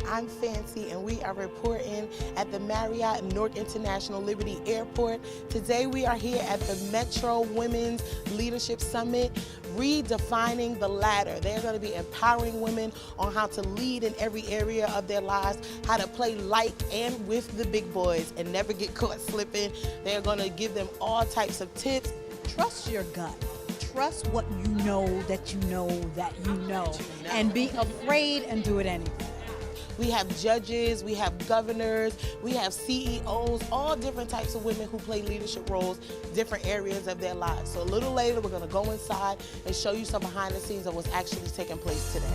I'm Fancy, and we are reporting at the Marriott Newark International Liberty Airport. Today we are here at the Metro Women's Leadership Summit, redefining the ladder. They're going to be empowering women on how to lead in every area of their lives, how to play like and with the big boys and never get caught slipping. They're going to give them all types of tips. Trust your gut. Trust what you know that you know that you know, and be afraid and do it anyway. We have judges, we have governors, we have CEOs, all different types of women who play leadership roles, different areas of their lives. So a little later, we're gonna go inside and show you some behind the scenes of what's actually taking place today.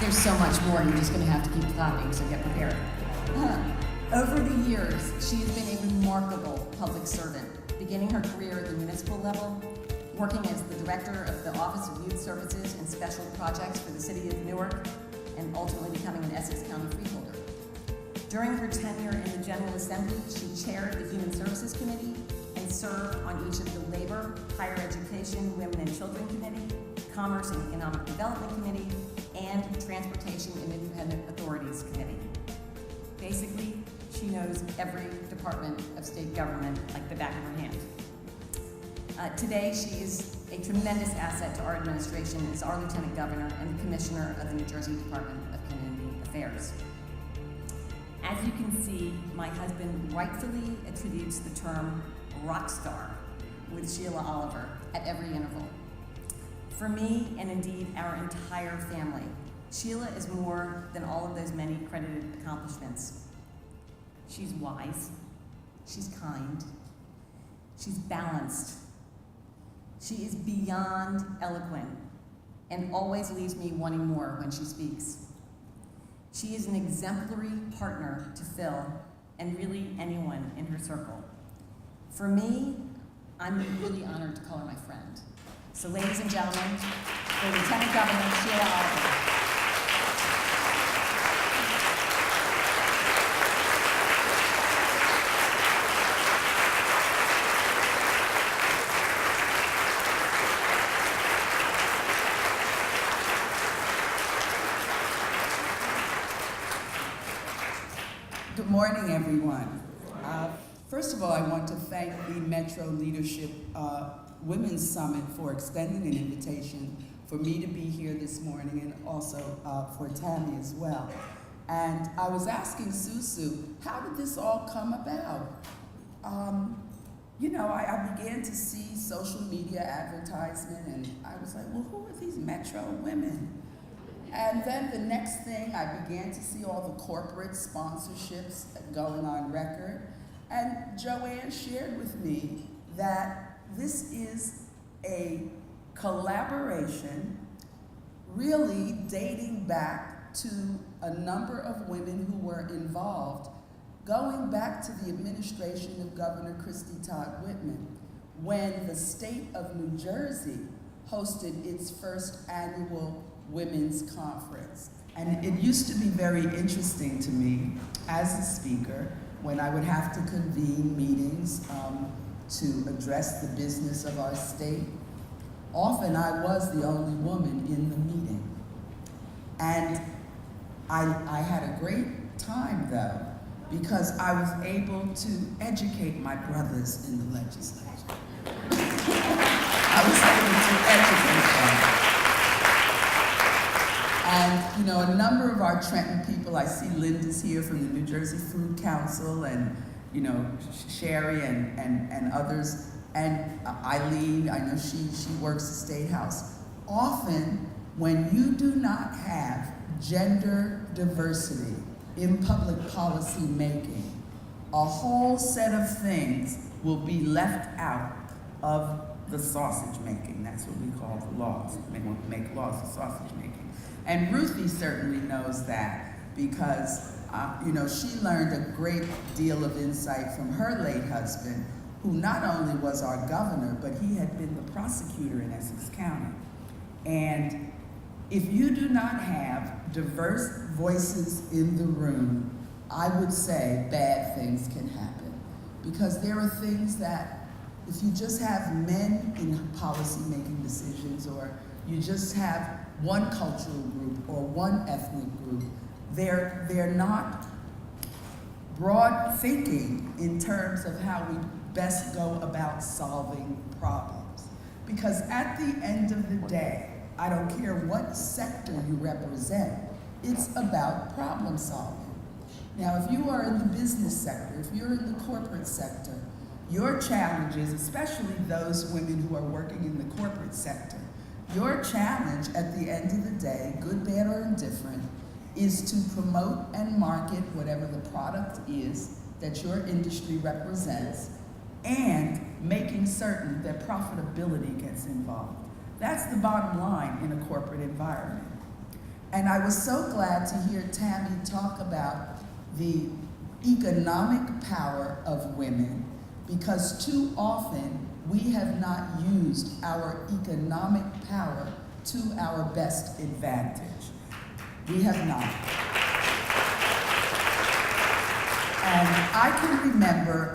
There's so much more, you're just going to have to keep clapping, so get prepared. Over the years, she has been a remarkable public servant, beginning her career at the municipal level, working as the director of the Office of Youth Services and Special Projects for the City of Newark, and ultimately becoming an Essex County freeholder. During her tenure in the General Assembly, she chaired the Human Services Committee and served on each of the Labor, Higher Education, Women and Children Committee, Commerce and Economic Development Committee, and Transportation and Independent Authorities Committee. Basically, she knows every department of state government like the back of her hand. Today, she is a tremendous asset to our administration as our Lieutenant Governor and the Commissioner of the New Jersey Department of Community Affairs. As you can see, my husband rightfully attributes the term rock star with Shelia Oliver at every interval. For me, and indeed our entire family, Shelia is more than all of those many credited accomplishments. She's wise, she's kind, she's balanced, she is beyond eloquent, and always leaves me wanting more when she speaks. She is an exemplary partner to Phil and really anyone in her circle. For me, I'm really honored to call her my friend. So ladies and gentlemen, the Lieutenant Governor, Shelia Oliver. Good morning, everyone. First of all, I want to thank the Metro Leadership Women's Summit for extending an invitation for me to be here this morning, and also for Tammy as well. And I was asking Susu, how did this all come about? You know, I began to see social media advertisement, and I was like, well, who are these Metro women? And then the next thing, I began to see all the corporate sponsorships going on record. And Joanne shared with me that this is a collaboration really dating back to a number of women who were involved, going back to the administration of Governor Todd Whitman, when the state of New Jersey hosted its first annual Women's Conference. And it used to be very interesting to me as a speaker when I would have to convene meetings to address the business of our state. Often I was the only woman in the meeting. And I had a great time though, because I was able to educate my brothers in the legislature. I was able to educate them. And, you know, a number of our Trenton people, I see Linda's here from the New Jersey Food Council, and, you know, Sherry and others, and Eileen, I know she works the State House. Often, when you do not have gender diversity in public policy making, a whole set of things will be left out of the sausage making. That's what we call the laws. They won't make laws of sausage making. And Ruthie certainly knows that, because She learned a great deal of insight from her late husband, who not only was our governor, but he had been the prosecutor in Essex County. And if you do not have diverse voices in the room, I would say bad things can happen. Because there are things that, if you just have men in policy-making decisions, or you just have one cultural group or one ethnic group, they're not broad thinking in terms of how we best go about solving problems. Because at the end of the day, I don't care what sector you represent, it's about problem solving. Now, if you are in the business sector, if you're in the corporate sector, your challenges, especially those women who are working in the corporate sector, your challenge at the end of the day, good, bad, or indifferent, is to promote and market whatever the product is that your industry represents, and making certain that profitability gets involved. That's the bottom line in a corporate environment. And I was so glad to hear Tammy talk about the economic power of women, because too often we have not used our economic power to our best advantage. We have not. And I can remember,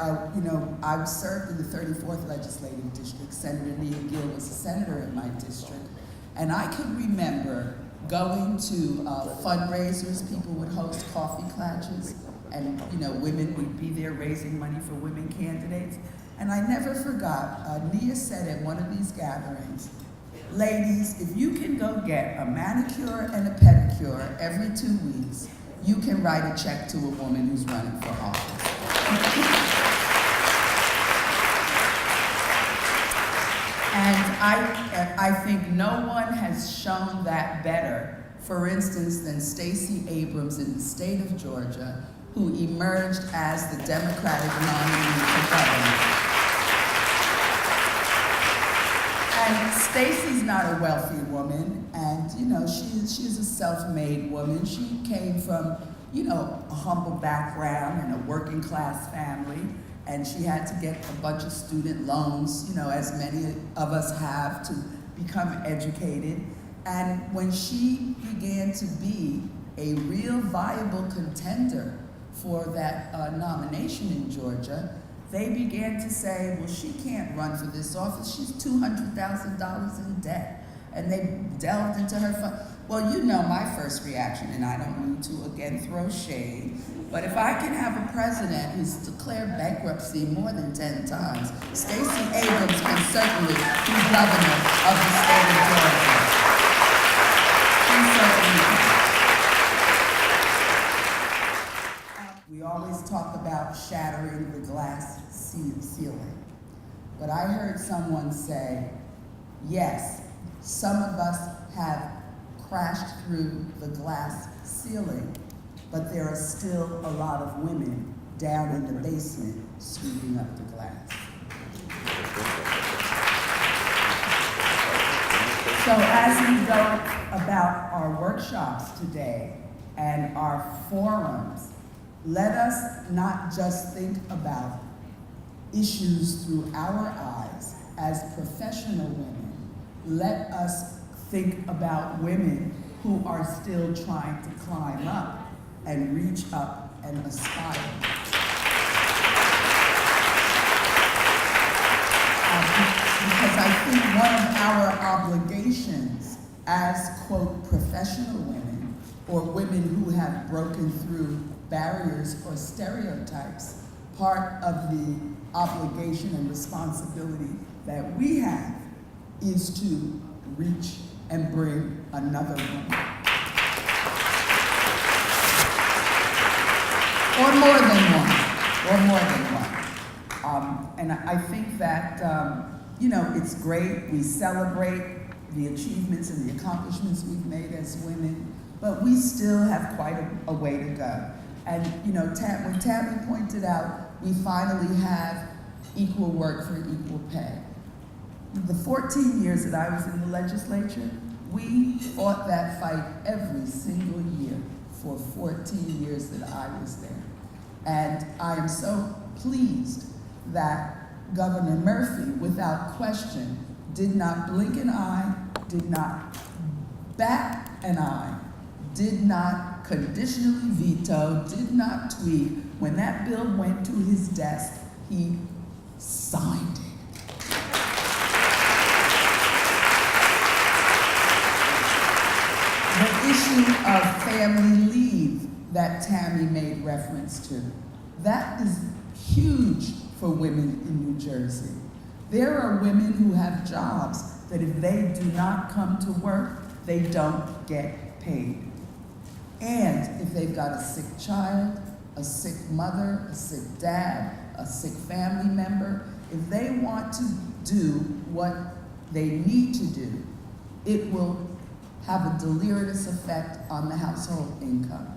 I served in the 34th Legislative District. Senator Nia Gill was a senator in my district. And I can remember going to fundraisers. People would host coffee clutches, and women would be there raising money for women candidates. And I never forgot, Nia said at one of these gatherings, ladies, if you can go get a manicure and a pedicure every 2 weeks, you can write a check to a woman who's running for office. And I think no one has shown that better, for instance, than Stacey Abrams in the state of Georgia, who emerged as the Democratic nominee for governor. And Stacey's not a wealthy woman, and she's a self-made woman. She came from, a humble background and a working class family, and she had to get a bunch of student loans, as many of us have, to become educated. And when she began to be a real viable contender for that nomination in Georgia, they began to say, well, she can't run for this office. She's $200,000 in debt. And they delved into her fund. Well, my first reaction, and I don't mean to, again, throw shade, but if I can have a president who's declared bankruptcy more than 10 times, Stacey Abrams can certainly be governor of the state of Georgia. She certainly can. We always talk about shattering the glass ceiling. But I heard someone say, yes, some of us have crashed through the glass ceiling, but there are still a lot of women down in the basement sweeping up the glass. So as we go about our workshops today and our forums, let us not just think about issues through our eyes as professional women. Let us think about women who are still trying to climb up and reach up and aspire. Because I think one of our obligations as, quote, professional women, or women who have broken through barriers or stereotypes, part of the obligation and responsibility that we have is to reach and bring another woman. Or more than one. And I think that, it's great. We celebrate the achievements and the accomplishments we've made as women, but we still have quite a way to go. And when Tammy pointed out, we finally have equal work for equal pay. The 14 years that I was in the legislature, we fought that fight every single year for 14 years that I was there. And I am so pleased that Governor Murphy, without question, did not blink an eye, did not bat an eye, did not conditionally veto, did not tweak. When that bill went to his desk, he signed it. The issue of family leave that Tammy made reference to, that is huge for women in New Jersey. There are women who have jobs that if they do not come to work, they don't get paid. And if they've got a sick child, a sick mother, a sick dad, a sick family member, if they want to do what they need to do, it will have a deleterious effect on the household income.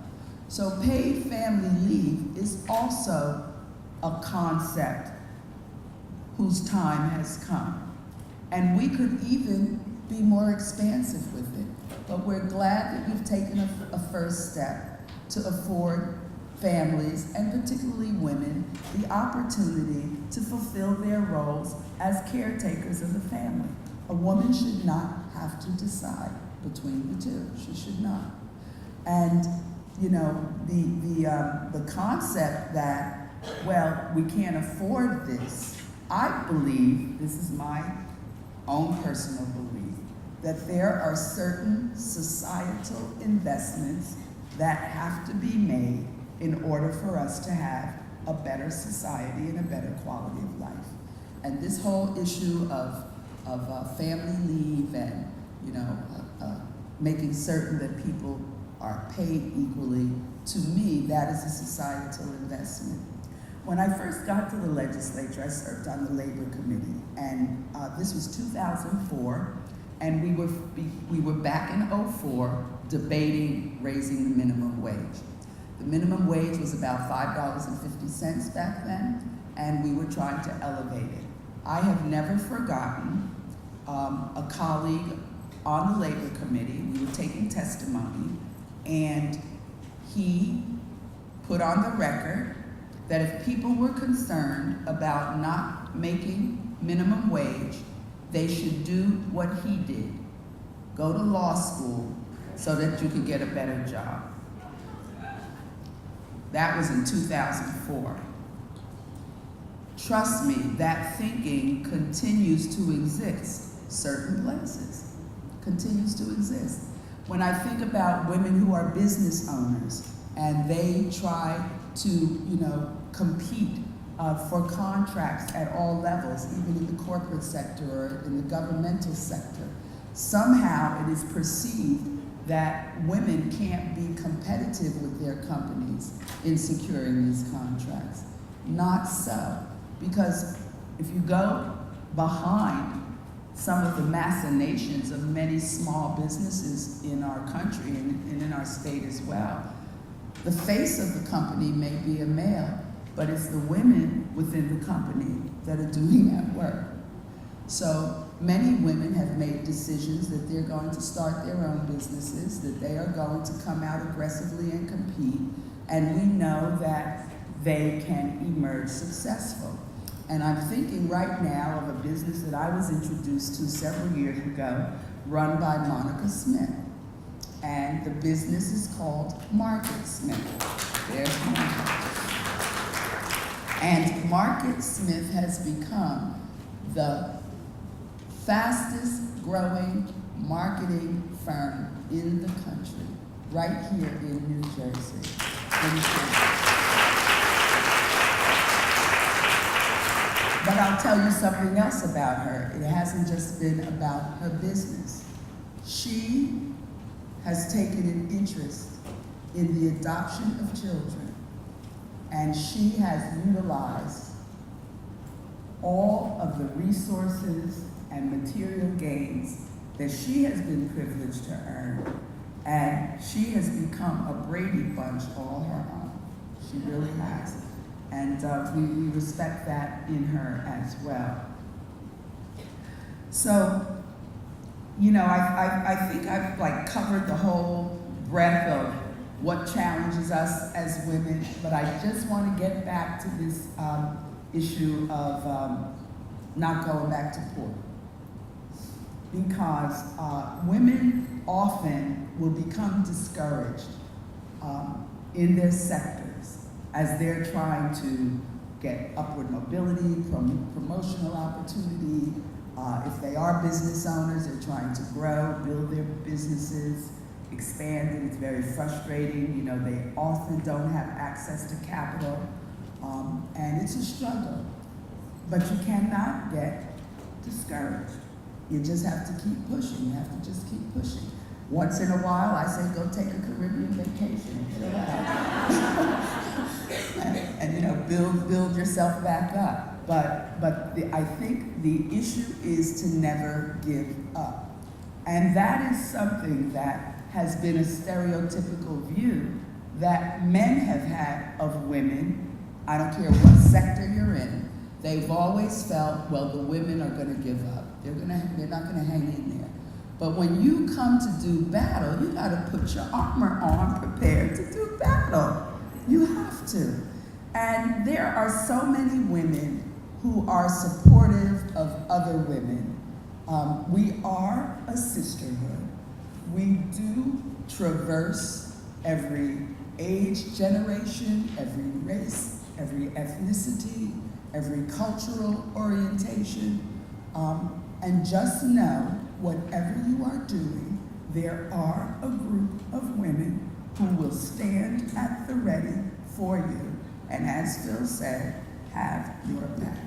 So paid family leave is also a concept whose time has come. And we could even be more expansive with it. But we're glad that we've taken a first step to afford families, and particularly women, the opportunity to fulfill their roles as caretakers of the family. A woman should not have to decide between the two. She should not. And you know, the concept that, well, we can't afford this, I believe, this is my own personal belief, that there are certain societal investments that have to be made in order for us to have a better society and a better quality of life. And this whole issue of family leave and, you know, making certain that people are paid equally, to me, that is a societal investment. When I first got to the legislature, I served on the Labor Committee, and this was 2004, and we were back in '04 debating raising the minimum wage. The minimum wage was about $5.50 back then, and we were trying to elevate it. I have never forgotten a colleague on the Labor Committee. We were taking testimony, and he put on the record that if people were concerned about not making minimum wage, they should do what he did. Go to law school so that you could get a better job. That was in 2004. Trust me, that thinking continues to exist, certain places, continues to exist. When I think about women who are business owners and they try to, you know, compete for contracts at all levels, even in the corporate sector or in the governmental sector, somehow it is perceived that women can't be competitive with their companies in securing these contracts. Not so, because if you go behind some of the machinations of many small businesses in our country and in our state as well, the face of the company may be a male, but it's the women within the company that are doing that work. So many women have made decisions that they're going to start their own businesses, that they are going to come out aggressively and compete, and we know that they can emerge successful. And I'm thinking right now of a business that I was introduced to several years ago, run by Monica Smith. And the business is called Market Smith. There's Monica. And Market Smith has become the fastest growing marketing firm in the country, right here in New Jersey. But I'll tell you something else about her. It hasn't just been about her business. She has taken an interest in the adoption of children, and she has utilized all of the resources and material gains that she has been privileged to earn, and she has become a Brady Bunch all her own. She really has. And we respect that in her as well. So, you know, I think I've like covered the whole breadth of what challenges us as women, but I just want to get back to this issue of not going back to court. Because women often will become discouraged in their sectors as they're trying to get upward mobility, promotional opportunity. If they are business owners, they're trying to grow, build their businesses, expand, and it's very frustrating. You know, they often don't have access to capital, and it's a struggle. But you cannot get discouraged. You just have to keep pushing. You have to just keep pushing. Once in a while, I say, go take a Caribbean vacation and chill out. and you know, build yourself back up. But I think the issue is to never give up. And that is something that has been a stereotypical view that men have had of women. I don't care what sector you're in. They've always felt, well, the women are going to give up. They're not going to hang in there. But when you come to do battle, you got to put your armor on, prepared to do battle. You have to. And there are so many women who are supportive of other women. We are a sisterhood. We do traverse every age, generation, every race, every ethnicity, every cultural orientation. And just know, whatever you are doing, there are a group of women who will stand at the ready for you. And as Phil said, have your back.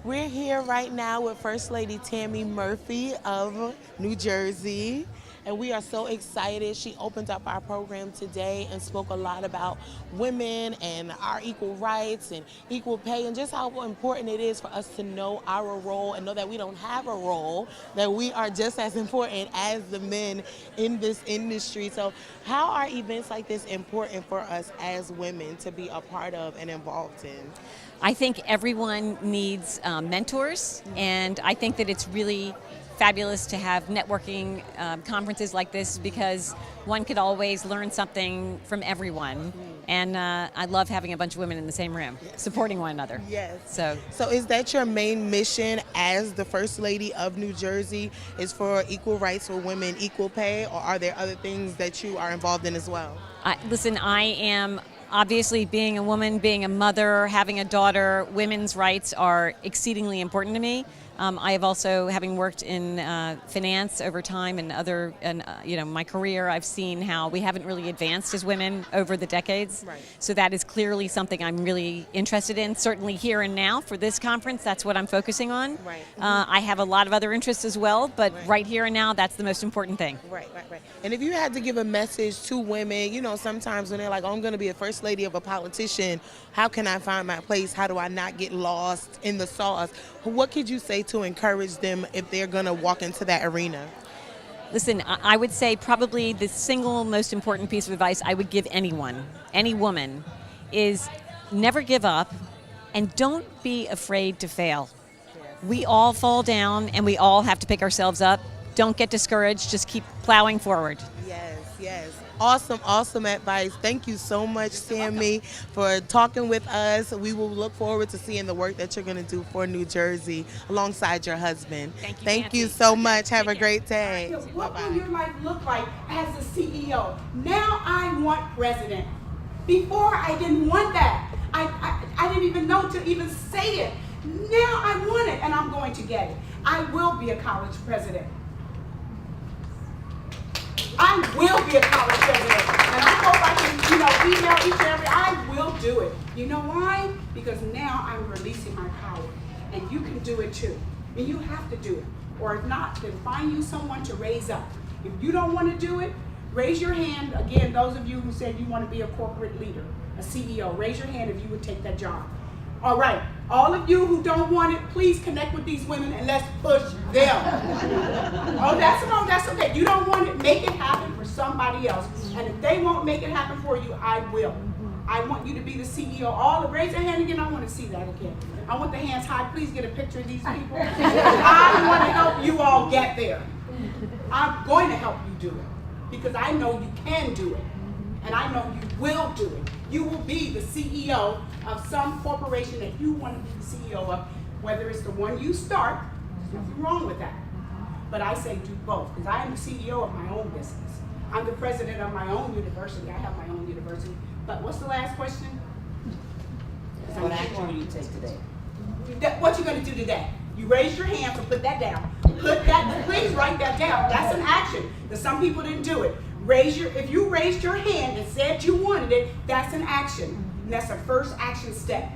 We're here right now with First Lady Tammy Murphy of New Jersey, and we are so excited. She opened up our program today and spoke a lot about women and our equal rights and equal pay and just how important it is for us to know our role and know that we don't have a role, that we are just as important as the men in this industry. So how are events like this important for us as women to be a part of and involved in? I think everyone needs mentors, and I think that it's really fabulous to have networking conferences like this because one could always learn something from everyone. And I love having a bunch of women in the same room, supporting one another. Yes. So is that your main mission as the First Lady of New Jersey, is for equal rights for women, equal pay, or are there other things that you are involved in as well? Listen, I am obviously, being a woman, being a mother, having a daughter, women's rights are exceedingly important to me. I have also, having worked in finance over time and my career, I've seen how we haven't really advanced as women over the decades. Right. So that is clearly something I'm really interested in. Certainly here and now for this conference, that's what I'm focusing on. Right. I have a lot of other interests as well, but right here and now, that's the most important thing. Right. And if you had to give a message to women, you know, sometimes when they're like, oh, I'm going to be a First Lady of a politician, how can I find my place? How do I not get lost in the sauce? What could you say to encourage them if they're going to walk into that arena? Listen, I would say probably the single most important piece of advice I would give anyone, any woman, is never give up and don't be afraid to fail. Yes. We all fall down and we all have to pick ourselves up. Don't get discouraged, just keep plowing forward. Yes. Awesome advice. Thank you so much, Tammy, for talking with us. We will look forward to seeing the work that you're going to do for New Jersey alongside your husband. Thank you so much. Have a great day. What will your life look like as a CEO? Now I want president. Before I didn't want that. I didn't even know to even say it. Now I want it and I'm going to get it. I will be a college president. I will be a college president, and I hope I can, email each and every. I will do it. You know why? Because now I'm releasing my power, and you can do it too. And you have to do it, or if not, then find you someone to raise up. If you don't want to do it, raise your hand. Again, those of you who said you want to be a corporate leader, a CEO, raise your hand if you would take that job. All right, All of you who don't want it, please connect with these women and let's push them. Oh, that's okay. You don't want it, make it happen for somebody else. And if they won't make it happen for you, I will. I want you to be the CEO. Raise your hand again. I want to see that again. I want the hands high. Please get a picture of these people. I want to help you all get there. I'm going to help you do it because I know you can do it. And I know you will do it. You will be the CEO of some corporation that you want to be the CEO of, whether it's the one you start, there's nothing wrong with that. But I say do both, because I am the CEO of my own business. I'm the president of my own university. I have my own university. But what's the last question? What action will you take today? What you going to do today? You raise your hand, so put that down. Please write that down. That's an action, because some people didn't do it. If you raised your hand and said you wanted it, that's an action. And that's the first action step.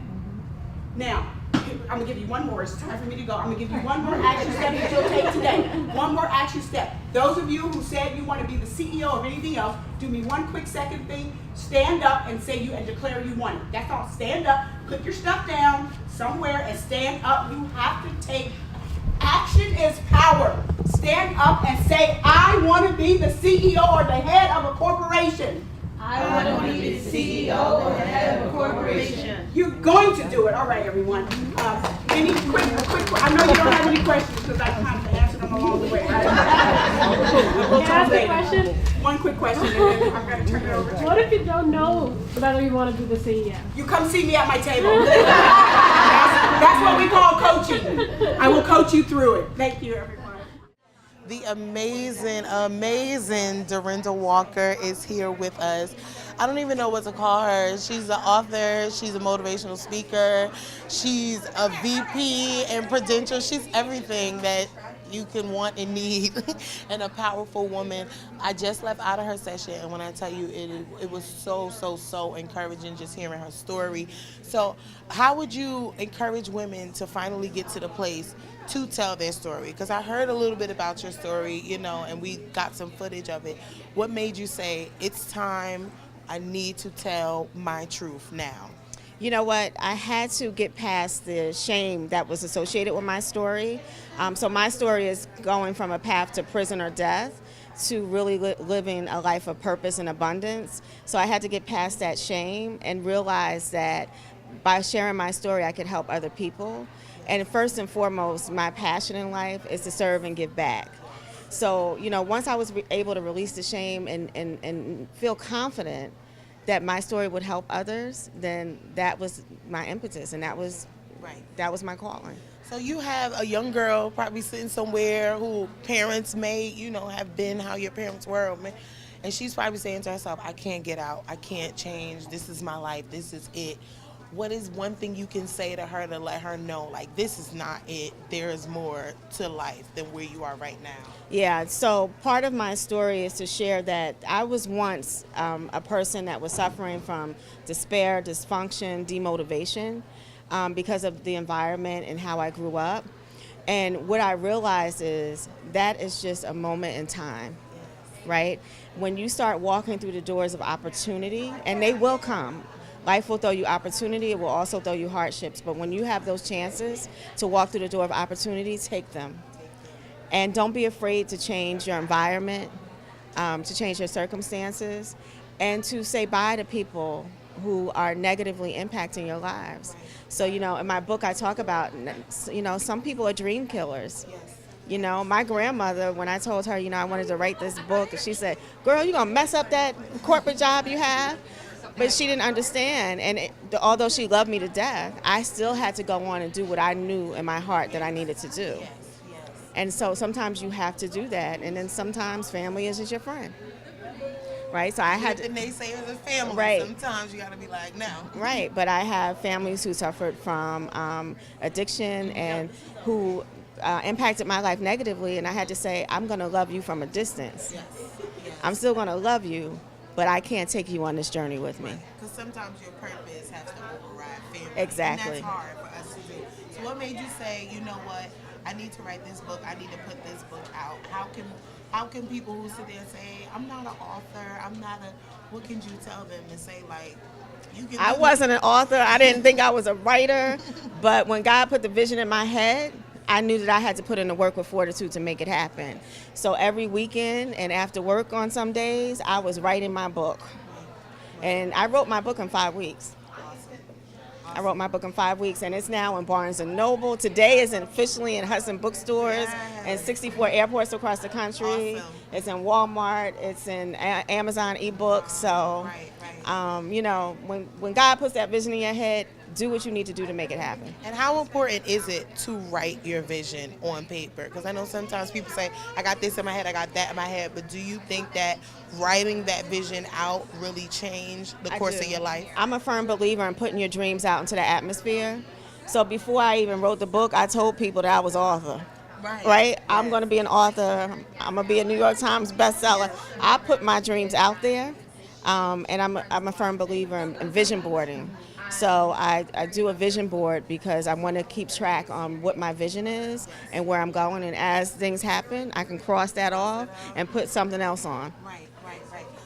Now, I'm gonna give you one more. It's time for me to go. I'm gonna give you one more action step that you'll take today. One more action step. Those of you who said you want to be the CEO of anything else, do me one quick second thing. Stand up and say you and declare you want it. That's all. Stand up, put your stuff down somewhere and stand up. You have to take action is power. Stand up and say, I want to be the CEO or the head of a corporation. I want to be the CEO or the head of a corporation. You're going to do it. All right, everyone. Any quick, I know you don't have any questions because I kind of answered them along the way. Right? We'll talk later. Question? One quick question, and then I'm going to turn it over to you. What if you don't know whether you want to be the CEO? You come see me at my table. That's what we call coaching. I will coach you through it. Thank you, everyone. The amazing Dorinda Walker is here with us. I don't even know what to call her. She's an author, she's a motivational speaker, she's a VP and Prudential. She's everything that you can want and need, and a powerful woman. I just left out of her session, and when I tell you, it was so encouraging just hearing her story. So how would you encourage women to finally get to the place to tell their story? Because I heard a little bit about your story, you know, and we got some footage of it. What made you say, it's time, I need to tell my truth now? You know what, I had to get past the shame that was associated with my story. So my story is going from a path to prison or death to really living a life of purpose and abundance. So I had to get past that shame and realize that by sharing my story, I could help other people. And first and foremost, my passion in life is to serve and give back. So, you know, once I was able to release the shame and feel confident that my story would help others, then that was my impetus, and that was my calling. So you have a young girl probably sitting somewhere who parents may, you know, have been how your parents were, and she's probably saying to herself, I can't get out, I can't change, this is my life, this is it. What is one thing you can say to her to let her know, like, this is not it, there is more to life than where you are right now? Yeah, so part of my story is to share that I was once a person that was suffering from despair, dysfunction, demotivation because of the environment and how I grew up. And what I realized is that is just a moment in time, right? When you start walking through the doors of opportunity, and they will come. Life will throw you opportunity, it will also throw you hardships, but when you have those chances to walk through the door of opportunity, take them. And don't be afraid to change your environment, to change your circumstances, and to say bye to people who are negatively impacting your lives. So, you know, in my book I talk about, you know, some people are dream killers. You know, my grandmother, when I told her, you know, I wanted to write this book, she said, girl, you gonna mess up that corporate job you have? But she didn't understand, and although she loved me to death, I still had to go on and do what I knew in my heart that I needed to do. And so sometimes you have to do that, and then sometimes family isn't your friend, right? So I had to. And they say as a family, right. Sometimes you gotta be like, no. Right, but I have families who suffered from addiction and who impacted my life negatively, and I had to say, I'm gonna love you from a distance. I'm still gonna love you, but I can't take you on this journey with me. Because sometimes your purpose has to override family. Exactly. And that's hard for us to do. So what made you say, you know what, I need to write this book, I need to put this book out? How can people who sit there and say, I'm not an author, I'm not a, what can you tell them and say, like, I wasn't an author. I didn't think I was a writer. But when God put the vision in my head, I knew that I had to put in the work with fortitude to make it happen. So every weekend and after work on some days, I was writing my book. And I wrote my book in 5 weeks. I wrote my book in 5 weeks, and it's now in Barnes & Noble. Today it's officially in Hudson bookstores and 64 airports across the country. Awesome. It's in Walmart. It's in Amazon ebooks. So, you know, when God puts that vision in your head, do what you need to do to make it happen. And how important is it to write your vision on paper? Because I know sometimes people say, I got this in my head, I got that in my head, but do you think that writing that vision out really changed the course of your life? I'm a firm believer in putting your dreams out into the atmosphere. So before I even wrote the book, I told people that I was an author. Right? I'm going to be an author. I'm going to be a New York Times bestseller. I put my dreams out there, and I'm a firm believer in vision boarding. So I do a vision board because I want to keep track on what my vision is and where I'm going. And as things happen, I can cross that off and put something else on. Right.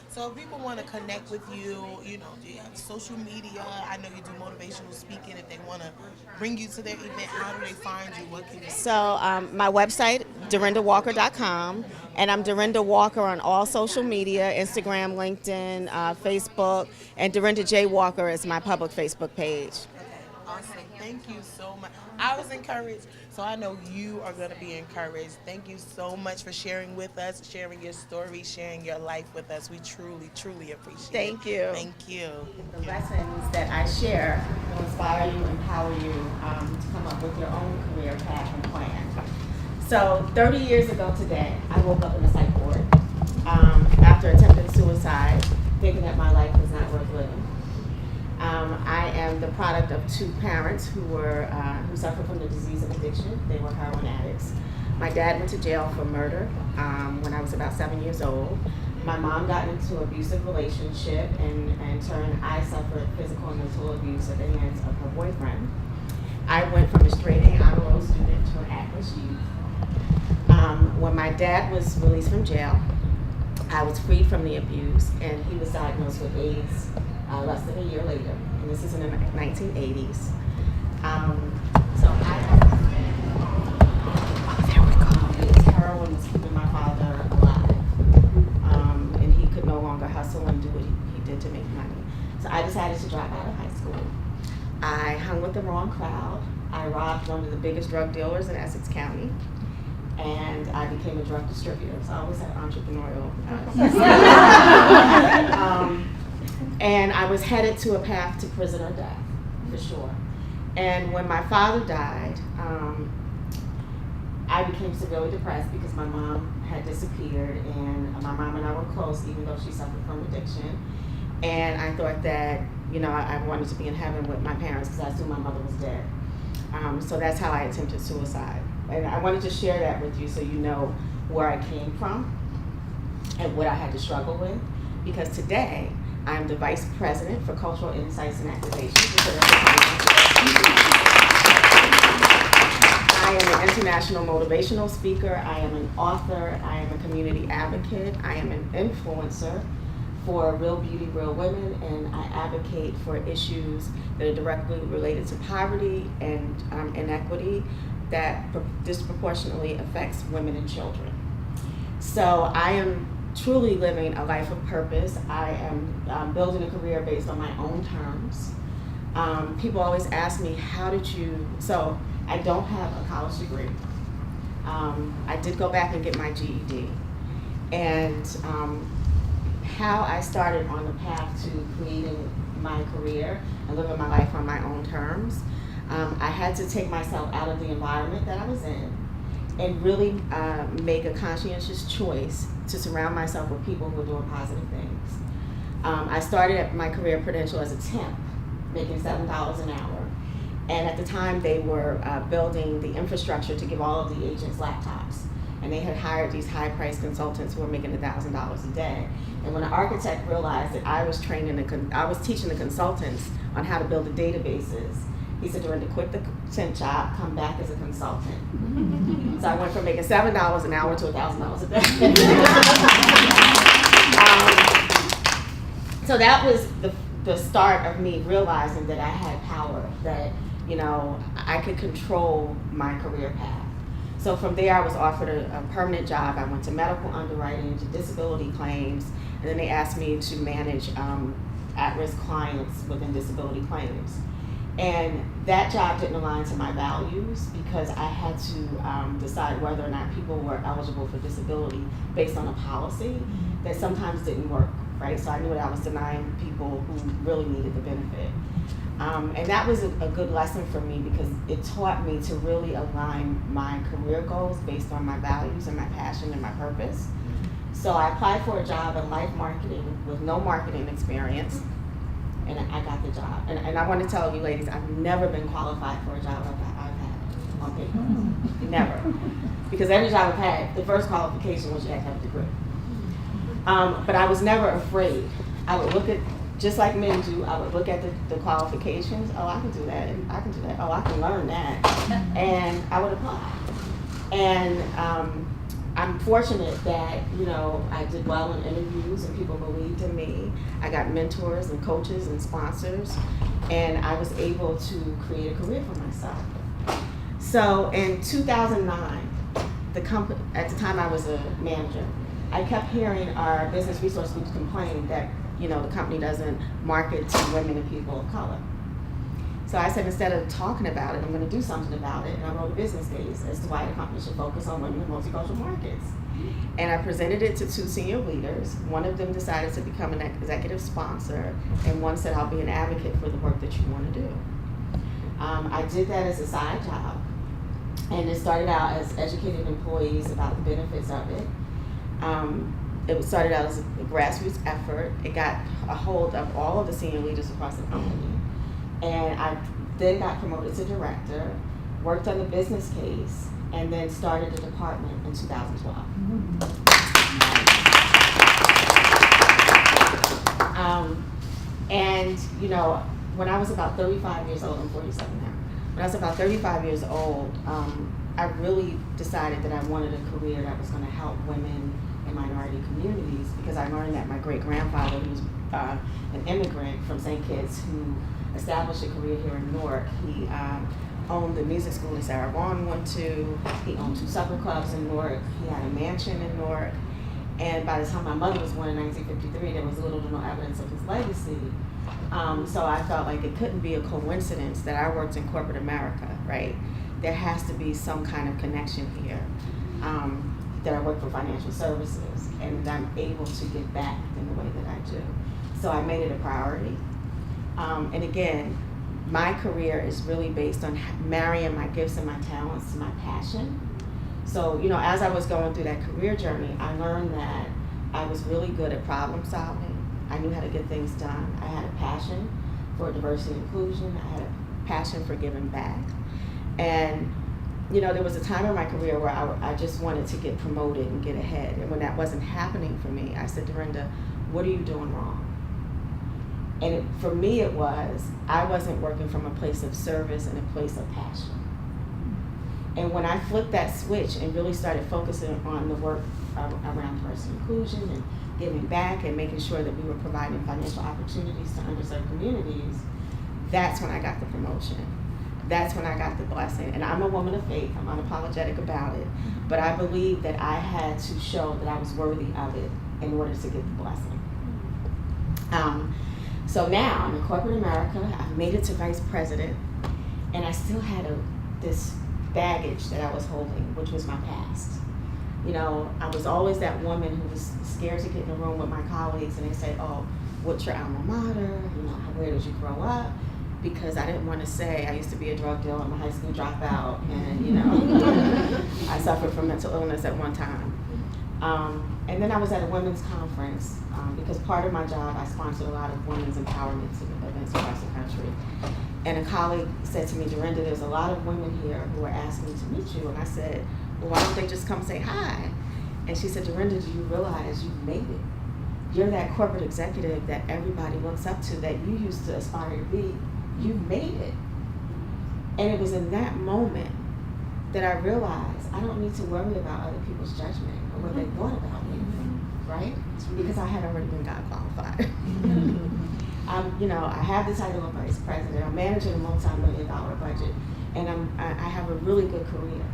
So if people want to connect with you, you know, do you have social media? I know you do motivational speaking. If they want to bring you to their event, how do they find you? What can you do? So my website, dorindawalker.com, and I'm Dorinda Walker on all social media, Instagram, LinkedIn, Facebook, and Dorinda J. Walker is my public Facebook page. Okay, awesome. Thank you so much. I was encouraged, so I know you are going to be encouraged. Thank you so much for sharing with us, sharing your story, sharing your life with us. We truly, truly appreciate it. Thank you. Thank you. The lessons that I share will inspire you, empower you to come up with your own career path and plan. So 30 years ago today, I woke up in a psych ward after attempting suicide, thinking that my life was not worth living. I am the product of two parents who suffered from the disease of addiction. They were heroin addicts. My dad went to jail for murder when I was about 7 years old. My mom got into an abusive relationship, and in turn, I suffered physical and mental abuse at the hands of her boyfriend. I went from a straight A honor roll student to an at-risk youth. When my dad was released from jail, I was freed from the abuse, and he was diagnosed with AIDS less than a year later, and this is in the 1980s. So there we go. Heroin was keeping my father alive, and he could no longer hustle and do what he did to make money. So I decided to drop out of high school. I hung with the wrong crowd. I robbed one of the biggest drug dealers in Essex County, and I became a drug distributor. So I always had entrepreneurial. And I was headed to a path to prison or death, for sure. And when my father died, I became severely depressed because my mom had disappeared, and my mom and I were close, even though she suffered from addiction. And I thought that, you know, I wanted to be in heaven with my parents because I assumed my mother was dead. So that's how I attempted suicide. And I wanted to share that with you so you know where I came from and what I had to struggle with. Because today, I'm the Vice President for Cultural Insights and Activation. I am an international motivational speaker. I am an author. I am a community advocate. I am an influencer for Real Beauty, Real Women, and I advocate for issues that are directly related to poverty and inequity that disproportionately affects women and children. So I am truly living a life of purpose. I am building a career based on my own terms. People always ask me, how did you, so I don't have a college degree. I did go back and get my GED. And how I started on the path to creating my career and living my life on my own terms, I had to take myself out of the environment that I was in and really make a conscientious choice to surround myself with people who are doing positive things. I started my career Prudential as a temp, making $7 an hour. And at the time, they were building the infrastructure to give all of the agents laptops. And they had hired these high-priced consultants who were making $1,000 a day. And when an architect realized that I was teaching the consultants on how to build the databases, he said, Dorinda, quit the temp job, come back as a consultant. So I went from making $7 an hour to $1,000 a day. So that was the start of me realizing that I had power, that, you know, I could control my career path. So from there, I was offered a permanent job. I went to medical underwriting, to disability claims, and then they asked me to manage at-risk clients within disability claims. And that job didn't align to my values because I had to decide whether or not people were eligible for disability based on a policy that sometimes didn't work, right? So I knew that I was denying people who really needed the benefit. And that was a good lesson for me because it taught me to really align my career goals based on my values and my passion and my purpose. So I applied for a job in life marketing with no marketing experience, and I got the job. And I want to tell you ladies, I've never been qualified for a job I've had on paper. Never. Because every job I've had, the first qualification was you had to have a degree. But I was never afraid. I would look at, just like men do, I would look at the qualifications. Oh, I can do that, and I can do that. Oh, I can learn that. And I would apply. And I'm fortunate that, you know, I did well in interviews and people believed in me. I got mentors and coaches and sponsors, and I was able to create a career for myself. So in 2009, the company, at the time I was a manager, I kept hearing our business resource groups complain that, you know, the company doesn't market to women and people of color. So I said, instead of talking about it, I'm going to do something about it. And I wrote a business case as to why the company should focus on women in multicultural markets. And I presented it to 2 senior leaders. One of them decided to become an executive sponsor, and one said, I'll be an advocate for the work that you want to do. I did that as a side job. And it started out as educating employees about the benefits of it. It started out as a grassroots effort. It got a hold of all of the senior leaders across the company. And I then got promoted to director, worked on the business case, and then started the department in 2012. And, you know, when I was about 35 years old, I'm 47 now. When I was about 35 years old, I really decided that I wanted a career that was going to help women in minority communities, because I learned that my great-grandfather, who was an immigrant from St. Kitts, who established a career here in Newark. He owned the music school that Sarah Vaughan went to. He owned 2 supper clubs in Newark. He had a mansion in Newark. And by the time my mother was born in 1953, there was little to no evidence of his legacy. So I felt like it couldn't be a coincidence that I worked in corporate America, right? There has to be some kind of connection here. That I work for financial services, and that I'm able to give back in the way that I do. So I made it a priority. And again, my career is really based on marrying my gifts and my talents to my passion. So, you know, as I was going through that career journey, I learned that I was really good at problem solving. I knew how to get things done. I had a passion for diversity and inclusion. I had a passion for giving back. And, you know, there was a time in my career where I just wanted to get promoted and get ahead. And when that wasn't happening for me, I said, Dorinda, what are you doing wrong? And for me, it was, I wasn't working from a place of service and a place of passion. And when I flipped that switch and really started focusing on the work around diversity and inclusion and giving back and making sure that we were providing financial opportunities to underserved communities, that's when I got the promotion. That's when I got the blessing. And I'm a woman of faith. I'm unapologetic about it. But I believe that I had to show that I was worthy of it in order to get the blessing. So now I'm in corporate America. I've made it to vice president. And I still had this baggage that I was holding, which was my past. You know, I was always that woman who was scared to get in the room with my colleagues and they say, oh, what's your alma mater? You know, where did you grow up? Because I didn't want to say I used to be a drug dealer, I'm a high school dropout, and, you know, I suffered from mental illness at one time. And then I was at a women's conference because part of my job, I sponsored a lot of women's empowerment events across the country. And a colleague said to me, Dorinda, there's a lot of women here who are asking to meet you. And I said, well, why don't they just come say hi? And she said, Dorinda, do you realize you've made it? You're that corporate executive that everybody looks up to, that you used to aspire to be. You made it. And it was in that moment that I realized I don't need to worry about other people's judgment or what they thought about me, right? Because I had already been God qualified. I have the title of vice president. I'm managing a multi-million-dollar budget, and I have a really good career.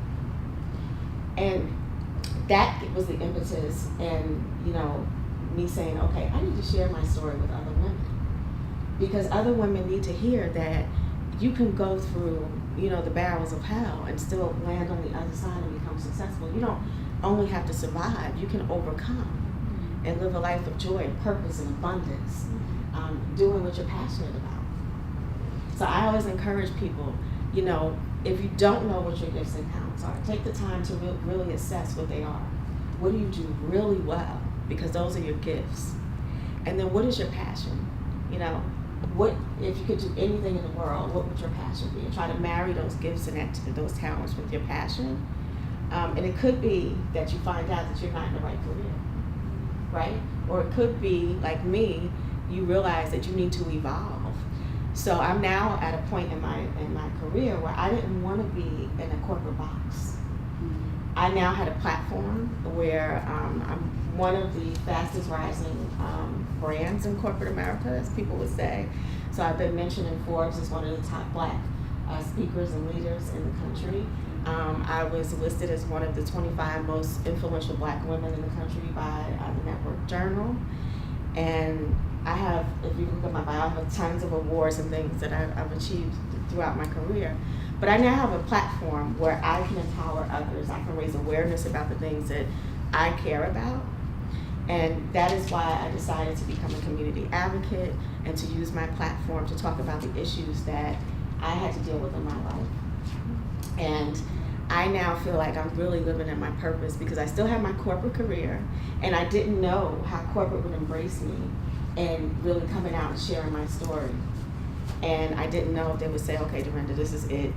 And that was the impetus, and me saying, okay, I need to share my story with other women, because other women need to hear that you can go through, the barrels of hell and still land on the other side and become successful. You don't only have to survive; you can overcome and live a life of joy and purpose and abundance. Doing what you're passionate about. So I always encourage people, if you don't know what your gifts and talents are, take the time to really assess what they are. What do you do really well? Because those are your gifts. And then what is your passion? What if you could do anything in the world, what would your passion be? And try to marry those gifts and those talents with your passion. And it could be that you find out that you're not in the right career, right? Or it could be, like me, you realize that you need to evolve. So I'm now at a point in my career where I didn't want to be in a corporate box. I now had a platform where I'm one of the fastest rising brands in corporate America, as people would say. So I've been mentioned in Forbes as one of the top Black speakers and leaders in the country. I was listed as one of the 25 most influential Black women in the country by the Network Journal. And I have, if you look at my bio, I have tons of awards and things that I've achieved throughout my career. But I now have a platform where I can empower others. I can raise awareness about the things that I care about. And that is why I decided to become a community advocate and to use my platform to talk about the issues that I had to deal with in my life. And I now feel like I'm really living in my purpose because I still have my corporate career, and I didn't know how corporate would embrace me and really coming out and sharing my story. And I didn't know if they would say, okay, Dorinda, this is it,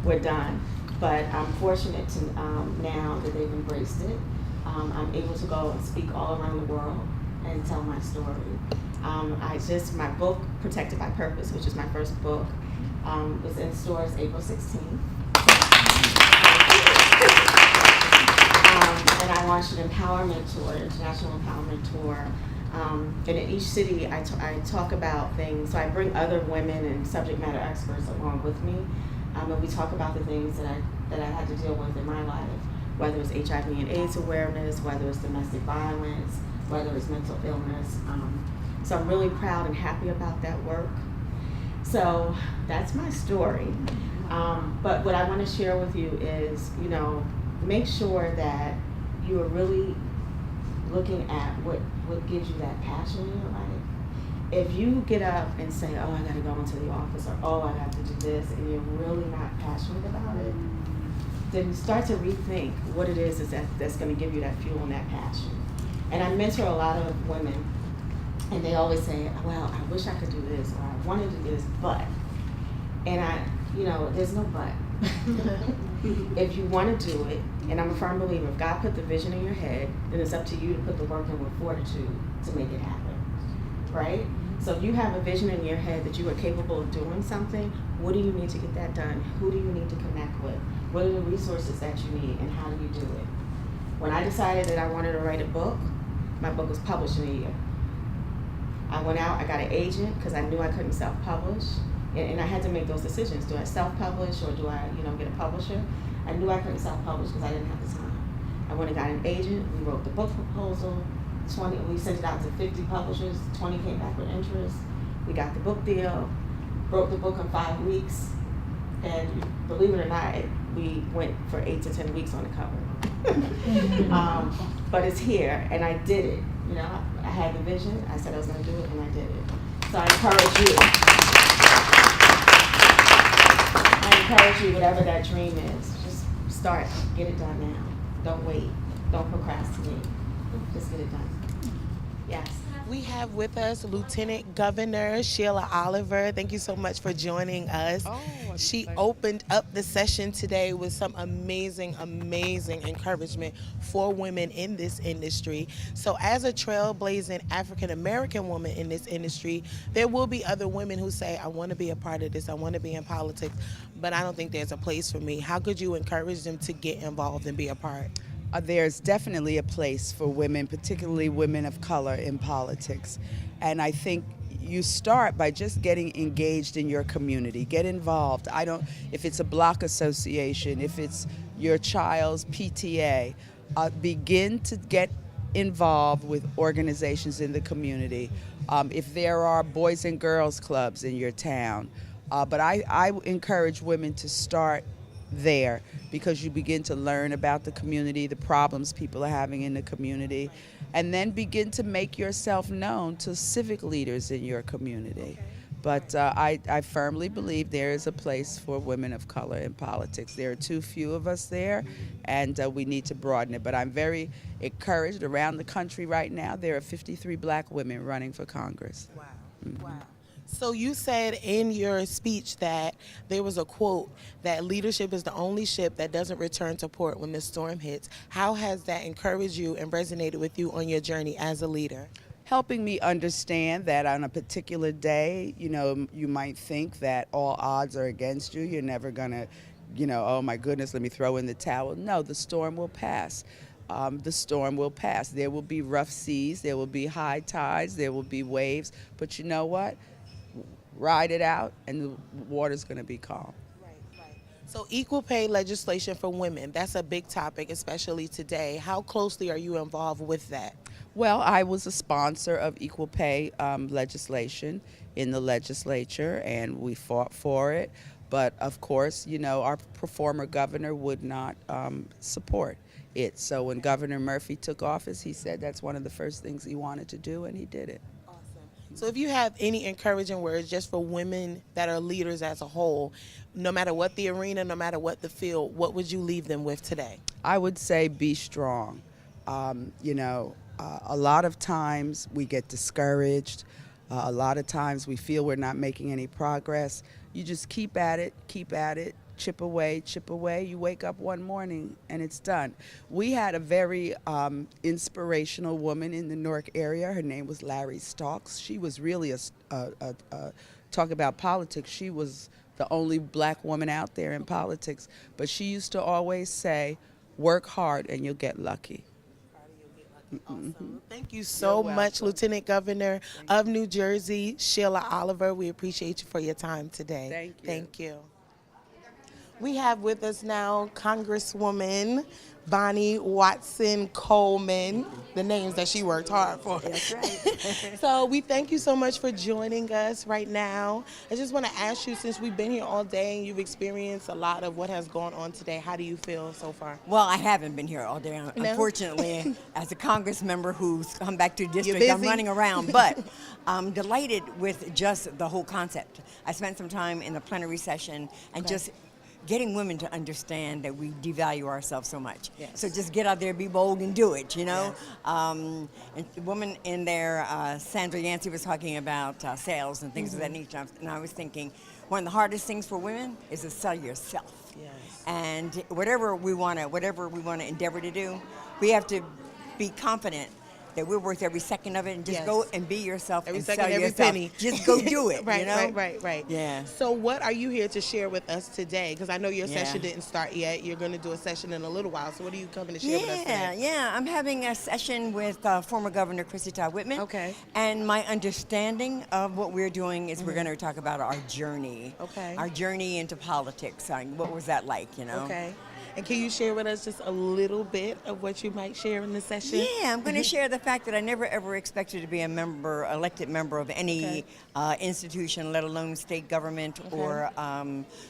we're done. But I'm fortunate to now that they've embraced it. I'm able to go and speak all around the world and tell my story. My book, Protected by Purpose, which is my first book, is in stores April 16th. And I launched an empowerment tour, an international empowerment tour. And in each city, I talk about things. So I bring other women and subject matter experts along with me, and we talk about the things that I had to deal with in my life, whether it's HIV and AIDS awareness, whether it's domestic violence, whether it's mental illness. So I'm really proud and happy about that work. So that's my story. But what I want to share with you is, make sure that you are really looking at what gives you that passion in your life. If you get up and say, oh, I gotta go into the office, or oh, I have to do this, and you're really not passionate about it, then start to rethink what it is that's gonna give you that fuel and that passion. And I mentor a lot of women, and they always say, well, I wish I could do this, or I want to do this, but. And there's no but. If you want to do it, and I'm a firm believer, if God put the vision in your head, then it's up to you to put the work in with fortitude to make it happen, right? So if you have a vision in your head that you are capable of doing something, what do you need to get that done? Who do you need to connect with? What are the resources that you need, and how do you do it? When I decided that I wanted to write a book, my book was published in a year. I went out, I got an agent, because I knew I couldn't self-publish. And I had to make those decisions. Do I self-publish or do I, get a publisher? I knew I couldn't self-publish because I didn't have the time. I went and got an agent. We wrote the book proposal. We sent it out to 50 publishers. 20 came back with interest. We got the book deal. Wrote the book in 5 weeks. And believe it or not, we went for 8 to 10 weeks on the cover. But it's here, and I did it. I had the vision. I said I was going to do it, and I did it. So I encourage you. Whatever that dream is, just start, get it done now. Don't wait, don't procrastinate, just get it done. Yes. We have with us Lieutenant Governor Shelia Oliver. Thank you so much for joining us. She opened up the session today with some amazing encouragement for women in this industry. So as a trailblazing African-American woman in this industry, there will be other women who say, I want to be a part of this, I want to be in politics, but I don't think there's a place for me. How could you encourage them to get involved and be a part? There's definitely a place for women, particularly women of color, in politics. And I think, you start by just getting engaged in your community. Get involved. If it's a block association, if it's your child's PTA, begin to get involved with organizations in the community. If there are boys and girls clubs in your town. But I encourage women to start there, because you begin to learn about the community, the problems people are having in the community, and then begin to make yourself known to civic leaders in your community. But I firmly believe there is a place for women of color in politics. There are too few of us there, and we need to broaden it. But I'm very encouraged. Around the country right now, there are 53 black women running for Congress. Wow. Wow. So you said in your speech that there was a quote that leadership is the only ship that doesn't return to port when the storm hits. How has that encouraged you and resonated with you on your journey as a leader? Helping me understand that on a particular day, you might think that all odds are against you. You're never gonna, oh my goodness, let me throw in the towel. No, the storm will pass. The storm will pass. There will be rough seas, there will be high tides, there will be waves, but you know what? Ride it out and the water's going to be calm. Right. So equal pay legislation for women, that's a big topic, especially today. How closely are you involved with that? Well, I was a sponsor of equal pay legislation in the legislature, and we fought for it. But of course, our former governor would not support it. So when Governor Murphy took office, he said that's one of the first things he wanted to do, and he did it. So if you have any encouraging words just for women that are leaders as a whole, no matter what the arena, no matter what the field, what would you leave them with today? I would say be strong. A lot of times we get discouraged. A lot of times we feel we're not making any progress. You just keep at it, chip away. You wake up one morning and it's done. We had a very inspirational woman in the Newark area. Her name was Larry Stalks. She was really talk about politics. She was the only black woman out there in politics. But she used to always say, work hard and you'll get lucky. Awesome. Thank you so much, Lieutenant Governor of New Jersey, Shelia Oliver. We appreciate you for your time today. Thank you. We have with us now Congresswoman Bonnie Watson Coleman, the names that she worked hard for. That's right. So we thank you so much for joining us right now. I just want to ask you, since we've been here all day and you've experienced a lot of what has gone on today, how do you feel so far? Well, I haven't been here all day. No? Unfortunately, as a Congress member who's come back to district, I'm running around. But I'm delighted with just the whole concept. I spent some time in the plenary session and just getting women to understand that we devalue ourselves so much. Yes. So just get out there, be bold, and do it, Yes. And the woman in there, Sandra Yancey, was talking about sales and things of that nature. And I was thinking, one of the hardest things for women is to sell yourself. Yes. And whatever we want to endeavor to do, we have to be confident that we're worth every second of it, and just go and be yourself every and second, sell every yourself. penny. Just go do it. Right, you know? Right. Yeah. So what are you here to share with us today? Because I know your session didn't start yet. You're going to do a session in a little while. So what are you coming to share with us today? Yeah. I'm having a session with former Governor Todd Whitman. Okay. And my understanding of what we're doing is we're going to talk about our journey. Okay. Our journey into politics. What was that like, Okay. And can you share with us just a little bit of what you might share in the session? Yeah, I'm going to share the fact that I never ever expected to be elected member of any institution, let alone state government or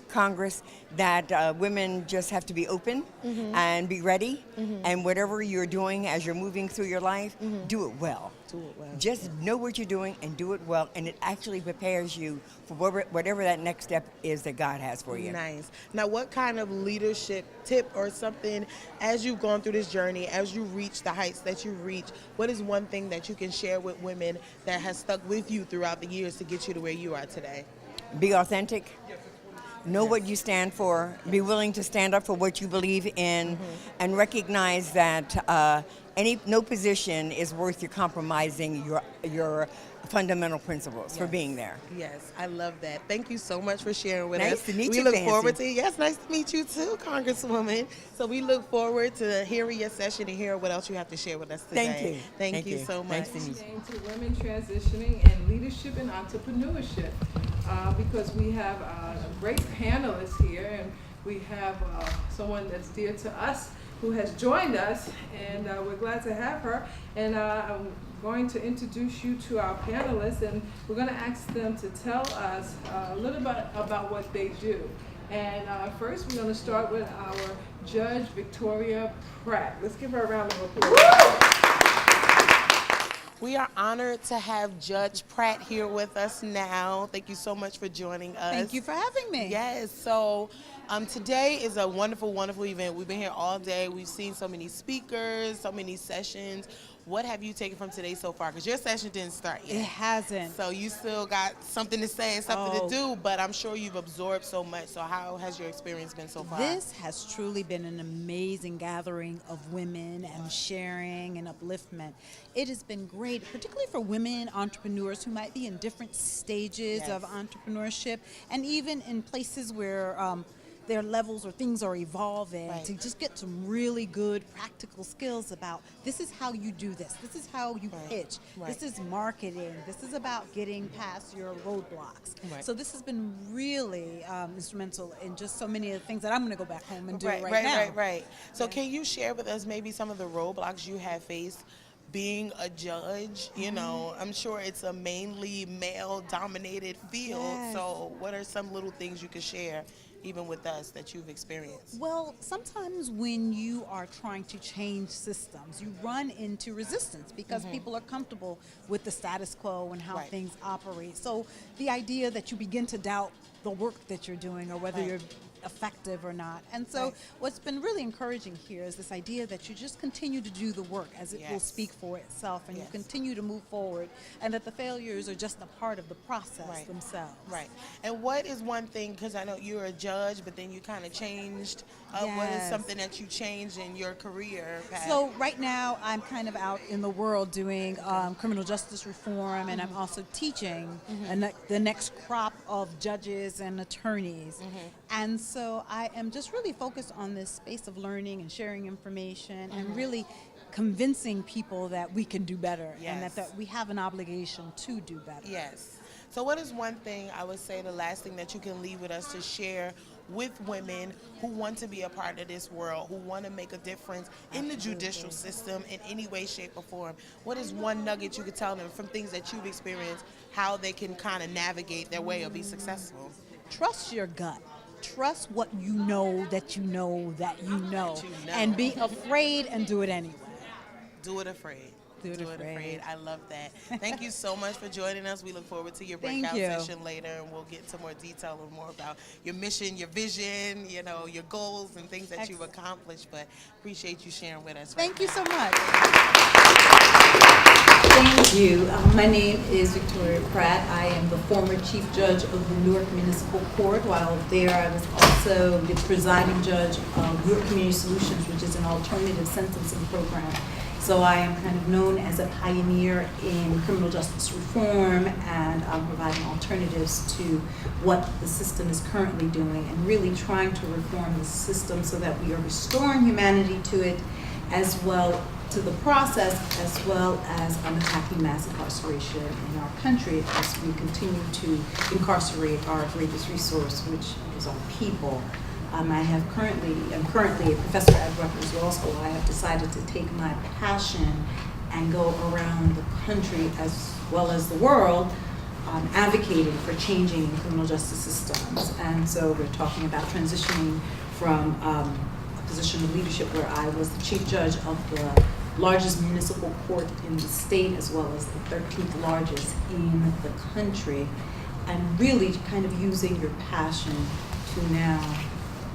Congress, that women just have to be open and be ready, and whatever you're doing as you're moving through your life, do it well. Just know what you're doing and do it well, and it actually prepares you for whatever that next step is that God has for you. Nice. Now, what kind of leadership tip or something, as you've gone through this journey, as you reach the heights that you've reached, what is one thing that you can share with women that has stuck with you throughout the years to get you to where you are today? Be authentic. Know what you stand for. Be willing to stand up for what you believe in, and recognize that no position is worth you compromising your fundamental principles for being there. Yes, I love that. Thank you so much for sharing with us. Nice to meet we you, look Nancy. forward to yes, nice to meet you too, Congresswoman. So we look forward to hearing your session and hearing what else you have to share with us today. Thank you. Thank you so much. Nice to meet you. To women transitioning and leadership and entrepreneurship, because we have great panelists here, and we have someone that's dear to us who has joined us, and we're glad to have her. And I'm going to introduce you to our panelists, and we're going to ask them to tell us a little bit about what they do. And first, we're going to start with our Judge Victoria Pratt. Let's give her a round of applause. We are honored to have Judge Pratt here with us now. Thank you so much for joining us. Thank you for having me. Yes, so today is a wonderful, wonderful event. We've been here all day. We've seen so many speakers, so many sessions. What have you taken from today so far? Because your session didn't start yet. It hasn't. So you still got something to say and something to do, but I'm sure you've absorbed so much. So how has your experience been so far? This has truly been an amazing gathering of women and sharing and upliftment. It has been great, particularly for women entrepreneurs who might be in different stages of entrepreneurship, and even in places where their levels or things are evolving, to just get some really good practical skills about this is how you do this, this is how you pitch, this is marketing, this is about getting past your roadblocks. So this has been really instrumental in just so many of the things that I'm going to go back home and do right now. So can you share with us maybe some of the roadblocks you have faced being a judge? You know, I'm sure it's a mainly male-dominated field. So what are some little things you could share even with us that you've experienced? Well, sometimes when you are trying to change systems, you run into resistance because people are comfortable with the status quo and how things operate. So the idea that you begin to doubt the work that you're doing or whether you're effective or not. And so what's been really encouraging here is this idea that you just continue to do the work as it will speak for itself, and you continue to move forward, and that the failures are just a part of the process themselves. And what is one thing, because I know you're a judge, but then you kind of changed, what is something that you changed in your career path? So right now I'm kind of out in the world doing criminal justice reform, and I'm also teaching the next crop of judges and attorneys. And so I am just really focused on this space of learning and sharing information and really convincing people that we can do better and that we have an obligation to do better. So what is one thing, I would say the last thing that you can leave with us to share with women who want to be a part of this world, who want to make a difference in the judicial system in any way, shape, or form? What is one nugget you could tell them from things that you've experienced, how they can kind of navigate their way or be successful? Trust your gut. Trust what you know that you know that you know, and be afraid and do it anyway. Do it afraid. Do it afraid. I love that. Thank you so much for joining us. We look forward to your breakout session later, and we'll get into more detail and more about your mission, your vision, you know, your goals and things that you've accomplished. But appreciate you sharing with us. Thank you so much. Thank you. My name is Victoria Pratt. I am the former Chief Judge of the Newark Municipal Court. While there, I was also the presiding judge of Newark Community Solutions, which is an alternative sentencing program. So I am kind of known as a pioneer in criminal justice reform and providing alternatives to what the system is currently doing and really trying to reform the system so that we are restoring humanity to it, as well to the process, as well as attacking mass incarceration in our country as we continue to incarcerate our greatest resource, which is our people. I'm currently a professor at Rutgers Law School. I have decided to take my passion and go around the country as well as the world advocating for changing criminal justice systems. And so we're talking about transitioning from a position of leadership where I was the chief judge of the largest municipal court in the state as well as the 13th largest in the country, and really kind of using your passion to now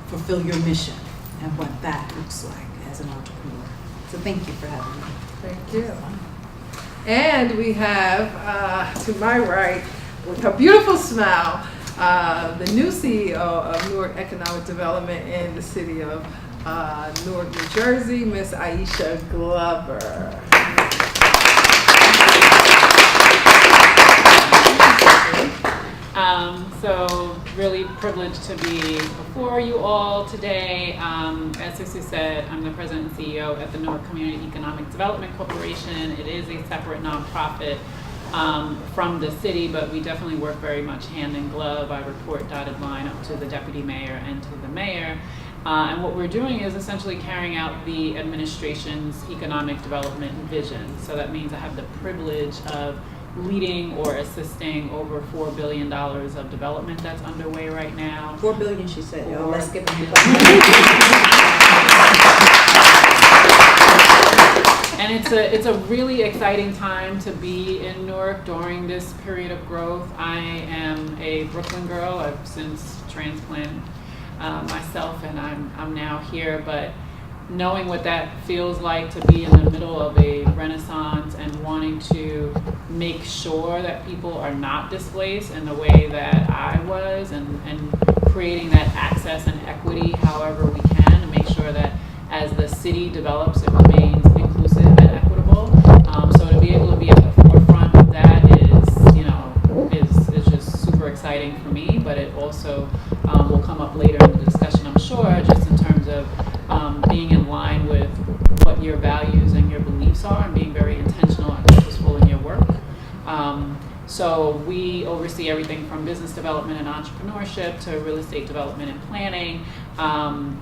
fulfill your mission and what that looks like as an entrepreneur. So thank you for having me. Thank you. And we have, to my right, with a beautiful smile, the new CEO of Newark Economic Development in the city of Newark, New Jersey, Miss Aisha Glover. So really privileged to be before you all today. As Sissy said, I'm the president and CEO at the Newark Community Economic Development Corporation. It is a separate nonprofit from the city, but we definitely work very much hand in glove. I report dotted line up to the deputy mayor and to the mayor. And what we're doing is essentially carrying out the administration's economic development vision. So that means I have the privilege of leading or assisting over $4 billion of development that's underway right now. $4 billion, she said. Yo, let's give them And it's a really exciting time to be in Newark during this period of growth. I am a Brooklyn girl. I've since transplanted myself, and I'm now here. But knowing what that feels like to be in the middle of a renaissance and wanting to make sure that people are not displaced in the way that I was, and creating that access and equity however we can to make sure that as the city develops, it remains inclusive and equitable. So to be able to be at the forefront of that is just super exciting for me, but it also will come up later in the discussion, I'm sure, just in terms of being in line with what your values and your beliefs are, and being very intentional and purposeful in your work. So we oversee everything from business development and entrepreneurship to real estate development and planning.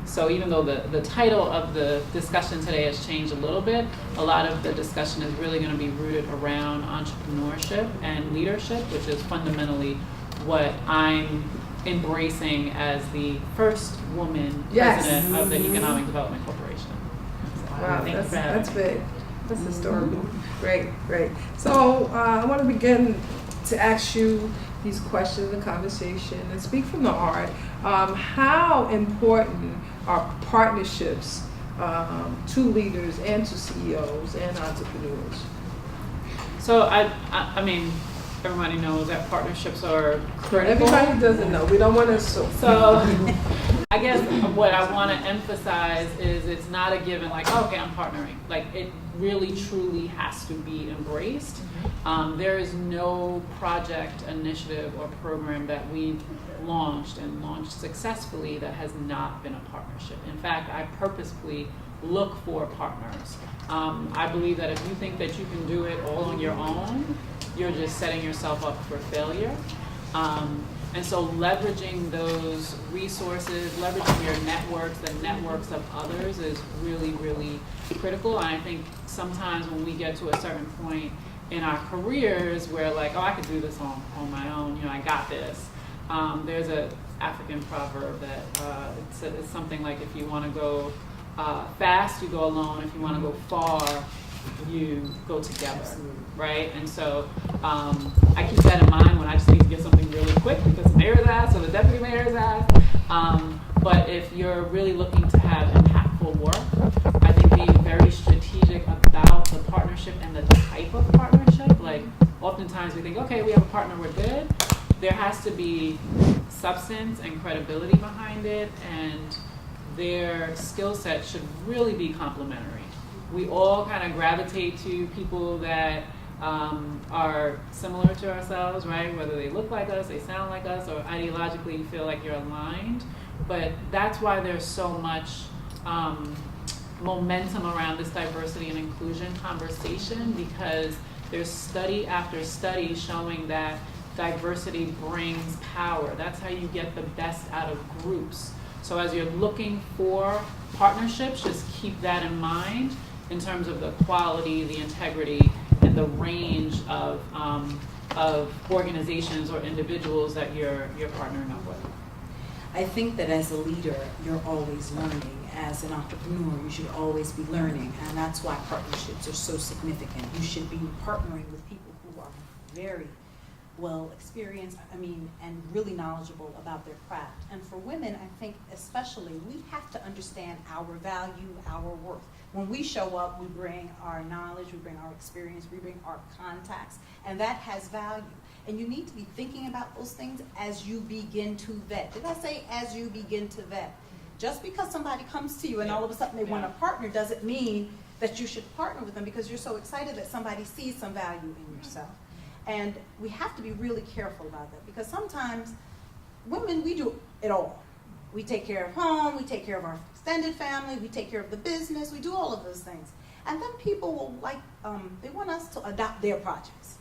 So even though the title of the discussion today has changed a little bit, a lot of the discussion is really going to be rooted around entrepreneurship and leadership, which is fundamentally what I'm embracing as the first woman president of the Economic Development Corporation. Wow, that's big. That's historical. Great. So I want to begin to ask you these questions and conversation and speak from the heart. How important are partnerships to leaders and to CEOs and entrepreneurs? So I mean, everybody knows that partnerships are critical. Everybody doesn't know. We don't want to assume. So I guess what I want to emphasize is it's not a given, like, oh, okay, I'm partnering. Like, it really truly has to be embraced. There is no project, initiative, or program that we've launched successfully that has not been a partnership. In fact, I purposefully look for partners. I believe that if you think that you can do it all on your own, you're just setting yourself up for failure. And so leveraging those resources, leveraging your networks, the networks of others, is really, really critical. And I think sometimes when we get to a certain point in our careers where, like, oh, I could do this on my own, I got this. There's an African proverb that it's something like, if you want to go fast, you go alone. If you want to go far, you go together, right? And so I keep that in mind when I just need to get something really quick because the mayor has asked or the deputy mayor has asked. But if you're really looking to have impactful work, I think being very strategic about the partnership and the type of partnership. Like, oftentimes we think, okay, we have a partner, we're good. There has to be substance and credibility behind it, and their skill set should really be complementary. We all kind of gravitate to people that are similar to ourselves, right? Whether they look like us, they sound like us, or ideologically you feel like you're aligned. But that's why there's so much momentum around this diversity and inclusion conversation, because there's study after study showing that diversity brings power. That's how you get the best out of groups. So as you're looking for partnerships, just keep that in mind in terms of the quality, the integrity, and the range of organizations or individuals that you're partnering up with. I think that as a leader, you're always learning. As an entrepreneur, you should always be learning, and that's why partnerships are so significant. You should be partnering with people who are very well experienced, and really knowledgeable about their craft. And for women, I think especially, we have to understand our value, our worth. When we show up, we bring our knowledge, we bring our experience, we bring our contacts, and that has value. And you need to be thinking about those things as you begin to vet. Did I say as you begin to vet? Just because somebody comes to you and all of a sudden they want to partner doesn't mean that you should partner with them because you're so excited that somebody sees some value in yourself. And we have to be really careful about that, because sometimes women, we do it all. We take care of home, we take care of our extended family, we take care of the business, we do all of those things. And then people will they want us to adopt their projects.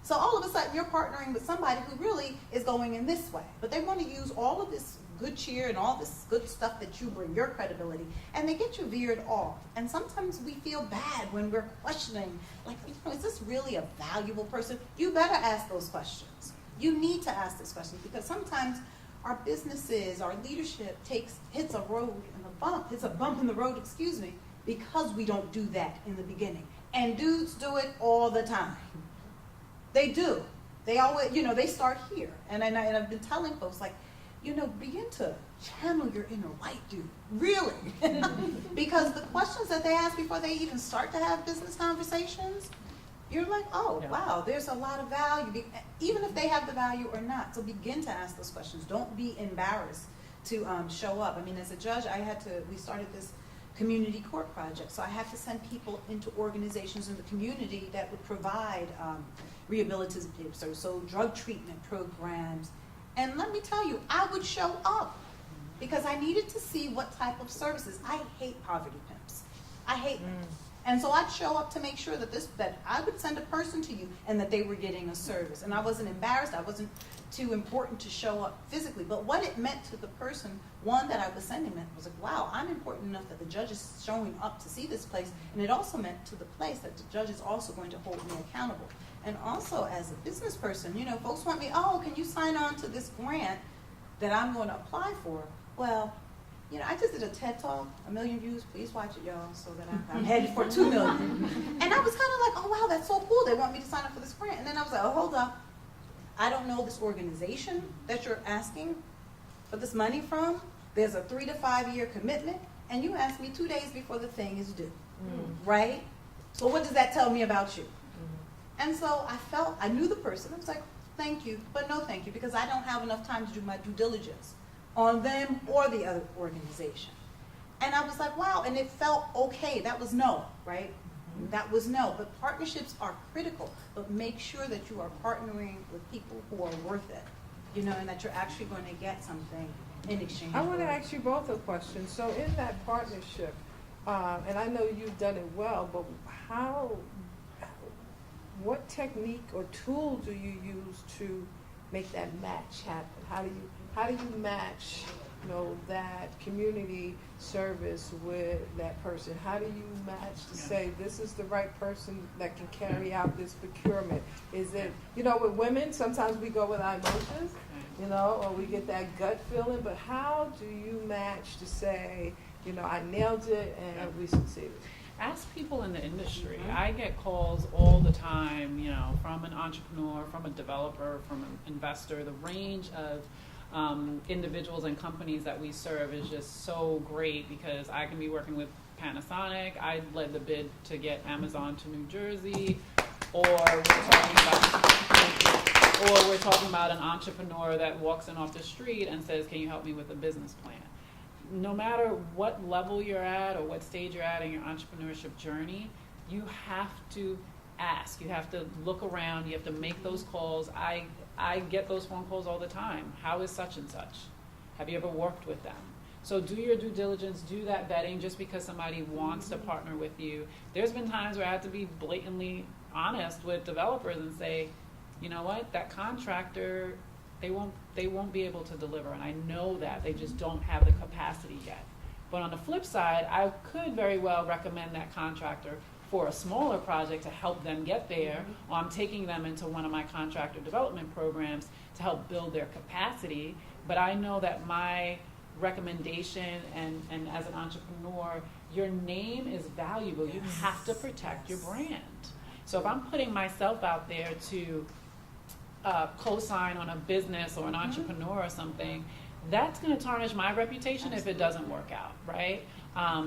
So all of a sudden you're partnering with somebody who really is going in this way, but they want to use all of this good cheer and all this good stuff that you bring, your credibility, and they get you veered off. And sometimes we feel bad when we're questioning, like, is this really a valuable person? You better ask those questions. You need to ask these questions, because sometimes our businesses, our leadership hits a bump in the road, because we don't do that in the beginning. And dudes do it all the time. They do. They always, they start here. And I've been telling folks, like, begin to channel your inner white dude, really. Because the questions that they ask before they even start to have business conversations, you're like, oh, wow, there's a lot of value, even if they have the value or not. So begin to ask those questions. Don't be embarrassed to show up. I mean, as a judge, we started this community court project, so I had to send people into organizations in the community that would provide rehabilitative services, so drug treatment programs. And let me tell you, I would show up because I needed to see what type of services. I hate poverty pimps. I hate them. And so I'd show up to make sure that I would send a person to you and that they were getting a service. And I wasn't embarrassed. I wasn't too important to show up physically. But what it meant to the person, one, that I was sending them, was like, wow, I'm important enough that the judge is showing up to see this place. And it also meant to the place that the judge is also going to hold me accountable. And also as a business person, folks want me, can you sign on to this grant that I'm going to apply for? Well, I just did a TED Talk, 1 million views. Please watch it, y'all, so that I'm headed for 2 million. And I was kind of like, oh, wow, that's so cool. They want me to sign up for this grant. And then I was like, oh, hold up. I don't know this organization that you're asking for this money from. There's a 3 to 5 year commitment, and you asked me 2 days before the thing is due, right? So what does that tell me about you? And so I knew the person. I was like, thank you, but no thank you, because I don't have enough time to do my due diligence on them or the other organization. And I was like, wow, and it felt okay. That was no, right? That was no. But partnerships are critical, but make sure that you are partnering with people who are worth it, and that you're actually going to get something in exchange. I want to ask you both a question. So in that partnership, and I know you've done it well, but what technique or tool do you use to make that match happen? How do you match, that community service with that person? How do you match to say this is the right person that can carry out this procurement? Is it, with women, sometimes we go with our emotions, or we get that gut feeling, but how do you match to say, I nailed it and we succeeded? Ask people in the industry. I get calls all the time, from an entrepreneur, from a developer, from an investor. The range of individuals and companies that we serve is just so great, because I can be working with Panasonic. I led the bid to get Amazon to New Jersey, or we're talking about an entrepreneur that walks in off the street and says, can you help me with a business plan? No matter what level you're at or what stage you're at in your entrepreneurship journey, you have to ask. You have to look around. You have to make those calls. I get those phone calls all the time. How is such and such? Have you ever worked with them? So do your due diligence, do that vetting just because somebody wants to partner with you. There's been times where I had to be blatantly honest with developers and say, you know what, that contractor, they won't be able to deliver, and I know that they just don't have the capacity yet. But on the flip side, I could very well recommend that contractor for a smaller project to help them get there, or I'm taking them into one of my contractor development programs to help build their capacity. But I know that my recommendation and as an entrepreneur, your name is valuable. You have to protect your brand. So if I'm putting myself out there to co-sign on a business or an entrepreneur or something, that's going to tarnish my reputation if it doesn't work out, right?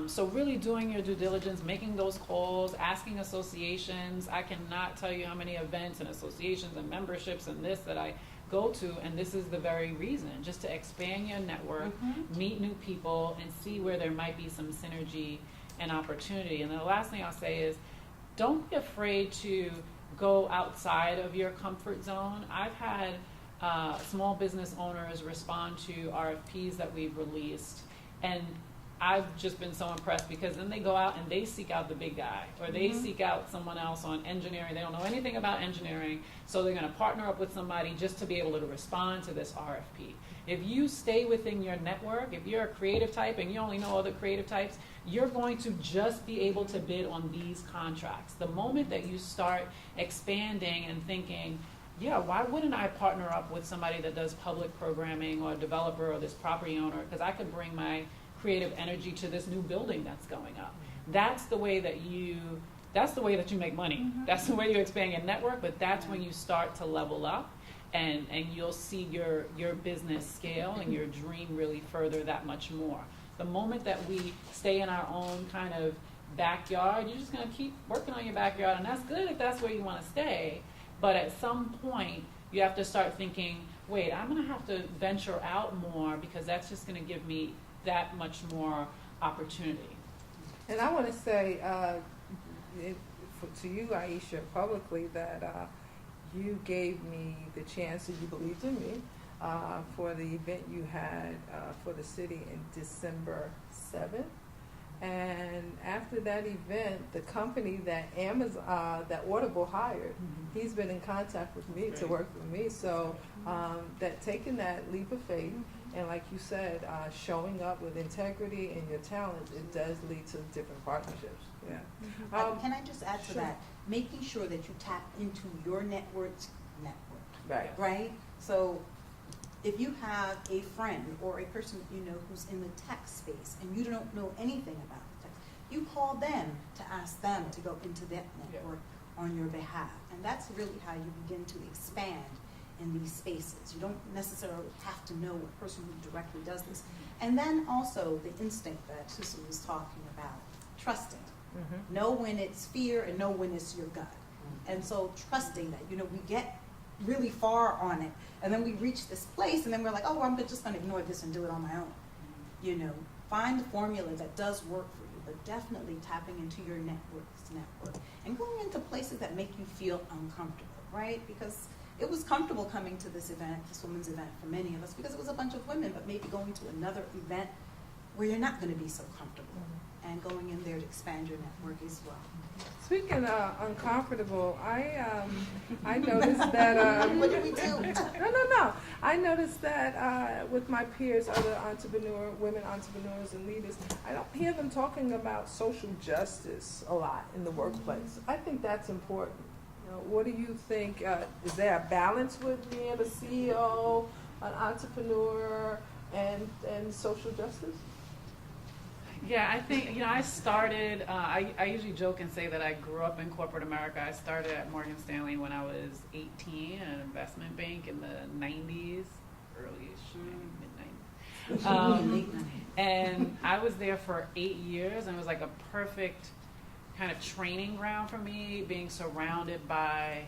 So really doing your due diligence, making those calls, asking associations. I cannot tell you how many events and associations and memberships and this that I go to, and this is the very reason, just to expand your network, meet new people, and see where there might be some synergy and opportunity. And then the last thing I'll say is, don't be afraid to go outside of your comfort zone. I've had small business owners respond to RFPs that we've released, and I've just been so impressed because then they go out and they seek out the big guy, or they seek out someone else on engineering. They don't know anything about engineering, so they're going to partner up with somebody just to be able to respond to this RFP. If you stay within your network, if you're a creative type and you only know other creative types, you're going to just be able to bid on these contracts. The moment that you start expanding and thinking, yeah, why wouldn't I partner up with somebody that does public programming, or a developer, or this property owner, because I could bring my creative energy to this new building that's going up. That's the way that you make money. That's the way you expand your network, but that's when you start to level up, and you'll see your business scale and your dream really further that much more. The moment that we stay in our own kind of backyard, you're just gonna keep working on your backyard, and that's good if that's where you wanna stay, but at some point you have to start thinking, wait, I'm gonna have to venture out more, because that's just gonna give me that much more opportunity. And I want to say to you, Aisha, publicly, that you gave me the chance, and you believed in me, for the event you had for the city in December 7th. And after that event, the company that that Audible hired, he's been in contact with me to work with me. So that taking that leap of faith, and like you said, showing up with integrity and your talent, it does lead to different partnerships. Yeah. Can I just add to that? Making sure that you tap into your network's network. Right? So if you have a friend or a person that you know who's in the tech space and you don't know anything about the tech, you call them to ask them to go into that network on your behalf. And that's really how you begin to expand in these spaces. You don't necessarily have to know a person who directly does this. And then also the instinct that Susan was talking about, trusting. Know when it's fear and know when it's your gut. And so trusting that, we get really far on it, and then we reach this place, and then we're like, oh, I'm just going to ignore this and do it on my own. Find the formula that does work for you, but definitely tapping into your network and going into places that make you feel uncomfortable, right? Because it was comfortable coming to this event, this women's event, for many of us, because it was a bunch of women, but maybe going to another event where you're not going to be so comfortable, and going in there to expand your network as well. Speaking of uncomfortable, I noticed that. What do we do? No. I noticed that with my peers, other women entrepreneurs and leaders, I don't hear them talking about social justice a lot in the workplace. I think that's important. What do you think? Is there a balance with being a CEO, an entrepreneur, and social justice? Yeah, I think, I started, I usually joke and say that I grew up in corporate America. I started at Morgan Stanley when I was 18, an investment bank in the 90s, mid-90s. And I was there for 8 years, and it was like a perfect kind of training ground for me, being surrounded by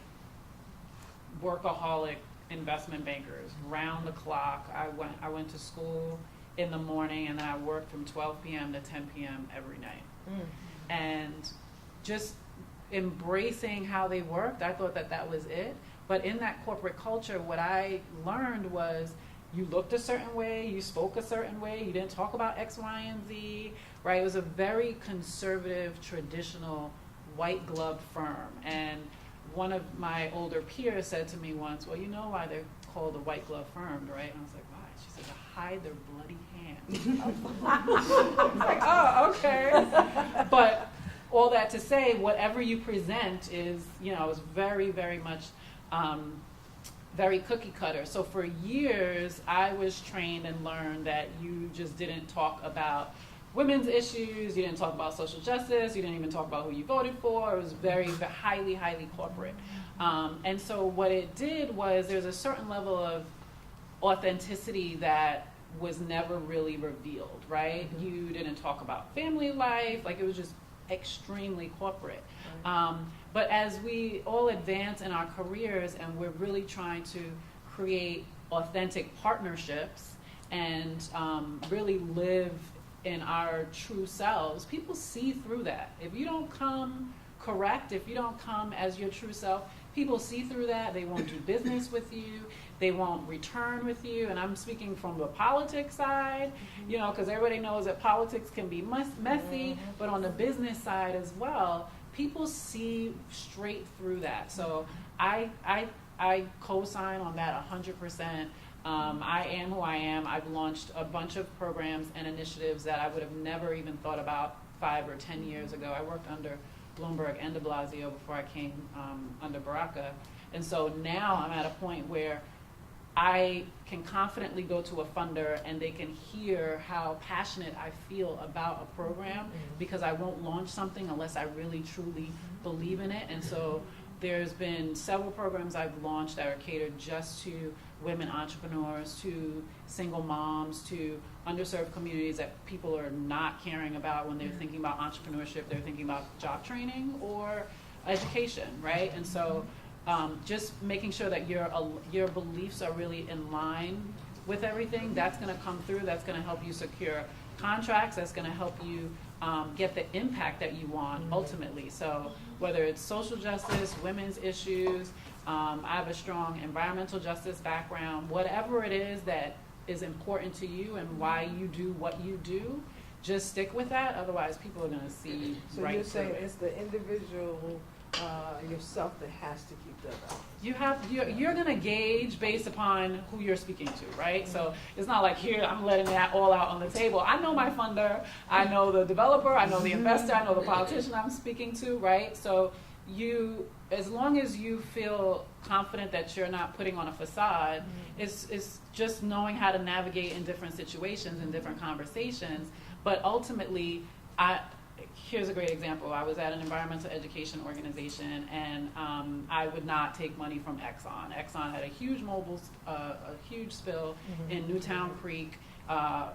workaholic investment bankers round the clock. I went to school in the morning, and then I worked from 12 p.m. to 10 p.m. every night. And just embracing how they worked, I thought that was it. But in that corporate culture, what I learned was you looked a certain way, you spoke a certain way, you didn't talk about X, Y, and Z, right? It was a very conservative, traditional, white-gloved firm. And one of my older peers said to me once, well, you know why they're called a white-glove firm, right? And I was like, why? She said, to hide their bloody hands. I was like, oh, okay. But all that to say, whatever you present is, is very, very much very cookie cutter. So for years, I was trained and learned that you just didn't talk about women's issues, you didn't talk about social justice, you didn't even talk about who you voted for. It was very highly, highly corporate. And so what it did was there's a certain level of authenticity that was never really revealed, right? You didn't talk about family life, like it was just extremely corporate. But as we all advance in our careers and we're really trying to create authentic partnerships and really live in our true selves, people see through that. If you don't come correct, if you don't come as your true self, people see through that. They won't do business with you. They won't return with you. And I'm speaking from the politics side, you know, because everybody knows that politics can be messy, but on the business side as well, people see straight through that. So I co-sign on that 100%. I am who I am. I've launched a bunch of programs and initiatives that I would have never even thought about 5 or 10 years ago. I worked under Bloomberg and de Blasio before I came under Baraka. And so now I'm at a point where I can confidently go to a funder and they can hear how passionate I feel about a program, because I won't launch something unless I really truly believe in it. And so there's been several programs I've launched that are catered just to women entrepreneurs, to single moms, to underserved communities that people are not caring about when they're thinking about entrepreneurship. They're thinking about job training or education, right? And so just making sure that your beliefs are really in line with everything, that's going to come through. That's going to help you secure contracts. That's going to help you get the impact that you want ultimately. So whether it's social justice, women's issues, I have a strong environmental justice background, whatever it is that is important to you and why you do what you do, just stick with that. Otherwise, people are going to see so right you're through saying it. it's the individual yourself that has to keep that up. You're going to gauge based upon who you're speaking to, right? So it's not like, here, I'm letting that all out on the table. I know my funder, I know the developer, I know the investor, I know the politician I'm speaking to, right? So as long as you feel confident that you're not putting on a facade, it's just knowing how to navigate in different situations and different conversations. But ultimately, here's a great example. I was at an environmental education organization, and I would not take money from Exxon. Exxon had a huge huge spill in Newtown Creek,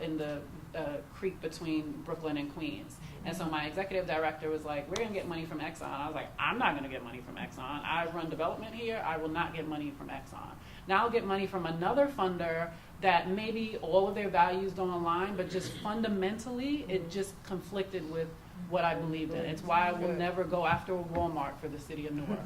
in the creek between Brooklyn and Queens. And so my executive director was like, we're going to get money from Exxon. I was like, I'm not going to get money from Exxon. I run development here. I will not get money from Exxon. Now I'll get money from another funder that maybe all of their values don't align, but just fundamentally it just conflicted with what I believed in. It's why I will never go after a Walmart for the city of Newark.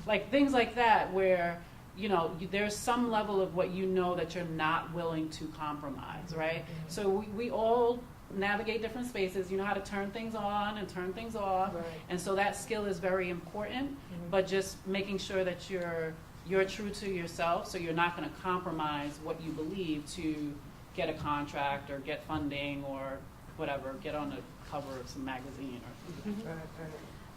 Like things like that where, you know, there's some level of what you know that you're not willing to compromise, right? So we all navigate different spaces. You know how to turn things on and turn things off. Right. And so that skill is very important, but just making sure that you're true to yourself, so you're not going to compromise what you believe to get a contract or get funding or whatever, get on the cover of some magazine or something.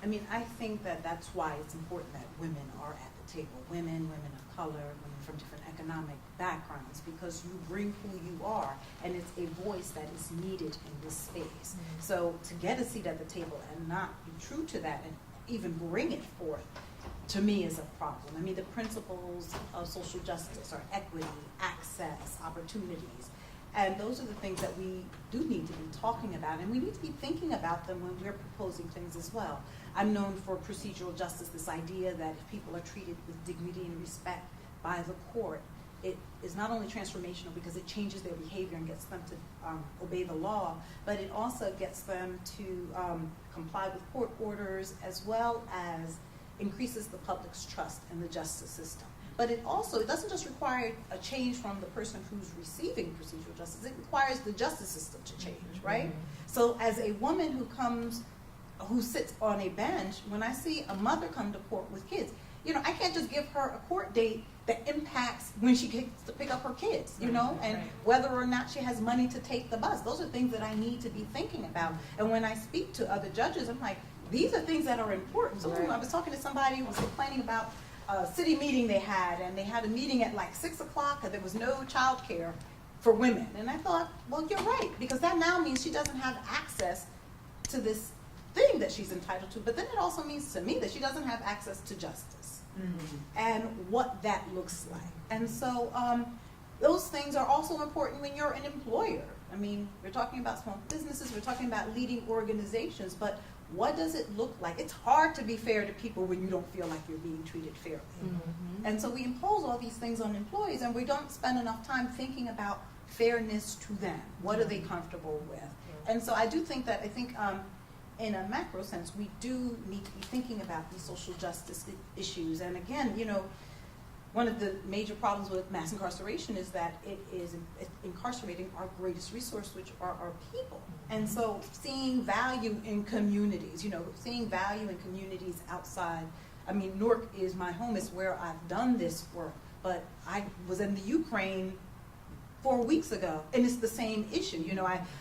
I mean, I think that that's why it's important that women are at the table. Women of color, women from different economic backgrounds, because you bring who you are, and it's a voice that is needed in this space. So to get a seat at the table and not be true to that and even bring it forth, to me, is a problem. I mean, the principles of social justice are equity, access, opportunities. And those are the things that we do need to be talking about, and we need to be thinking about them when we're proposing things as well. I'm known for procedural justice, this idea that if people are treated with dignity and respect by the court, it is not only transformational because it changes their behavior and gets them to obey the law, but it also gets them to comply with court orders, as well as increases the public's trust in the justice system. But it doesn't just require a change from the person who's receiving procedural justice, it requires the justice system to change, right? So as a woman who sits on a bench, when I see a mother come to court with kids, you know, I can't just give her a court date that impacts when she gets to pick up her kids, you know, and whether or not she has money to take the bus. Those are things that I need to be thinking about. And when I speak to other judges, I'm like, these are things that are important. So I was talking to somebody who was complaining about a city meeting they had, and they had a meeting at like 6 o'clock, and there was no child care for women. And I thought, well, you're right, because that now means she doesn't have access to this thing that she's entitled to. But then it also means to me that she doesn't have access to justice and what that looks like. And so those things are also important when you're an employer. I mean, we're talking about small businesses, we're talking about leading organizations, but what does it look like? It's hard to be fair to people when you don't feel like you're being treated fairly. And so we impose all these things on employees, and we don't spend enough time thinking about fairness to them. What are they comfortable with? And so I do think that, in a macro sense, we do need to be thinking about these social justice issues. And again, one of the major problems with mass incarceration is that it is incarcerating our greatest resource, which are our people. And so seeing value in communities, seeing value in communities outside. I mean, Newark is my home. It's where I've done this work. But I was in the Ukraine 4 weeks ago, and it's the same issue.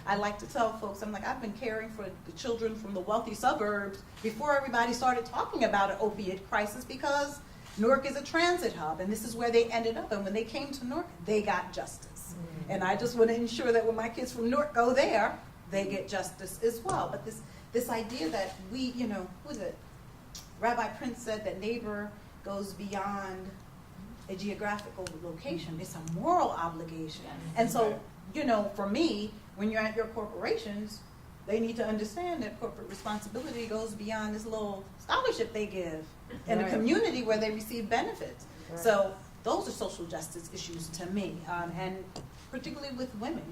I like to tell folks, I'm like, I've been caring for the children from the wealthy suburbs before everybody started talking about an opiate crisis, because Newark is a transit hub, and this is where they ended up. And when they came to Newark, they got justice. And I just want to ensure that when my kids from Newark go there, they get justice as well. But this idea that we, who is it? Rabbi Prince said that neighbor goes beyond a geographical location. It's a moral obligation. And so, for me, when you're at your corporations, they need to understand that corporate responsibility goes beyond this little scholarship they give in a community where they receive benefits. So those are social justice issues to me, and particularly with women.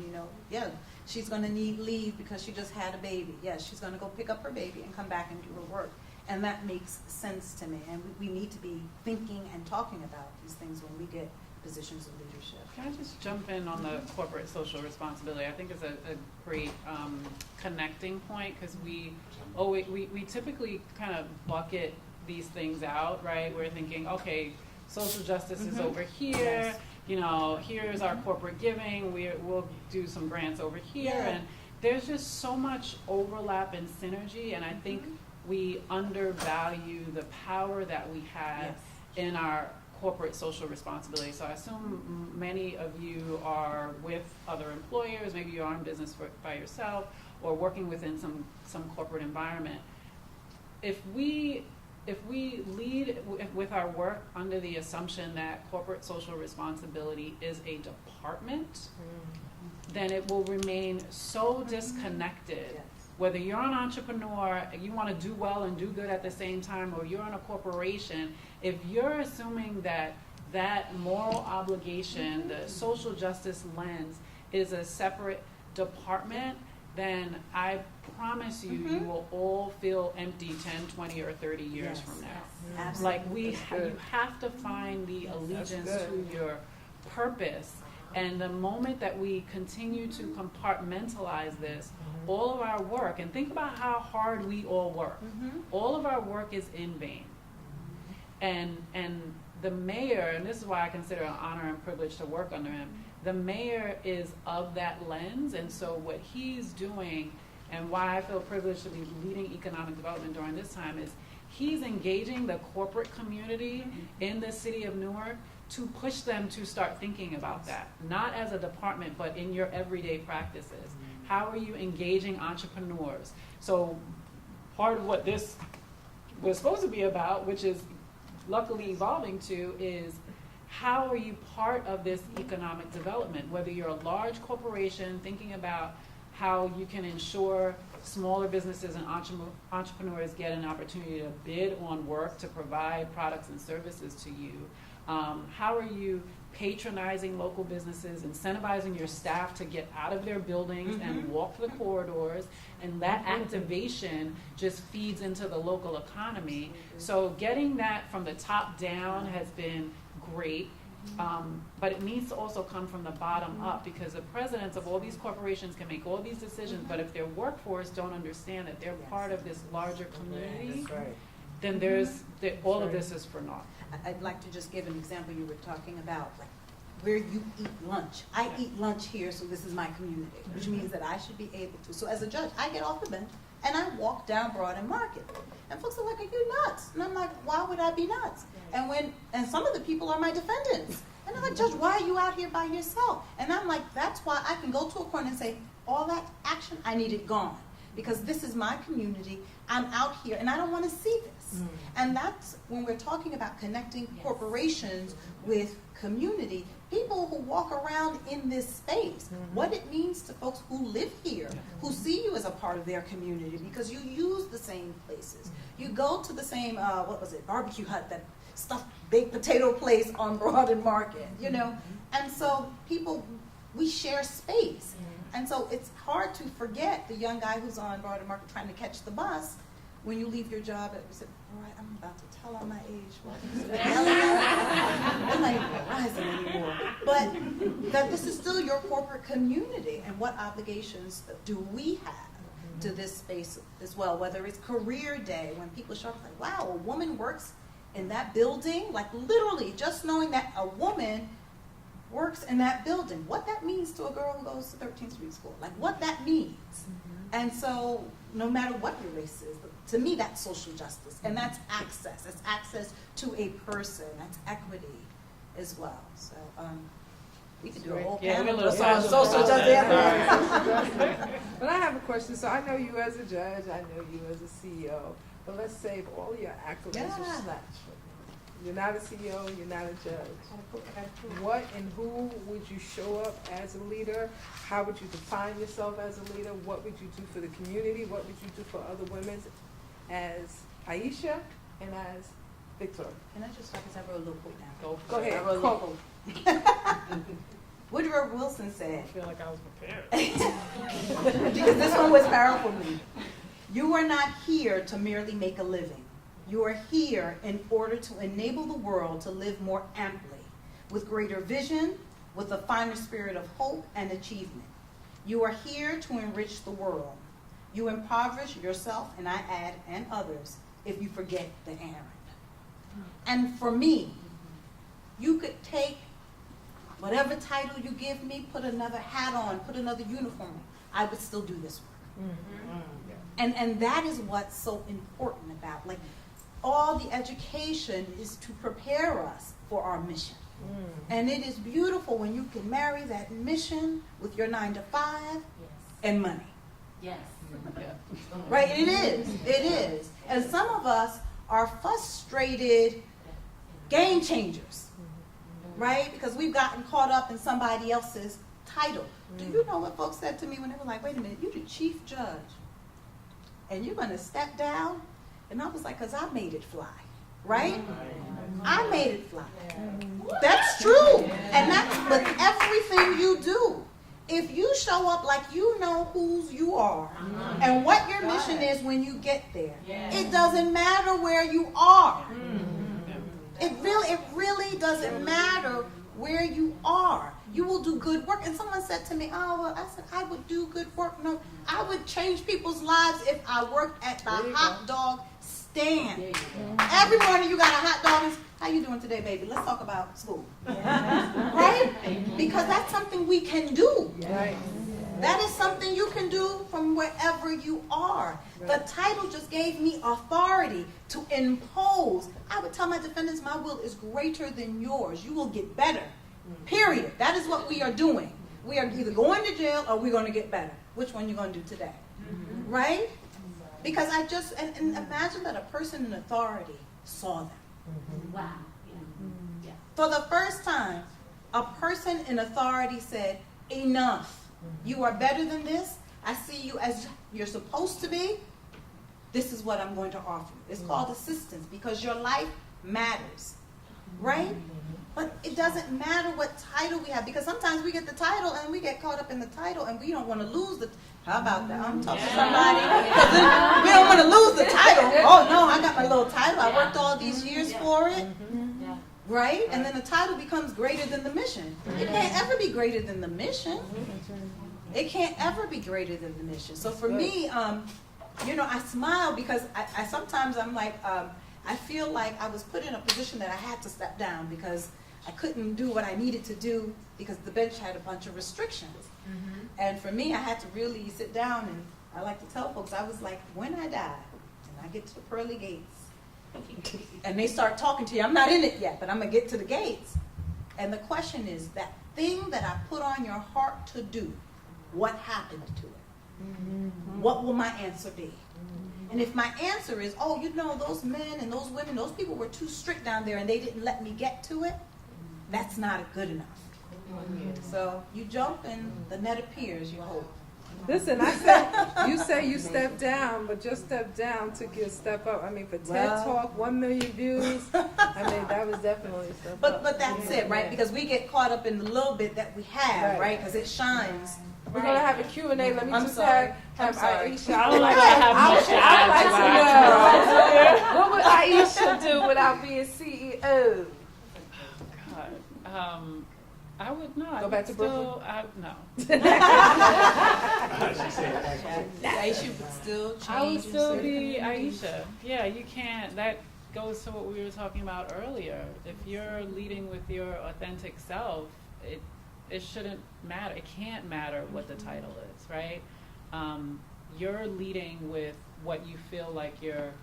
She's going to need leave because she just had a baby. Yes, she's going to go pick up her baby and come back and do her work. And that makes sense to me. And we need to be thinking and talking about these things when we get positions of leadership. Can I just jump in on the corporate social responsibility? I think it's a great connecting point, because we typically kind of bucket these things out, right? We're thinking, okay, social justice is over here. Here's our corporate giving. We'll do some grants over here. And there's just so much overlap and synergy, and I think we undervalue the power that we have in our corporate social responsibility. So I assume many of you are with other employers, maybe you are in business by yourself or working within some corporate environment. If we lead with our work under the assumption that corporate social responsibility is a department, then it will remain so disconnected. Whether you're an entrepreneur, you want to do well and do good at the same time, or you're in a corporation, if you're assuming that moral obligation, the social justice lens, is a separate department, then I promise you, you will all feel empty 10, 20, or 30 years from now. Absolutely. You have to find the allegiance to your purpose. And the moment that we continue to compartmentalize this, all of our work, and think about how hard we all work, all of our work is in vain. And the mayor, and this is why I consider it an honor and privilege to work under him, the mayor is of that lens, and so what he's doing, and why I feel privileged to be leading economic development during this time, is he's engaging the corporate community in the city of Newark to push them to start thinking about that, not as a department, but in your everyday practices. How are you engaging entrepreneurs? So part of what this was supposed to be about, which is luckily evolving to, is how are you part of this economic development? Whether you're a large corporation thinking about how you can ensure smaller businesses and entrepreneurs get an opportunity to bid on work to provide products and services to you. How are you patronizing local businesses, incentivizing your staff to get out of their buildings and walk the corridors, and that activation just feeds into the local economy. So getting that from the top down has been great, but it needs to also come from the bottom up, because the presidents of all these corporations can make all these decisions, but if their workforce don't understand that they're part of this larger community, then all of this is for naught. I'd like to just give an example. You were talking about like where you eat lunch. I eat lunch here, so this is my community, which means that I should be able to. So as a judge, I get off the bench and I walk down Broad and Market. And folks are like, are you nuts? And I'm like, why would I be nuts? And some of the people are my defendants. And they're like, Judge, why are you out here by yourself? And I'm like, that's why I can go to a corner and say, all that action, I need it gone. Because this is my community. I'm out here and I don't want to see this. And that's when we're talking about connecting corporations with community, people who walk around in this space, what it means to folks who live here, who see you as a part of their community because you use the same places. You go to the same, barbecue hut, that stuffed baked potato place on Broad and Market, you know? And so people, we share space. And so it's hard to forget the young guy who's on Broad Market trying to catch the bus when you leave your job and you say, all right, I'm about to tell on my age. I'm not even rising anymore. But that this is still your corporate community, and what obligations do we have to this space as well, whether it's career day, when people show up like, wow, a woman works in that building, like literally just knowing that a woman works in that building, what that means to a girl who goes to 13th Street School, like what that means. And so no matter what your race is, to me that's social justice, and that's access. It's access to a person, that's equity as well. So we could do a whole panel just on social justice. But I have a question. So I know you as a judge, I know you as a CEO, but let's save all your accolades are snatched from you. You're not a CEO, you're not a judge. What and who would you show up as a leader? How would you define yourself as a leader? What would you do for the community? What would you do for other women as Aisha and as Victoria? Can I just talk, because I wrote a little quote down. Go ahead. I wrote a little quote. Woodrow Wilson said, I feel like I was prepared. because this one was powerful for me. You are not here to merely make a living. You are here in order to enable the world to live more amply, with greater vision, with a finer spirit of hope and achievement. You are here to enrich the world. You impoverish yourself, and I add, and others, if you forget the errand. And for me, you could take whatever title you give me, put another hat on, put another uniform on, I would still do this work. And that is what's so important about, like, all the education is to prepare us for our mission. And it is beautiful when you can marry that mission with your 9 to 5 and money. Yes. Right? It is. And some of us are frustrated game changers, right? Because we've gotten caught up in somebody else's title. Do you know what folks said to me when they were like, wait a minute, you're the chief judge, and you're going to step down? And I was like, because I made it fly, right? I made it fly. That's true. And that's with everything you do. If you show up like you know whose you are and what your mission is when you get there, it doesn't matter where you are. It really doesn't matter where you are. You will do good work. And someone said to me, oh, well, I said, I would do good work. No, I would change people's lives if I worked at the hot dog stand. Every morning you got a hot dog. And, how you doing today, baby? Let's talk about school. Right? Because that's something we can do. That is something you can do from wherever you are. The title just gave me authority to impose. I would tell my defendants, my will is greater than yours. You will get better. Period. That is what we are doing. We are either going to jail or we're going to get better. Which one you going to do today? Right? Because I just, and imagine that a person in authority saw them. Wow. For the first time, a person in authority said, enough. You are better than this. I see you as you're supposed to be. This is what I'm going to offer you. It's called assistance, because your life matters. Right? But it doesn't matter what title we have, because sometimes we get the title and we get caught up in the title and we don't want to lose the. How about that? I'm talking to somebody. We don't want to lose the title. Oh no, I got my little title. I worked all these years for it. Right? And then the title becomes greater than the mission. It can't ever be greater than the mission. It can't ever be greater than the mission. So for me, I smile because I sometimes I'm like, I feel like I was put in a position that I had to step down because I couldn't do what I needed to do because the bench had a bunch of restrictions. And for me, I had to really sit down, and I like to tell folks, I was like, when I die and I get to the pearly gates and they start talking to you, I'm not in it yet, but I'm going to get to the gates. And the question is, that thing that I put on your heart to do, what happened to it? What will my answer be? And if my answer is, oh, those men and those women, those people were too strict down there and they didn't let me get to it, that's not good enough. So you jump and the net appears, you hope. Listen, I said, you say you stepped down, but your step down took you a step up. I mean, for TED Talk, 1 million views, I mean, that was definitely a step up. But that's it, right? Because we get caught up in the little bit that we have, right? Because it shines We're gonna have a Q&A. Let me I'm just sorry. have I'm sorry. Aisha. I don't like to have much I'd like to to know what would Aisha do without being CEO? I would not. Go back to Brooklyn? No. Aisha would still change. I would and still serve be communities. Aisha. Yeah, you can't. That goes to what we were talking about earlier. If you're leading with your authentic self, it shouldn't matter. It can't matter what the title is, right? You're leading with what you feel like your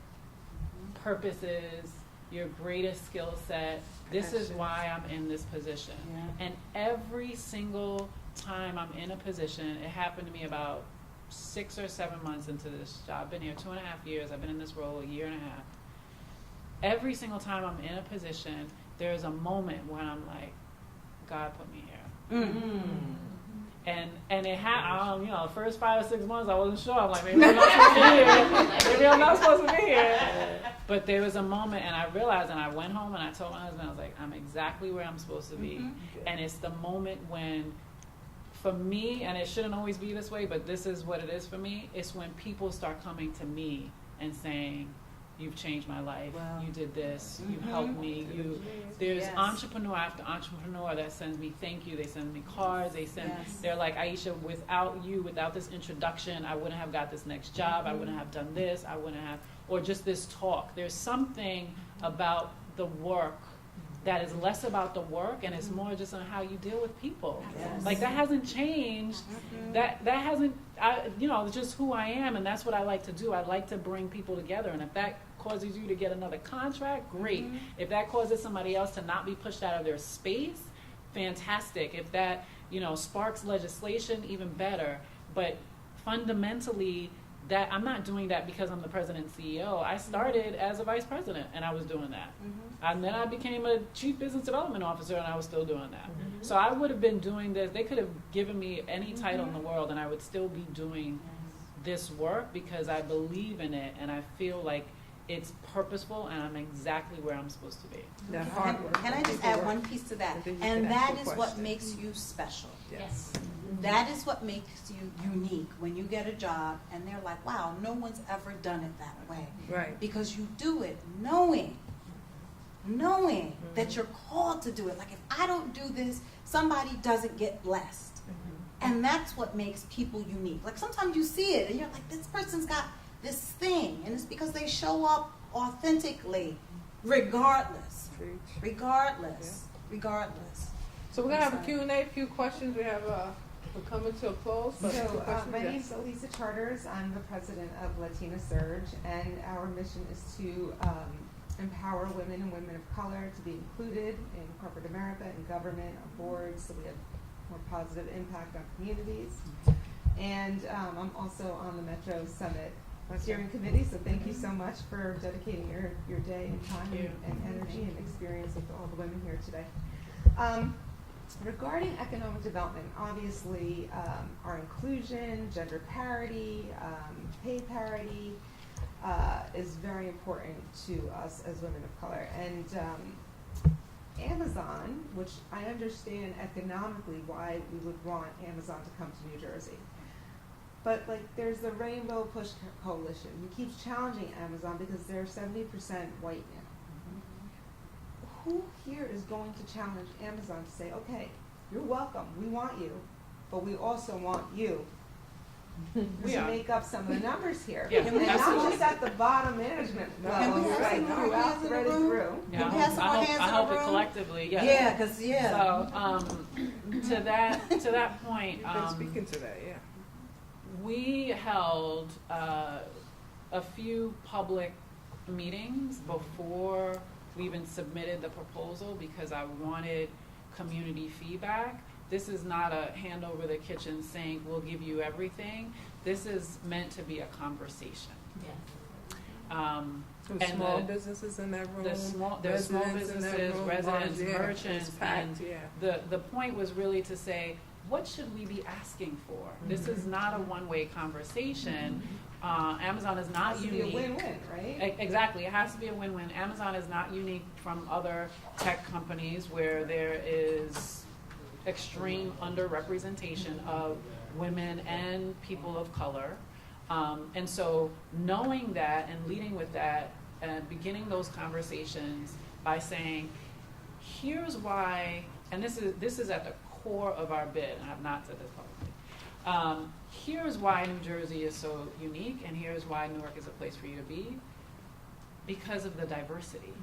purpose is, your greatest skill set. This is why I'm in this position. Yeah. And every single time I'm in a position, it happened to me about 6 or 7 months into this job. I've been here 2.5 years. I've been in this role 1.5 years. Every single time I'm in a position, there's a moment when I'm like, God put me here. Mm-hmm. And it had, the first 5 or 6 months, I wasn't sure. I'm like, maybe I'm not supposed to be here. Maybe I'm not supposed to be here. But there was a moment, and I realized, and I went home and I told my husband, I was like, I'm exactly where I'm supposed to be. Mm-hmm. And it's the moment when, for me, and it shouldn't always be this way, but this is what it is for me, it's when people start coming to me and saying, you've changed my life. Wow. You did this. Mm-hmm. You've helped me. There's entrepreneur after entrepreneur that sends me thank you. They send me cards. They're like, Aisha, without you, without this introduction, I wouldn't have got this next job. I wouldn't have done this. I wouldn't have, or just this talk. There's something about the work that is less about the work and it's more just on how you deal with people. Yes. Like that hasn't changed. Mm-hmm. That hasn't, it's just who I am, and that's what I like to do. I like to bring people together, and if that causes you to get another contract, great. Mm-hmm. If that causes somebody else to not be pushed out of their space, fantastic. If that, sparks legislation, even better. But fundamentally, that I'm not doing that because I'm the president and CEO. I started as a vice president and I was doing that. Mm-hmm. And then I became a chief business development officer and I was still doing that. Mm-hmm. So I would have been doing this. They could have given me any title in the world and I would still be doing this work because I believe in it and I feel like it's purposeful and I'm exactly where I'm supposed to be. Can I just add one piece to that? And that is what makes you special. Yes. That is what makes you unique when you get a job and they're like, wow, no one's ever done it that way. Right. Because you do it knowing that you're called to do it. Like if I don't do this, somebody doesn't get blessed. And that's what makes people unique. Like sometimes you see it and you're like, this person's got this thing. And it's because they show up authentically, regardless. Regardless. So we're going to have a Q&A, a few questions. We have... We're coming to a close. So my name is Elisa Charters. I'm the president of Latina Surge, and our mission is to empower women and women of color to be included in corporate America, in government, on boards, so we have more positive impact on communities. And I'm also on the Metro Summit steering committee, so thank you so much for dedicating your day and time and energy and experience with all the women here today. Regarding economic development, obviously our inclusion, gender parity, pay parity is very important to us as women of color. And Amazon, which I understand economically why we would want Amazon to come to New Jersey. But there's the Rainbow Push Coalition who keeps challenging Amazon because they're 70% white now. Who here is going to challenge Amazon to say, okay, you're welcome, we want you, but we also want you to make up some of the numbers here. Yeah, and not just at the bottom management level, throughout through. Yeah, I hope it collectively, yes. Yeah, because, So, to that point, speaking to that, we held a few public meetings before we even submitted the proposal because I wanted community feedback. This is not a hand over the kitchen sink, we'll give you everything. This is meant to be a conversation. And small businesses in that room. There's small businesses, residents, merchants, and the point was really to say, what should we be asking for? Mm-hmm. This is not a one-way conversation. Amazon is not unique. It has to be a win-win, right? Exactly. It has to be a win-win. Amazon is not unique from other tech companies where there is extreme underrepresentation of women and people of color. And so knowing that and leading with that and beginning those conversations by saying, here's why, and this is at the core of our bid, and I have not said this publicly. Here's why New Jersey is so unique, and here's why Newark is a place for you to be, because of the diversity.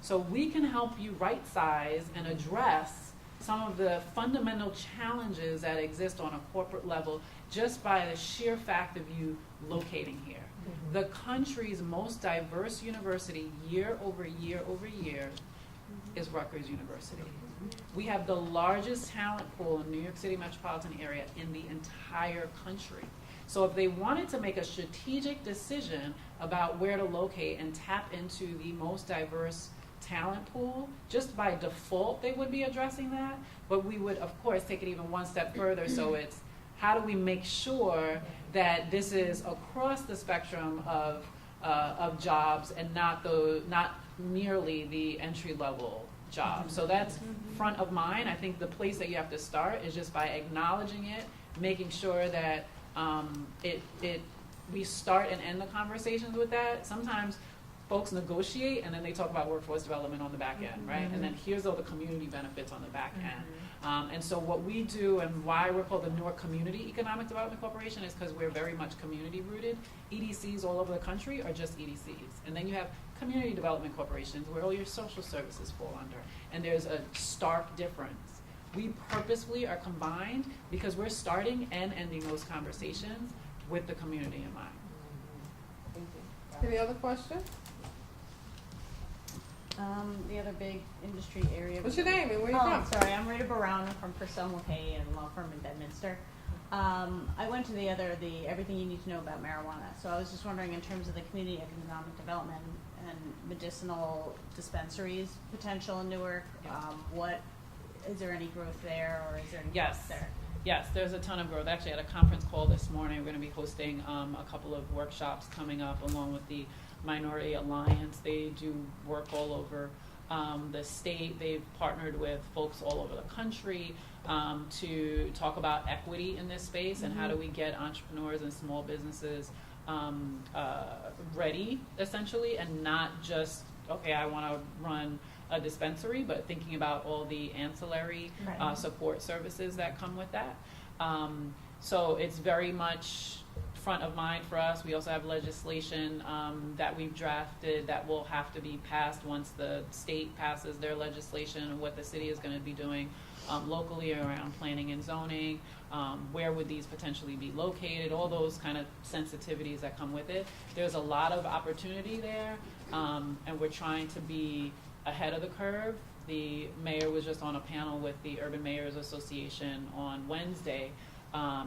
So we can help you right size and address some of the fundamental challenges that exist on a corporate level just by the sheer fact of you locating here. The country's most diverse university year over year over year is Rutgers University. We have the largest talent pool in New York City metropolitan area in the entire country. So if they wanted to make a strategic decision about where to locate and tap into the most diverse talent pool, just by default they would be addressing that, but we would of course take it even one step further. So it's how do we make sure that this is across the spectrum of jobs and not merely the entry level jobs. So that's front of mind. I think the place that you have to start is just by acknowledging it, making sure that we start and end the conversations with that. Sometimes folks negotiate and then they talk about workforce development on the back end, right? And then here's all the community benefits on the back end. And so what we do and why we're called the Newark Community Economic Development Corporation is because we're very much community rooted. EDCs all over the country are just EDCs. And then you have community development corporations where all your social services fall under. And there's a stark difference. We purposefully are combined because we're starting and ending those conversations with the community in mind. Thank you. Any other questions? The other big industry area. What's your name and where you from? Sorry, I'm Rita Brown. I'm from Purcell Mulcahy and law firm in Bedminster. I went to the Everything You Need to Know About Marijuana. So I was just wondering, in terms of the community economic development and medicinal dispensaries potential in Newark, what is there any growth there, or is there any growth there? Yes, there's a ton of growth. Actually, at a conference call this morning, we're going to be hosting a couple of workshops coming up along with the Minority Alliance. They do work all over the state. They've partnered with folks all over the country to talk about equity in this space and how do we get entrepreneurs and small businesses ready, essentially, and not just, okay, I want to run a dispensary, but thinking about all the ancillary support services that come with that. So it's very much front of mind for us. We also have legislation that we've drafted that will have to be passed once the state passes their legislation, and what the city is going to be doing locally around planning and zoning, where would these potentially be located, all those kind of sensitivities that come with it. There's a lot of opportunity there, and we're trying to be ahead of the curve. The mayor was just on a panel with the Urban Mayors Association on Wednesday.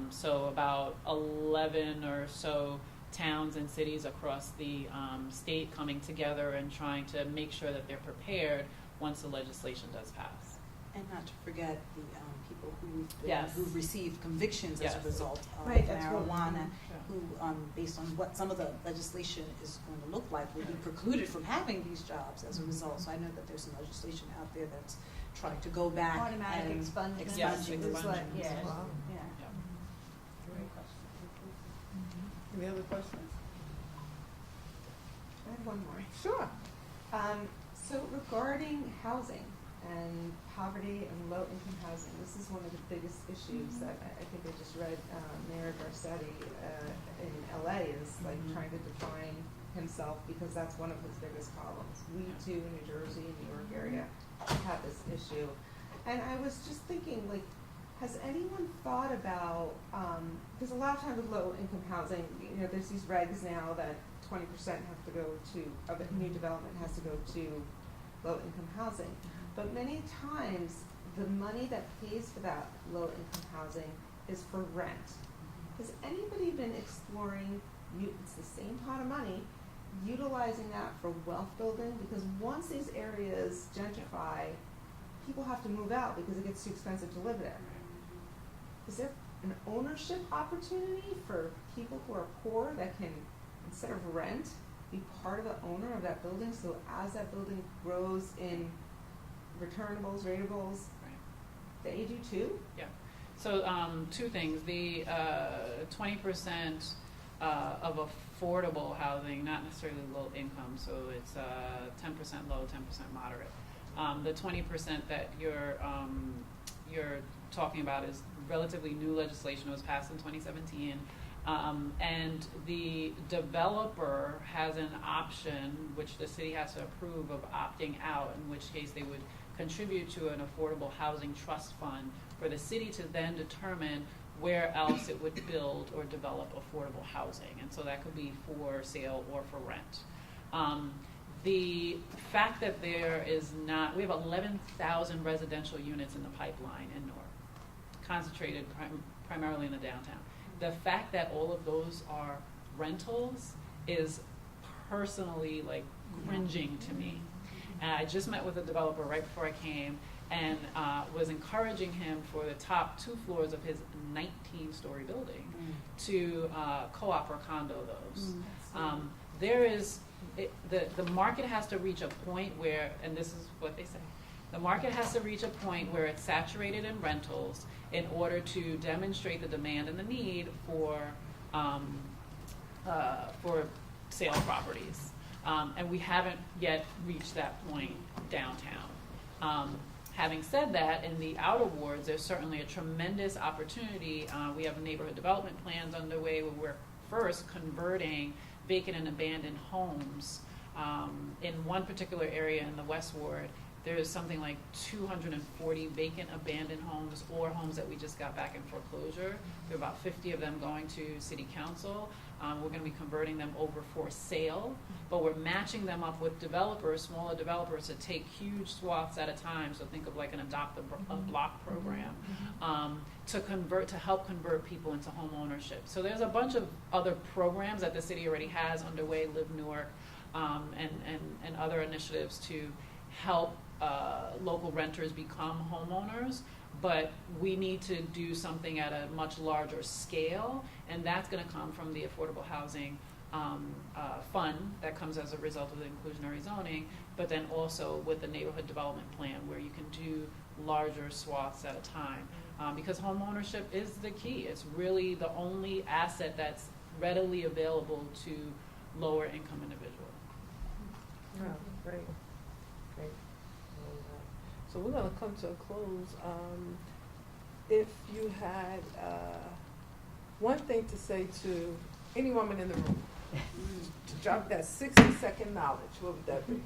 So about 11 or so towns and cities across the state coming together and trying to make sure that they're prepared once the legislation does pass. And not to forget the people Yes. who received convictions as Yes. a result of Right, that's what- marijuana, who, based on what some of the legislation is going to look like, will be precluded from having these jobs as a result. So I know that there's some legislation out there that's trying to go back Automatic and expungement. Yes, expunging those expungement. things. Yeah. Yeah. Any other questions? I have one more. Sure. So regarding housing and poverty and low-income housing, this is one of the biggest issues that I think I just read Mayor Garcetti in LA is like trying to define himself, because that's one of his biggest problems. We too in New Jersey and New York area have this issue. And I was just thinking, like, has anyone thought about, because a lot of times with low-income housing, you know, there's these regs now that 20% have to go to, of a new development has to go to low-income housing. But many times, the money that pays for that low-income housing is for rent. Has anybody been exploring, it's the same pot of money, utilizing that for wealth building? Because once these areas gentrify, people have to move out because it gets too expensive to live there. Is there an ownership opportunity for people who are poor that can, instead of rent, be part of the owner of that building, so as that building grows in returnables, rateables, they do too? Yeah. So two things. The 20% of affordable housing, not necessarily low income, so it's 10% low, 10% moderate. The 20% that you're talking about is relatively new legislation. It was passed in 2017. And the developer has an option, which the city has to approve, of opting out, in which case they would contribute to an affordable housing trust fund for the city to then determine where else it would build or develop affordable housing. And so that could be for sale or for rent. The fact that there is not, we have 11,000 residential units in the pipeline in Newark, concentrated primarily in the downtown. The fact that all of those are rentals is personally like cringing to me. And I just met with a developer right before I came and was encouraging him for the top 2 floors of his 19-story building to co-op or condo those. There is, the market has to reach a point where, and this is what they say, the market has to reach a point where it's saturated in rentals in order to demonstrate the demand and the need for sale properties. And we haven't yet reached that point downtown. Having said that, in the outer wards, there's certainly a tremendous opportunity. We have neighborhood development plans underway where we're first converting vacant and abandoned homes. In one particular area in the West Ward, there's something like 240 vacant abandoned homes or homes that we just got back in foreclosure. There are about 50 of them going to City Council. We're going to be converting them over for sale, but we're matching them up with developers, smaller developers, to take huge swaths at a time. So think of like an adopt a block program to help convert people into home ownership. So there's a bunch of other programs that the city already has underway, Live Newark, and other initiatives to help local renters become homeowners, but we need to do something at a much larger scale, and that's going to come from the affordable housing fund that comes as a result of the inclusionary zoning, but then also with the neighborhood development plan where you can do larger swaths at a time, because home ownership is the key. It's really the only asset that's readily available to lower income individuals. Oh, great. Great. So we're going to come to a close. If you had one thing to say to any woman in the room, to drop that 60-second knowledge, what would that be?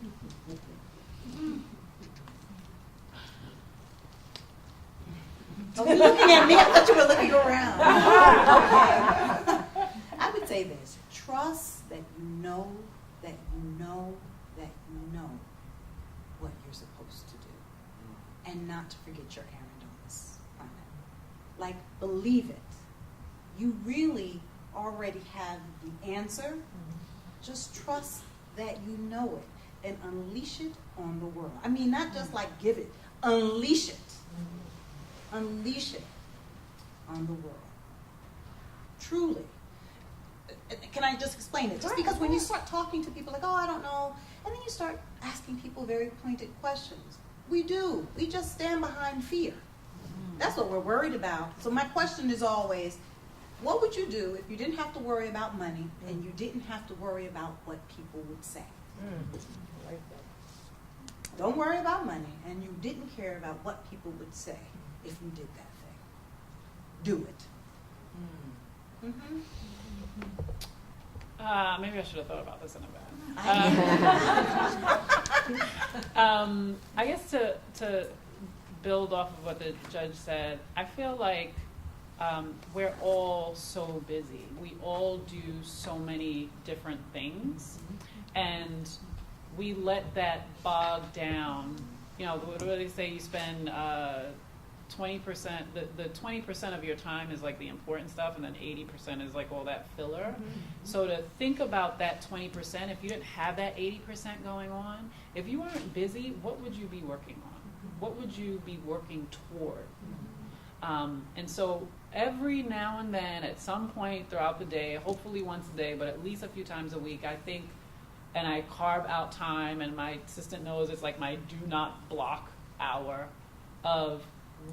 Oh, you're looking at me? I thought you were looking around. Okay. I would say this. Trust that you know that you know that you know what you're supposed to do, and not to forget your errand on this planet. Like, believe it. You really already have the answer. Just trust that you know it and unleash it on the world. I mean, not just like give it, unleash it. Unleash it on the world. Truly. Can I just explain it? Just because when you start talking to people like, oh, I don't know, and then you start asking people very pointed questions. We do. We just stand behind fear. That's what we're worried about. So my question is always, what would you do if you didn't have to worry about money and you didn't have to worry about what people would say? I like that. Don't worry about money and you didn't care about what people would say if you did that thing. Do it. Maybe I should have thought about this in advance. I guess to build off of what the judge said, I feel like we're all so busy. We all do so many different things, and we let that bog down. You know, what do they say? You spend 20%, the 20% of your time is like the important stuff, and then 80% is like all that filler. So to think about that 20%, if you didn't have that 80% going on, if you weren't busy, what would you be working on? What would you be working toward? And so every now and then, at some point throughout the day, hopefully once a day, but at least a few times a week, I think, and I carve out time, and my assistant knows it's like my do not block hour of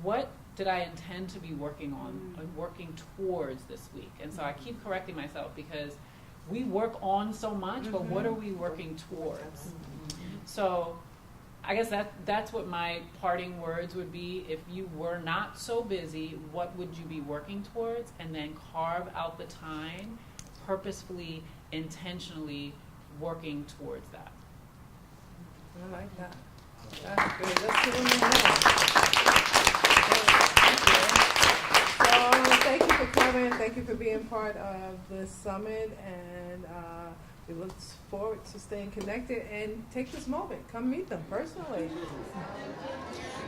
what did I intend to be working on and working towards this week? And so I keep correcting myself because we work on so much, but what are we working towards? So I guess that's what my parting words would be. If you were not so busy, what would you be working towards? And then carve out the time, purposefully, intentionally working towards that. I like that. That's good. Let's give them a hand. So thank you for coming. Thank you for being part of the summit, and we look forward to staying connected and take this moment. Come meet them personally.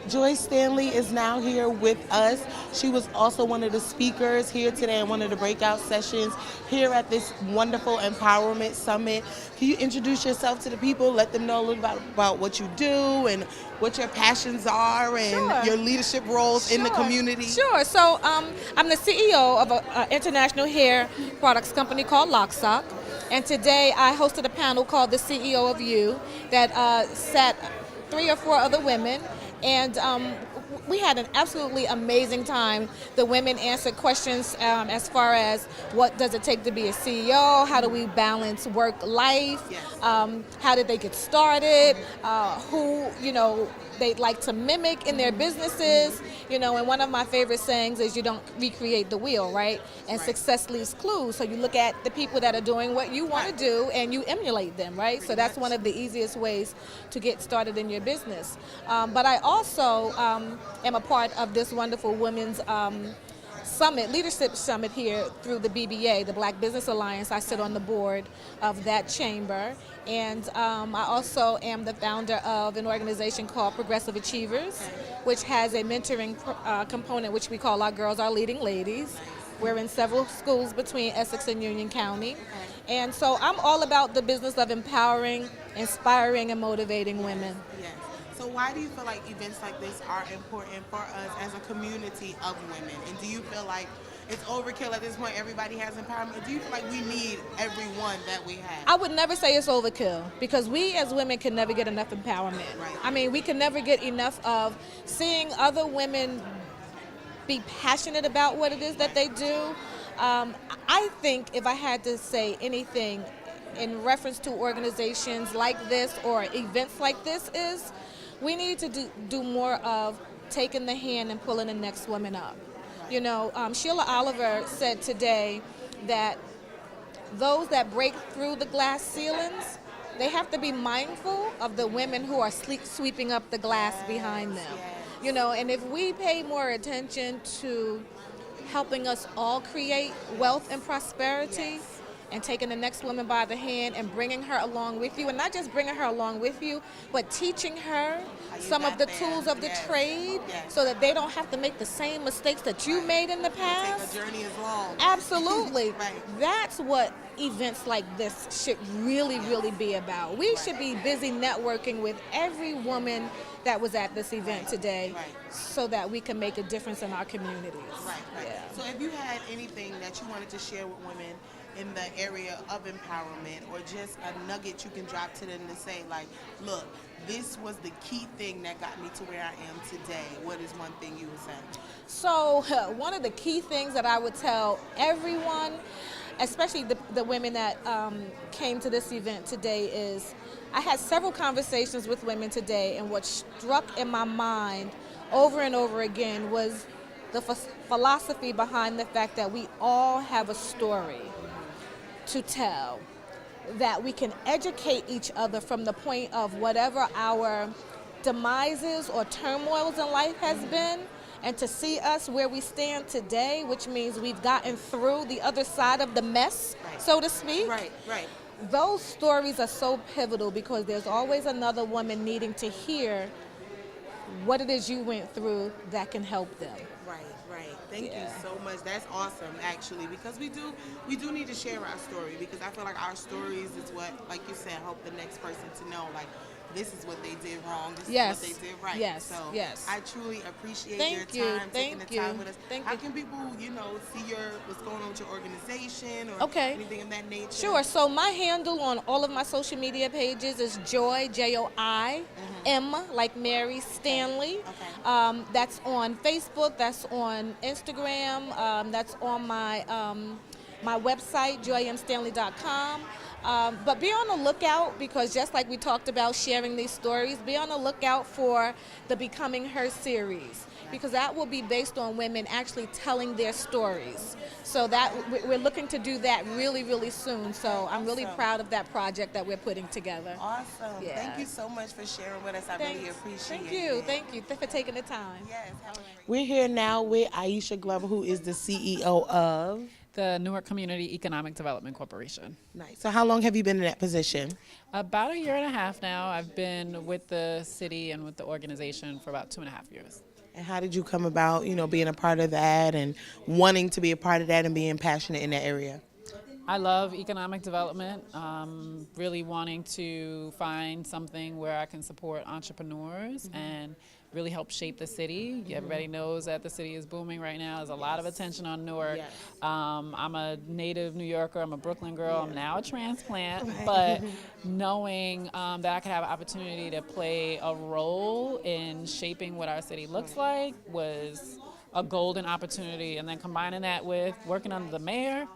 Joy Stanley is now here with us. She was also one of the speakers here today in one of the breakout sessions here at this wonderful empowerment summit. Can you introduce yourself to the people, let them know a little about what you do and what your passions are and your leadership roles in the community? Sure. So I'm the CEO of an international hair products company called Locksock. And today I hosted a panel called The CEO of You that sat 3 or 4 other women. And we had an absolutely amazing time. The women answered questions as far as what does it take to be a CEO, how do we balance work life, how did they get started, who they'd like to mimic in their businesses, and one of my favorite sayings is you don't recreate the wheel, right? And success leaves clues. So you look at the people that are doing what you want to do and you emulate them, right? So that's one of the easiest ways to get started in your business. But I also am a part of this wonderful women's summit, leadership summit here through the BBA, the Black Business Alliance. I sit on the board of that chamber. And I also am the founder of an organization called Progressive Achievers, which has a mentoring component, which we call our Girls Are Leading Ladies. We're in several schools between Essex and Union County. And so I'm all about the business of empowering, inspiring, and motivating women. Yes. So why do you feel like events like this are important for us as a community of women? And do you feel like it's overkill at this point, everybody has empowerment? Or do you feel like we need everyone that we have? I would never say it's overkill because we as women can never get enough empowerment. Right. I mean, we can never get enough of seeing other women be passionate about what it is that they do. I think if I had to say anything in reference to organizations like this or events like this is we need to do more of taking the hand and pulling the next woman up. Sheila Oliver said today that those that break through the glass ceilings, they have to be mindful of the women who are sweeping up the glass behind them. And if we pay more attention to helping us all create wealth and prosperity, and taking the next woman by the hand and bringing her along with you, and not just bringing her along with you, but teaching her some of the tools of the trade so that they don't have to make the same mistakes that you made in the past. The journey is long. Absolutely. That's what events like this should really, really be about. We should be busy networking with every woman that was at this event today so that we can make a difference in our communities. Yeah. So if you had anything that you wanted to share with women in the area of empowerment, or just a nugget you can drop to them to say, like, look, this was the key thing that got me to where I am today, what is one thing you would say? So one of the key things that I would tell everyone, especially the women that came to this event today, is I had several conversations with women today, and what struck in my mind over and over again was the philosophy behind the fact that we all have a story to tell, that we can educate each other from the point of whatever our demises or turmoils in life has been, and to see us where we stand today, which means we've gotten through the other side of the mess, so to speak. Those stories are so pivotal because there's always another woman needing to hear what it is you went through that can help them. Thank you so much. That's awesome, actually, because we do need to share our story, because I feel like our stories is what, like you said, help the next person to know, like, this is what they did wrong, this Yes. is what they did right. Yes. So Yes. I truly appreciate Thank your you. time, Thank taking the you. time with us. Thank How you. can people, see what's going on with your organization or Okay. anything of that nature? Sure. So my handle on all of my social media pages is Joy, Joim, like Mary Stanley. That's on Facebook. That's on Instagram. That's on my my website, joymstanley.com. But be on the lookout, because just like we talked about sharing these stories, be on the lookout for the Becoming Her series, because that will be based on women actually telling their stories. So that we're looking to do that really, really soon. So I'm really proud of that project that we're putting together. Awesome. Yeah. Thank you so much for sharing with us. I really appreciate it. Thank you. Thank you for taking the time. Yes. We're here now with Aisha Glover, who is the CEO of the Newark Community Economic Development Corporation. Nice. So how long have you been in that position? About 1.5 years now. I've been with the city and with the organization for about 2.5 years. And how did you come about, being a part of that and wanting to be a part of that and being passionate in that area? I love economic development, really wanting to find something where I can support entrepreneurs and really help shape the city. Everybody knows that the city is booming right now. There's a lot of attention on Newark. I'm a native New Yorker. I'm a Brooklyn girl. I'm now a transplant. But knowing that I could have an opportunity to play a role in shaping what our city looks like was a golden opportunity. And then combining that with working under the mayor,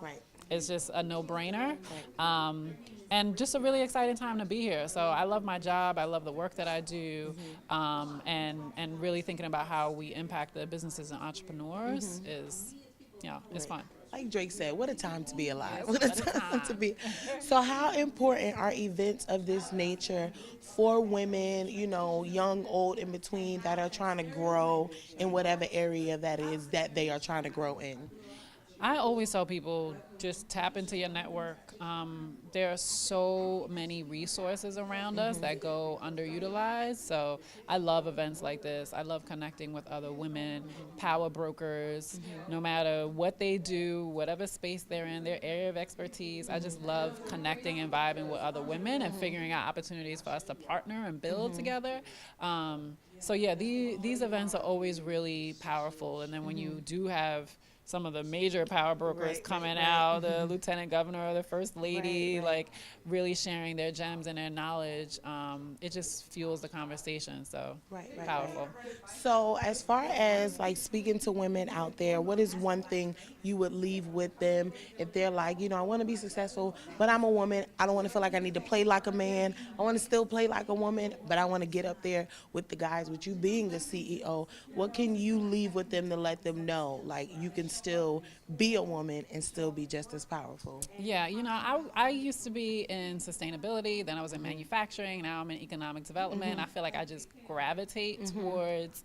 it's just a no-brainer. And just a really exciting time to be here. So I love my job. I love the work that I do. And really thinking about how we impact the businesses and entrepreneurs is, it's fun. Like Drake said, what a time to be alive. What a time to be. So how important are events of this nature for women, young, old, in between, that are trying to grow in whatever area that is that they are trying to grow in? I always tell people, just tap into your network. There are so many resources around us that go underutilized. So I love events like this. I love connecting with other women, power brokers, no matter what they do, whatever space they're in, their area of expertise. I just love connecting and vibing with other women and figuring out opportunities for us to partner and build together. So yeah, these events are always really powerful. And then when you do have some of the major power brokers coming out, the lieutenant governor or the first lady, like really sharing their gems and their knowledge, it just fuels the conversation. So powerful. So as far as like speaking to women out there, what is one thing you would leave with them if they're like, I want to be successful, but I'm a woman. I don't want to feel like I need to play like a man. I want to still play like a woman, but I want to get up there with the guys. With you being the CEO, what can you leave with them to let them know, like, you can still be a woman and still be just as powerful? Yeah, I used to be in sustainability, then I was in manufacturing, now I'm in economic development. I feel like I just gravitate towards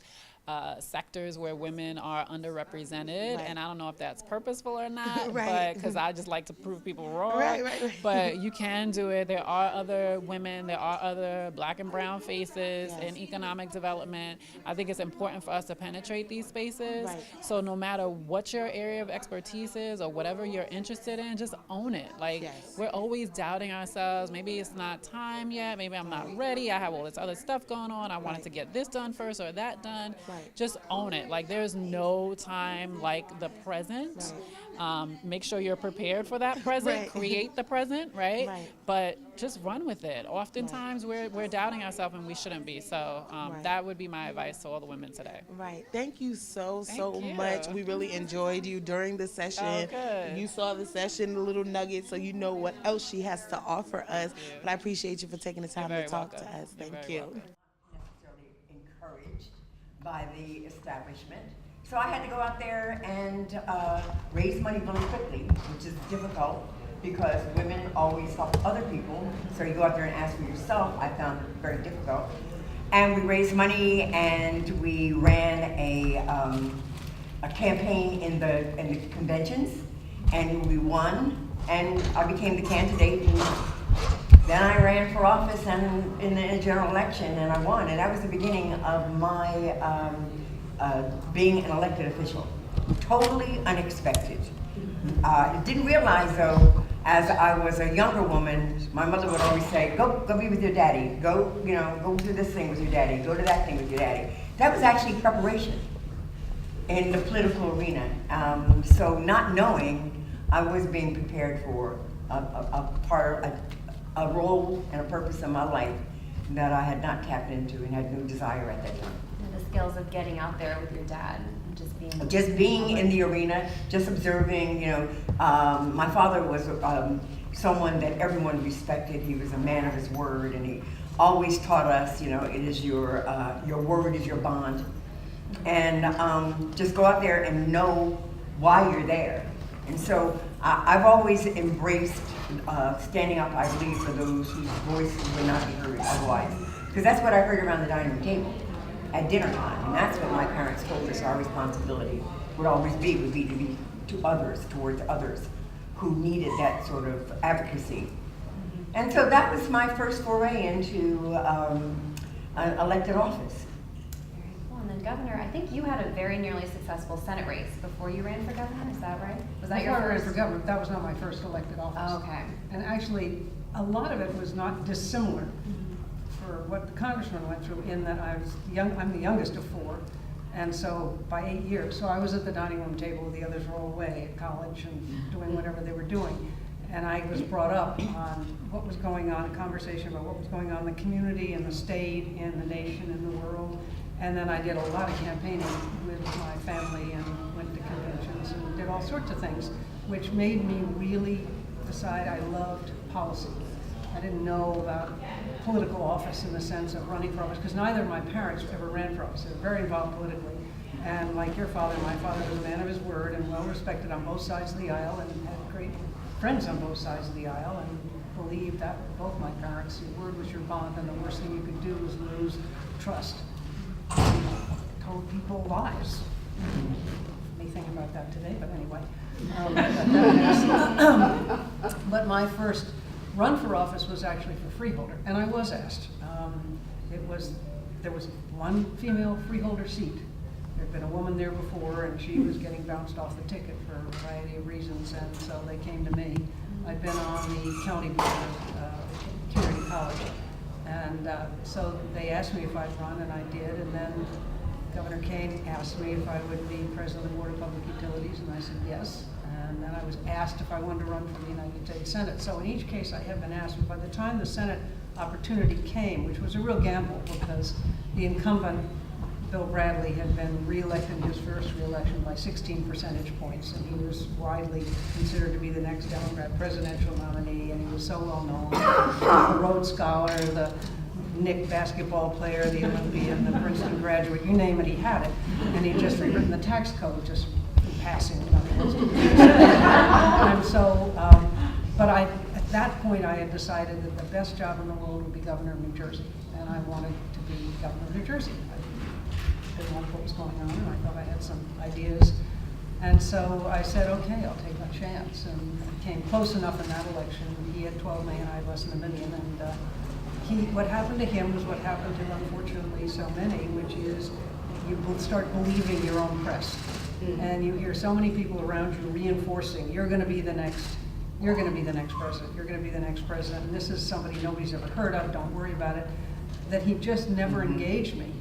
sectors where women are underrepresented, and I don't know if that's purposeful or not, but because I just like to prove people wrong. But you can do it. There are other women, there are other black and brown faces in economic development. I think it's important for us to penetrate these spaces. So no matter what your area of expertise is or whatever you're interested in, just own it. Like, we're always doubting ourselves. Maybe it's not time yet. Maybe I'm not ready. I have all this other stuff going on. I wanted to get this done first or that done. Just own it. Like, there's no time like the present. Make sure you're prepared for that present. Create the present, but just run with it. Oftentimes we're doubting ourselves and we shouldn't be. So that would be my advice to all the women today. Thank you so much. We really enjoyed you during the session. You saw the session, the little nuggets, so you know what else she has to offer us. But I appreciate you for taking the time to talk to us. Thank you. Necessarily encouraged by the establishment. So I had to go out there and raise money really quickly, which is difficult because women always help other people. So you go out there and ask for yourself. I found it very difficult. And we raised money and we ran a campaign in the conventions, and we won. And I became the candidate. And then I ran for office and in a general election, and I won. And that was the beginning of my being an elected official. Totally unexpected. Didn't realize, though, as I was a younger woman, my mother would always say, go be with your daddy. Go do this thing with your daddy. Go to that thing with your daddy. That was actually preparation in the political arena. So not knowing, I was being prepared for a role and a purpose in my life that I had not tapped into and had no desire at that time. And the skills of getting out there with your dad, and just being in the arena, just observing. My father was someone that everyone respected. He was a man of his word, and he always taught us, it is your word is your bond, and just go out there and know why you're there. And so I've always embraced standing up, I believe, for those whose voices would not be heard otherwise. Because that's what I heard around the dining room table at dinner time. And that's what my parents told us our responsibility would always be to others, towards others who needed that sort of advocacy. And so that was my first foray into an elected office. And then governor, I think you had a very nearly successful Senate race before you ran for governor, is that right? Was that your first? Before I ran for governor, that was not my first elected office. Oh, okay. And actually, a lot of it was not dissimilar for what the Congresswoman went through, in that I'm the youngest of four, and so by 8 years. So I was at the dining room table, the others were all away at college and doing whatever they were doing. And I was brought up on what was going on, a conversation about what was going on in the community, in the state, in the nation, in the world. And then I did a lot of campaigning with my family and went to conventions and did all sorts of things, which made me really decide I loved policy. I didn't know about political office in the sense of running for office, because neither of my parents ever ran for office. They were very involved politically. And like your father, my father was a man of his word and well respected on both sides of the aisle, and had great friends on both sides of the aisle, and believed that both my parents, your word was your bond, and the worst thing you could do was lose trust. Told people lies. Me thinking about that today, but anyway. But my first run for office was actually for freeholder, and I was asked. There was one female freeholder seat. There had been a woman there before, and she was getting bounced off the ticket for a variety of reasons, and so they came to me. I'd been on the county board of community college, and so they asked me if I'd run, and I did, and then Governor Kane asked me if I would be president of the Board of Public Utilities, and I said yes. And then I was asked if I wanted to run for the United States Senate. So in each case I have been asked, but by the time the Senate opportunity came, which was a real gamble because the incumbent, Bill Bradley, had been reelected in his first reelection by 16 percentage points, and he was widely considered to be the next Democrat presidential nominee, and he was so well known, the Rhodes Scholar, the Nick basketball player, the Olympian, the Princeton graduate, you name it, he had it. And he'd just rewritten the tax code just in passing. And so, but at that point I had decided that the best job in the world would be governor of New Jersey. And I wanted to be governor of New Jersey. I didn't like what was going on, and I thought I had some ideas. And so I said, okay, I'll take my chance. And I came close enough in that election. He had 12 million, I had less than 1 million. And what happened to him was what happened to, unfortunately, so many, which is you will start believing your own press. And you hear so many people around you reinforcing, you're going to be the next president, you're going to be the next president, and this is somebody nobody's ever heard of, don't worry about it, that he just never engaged me.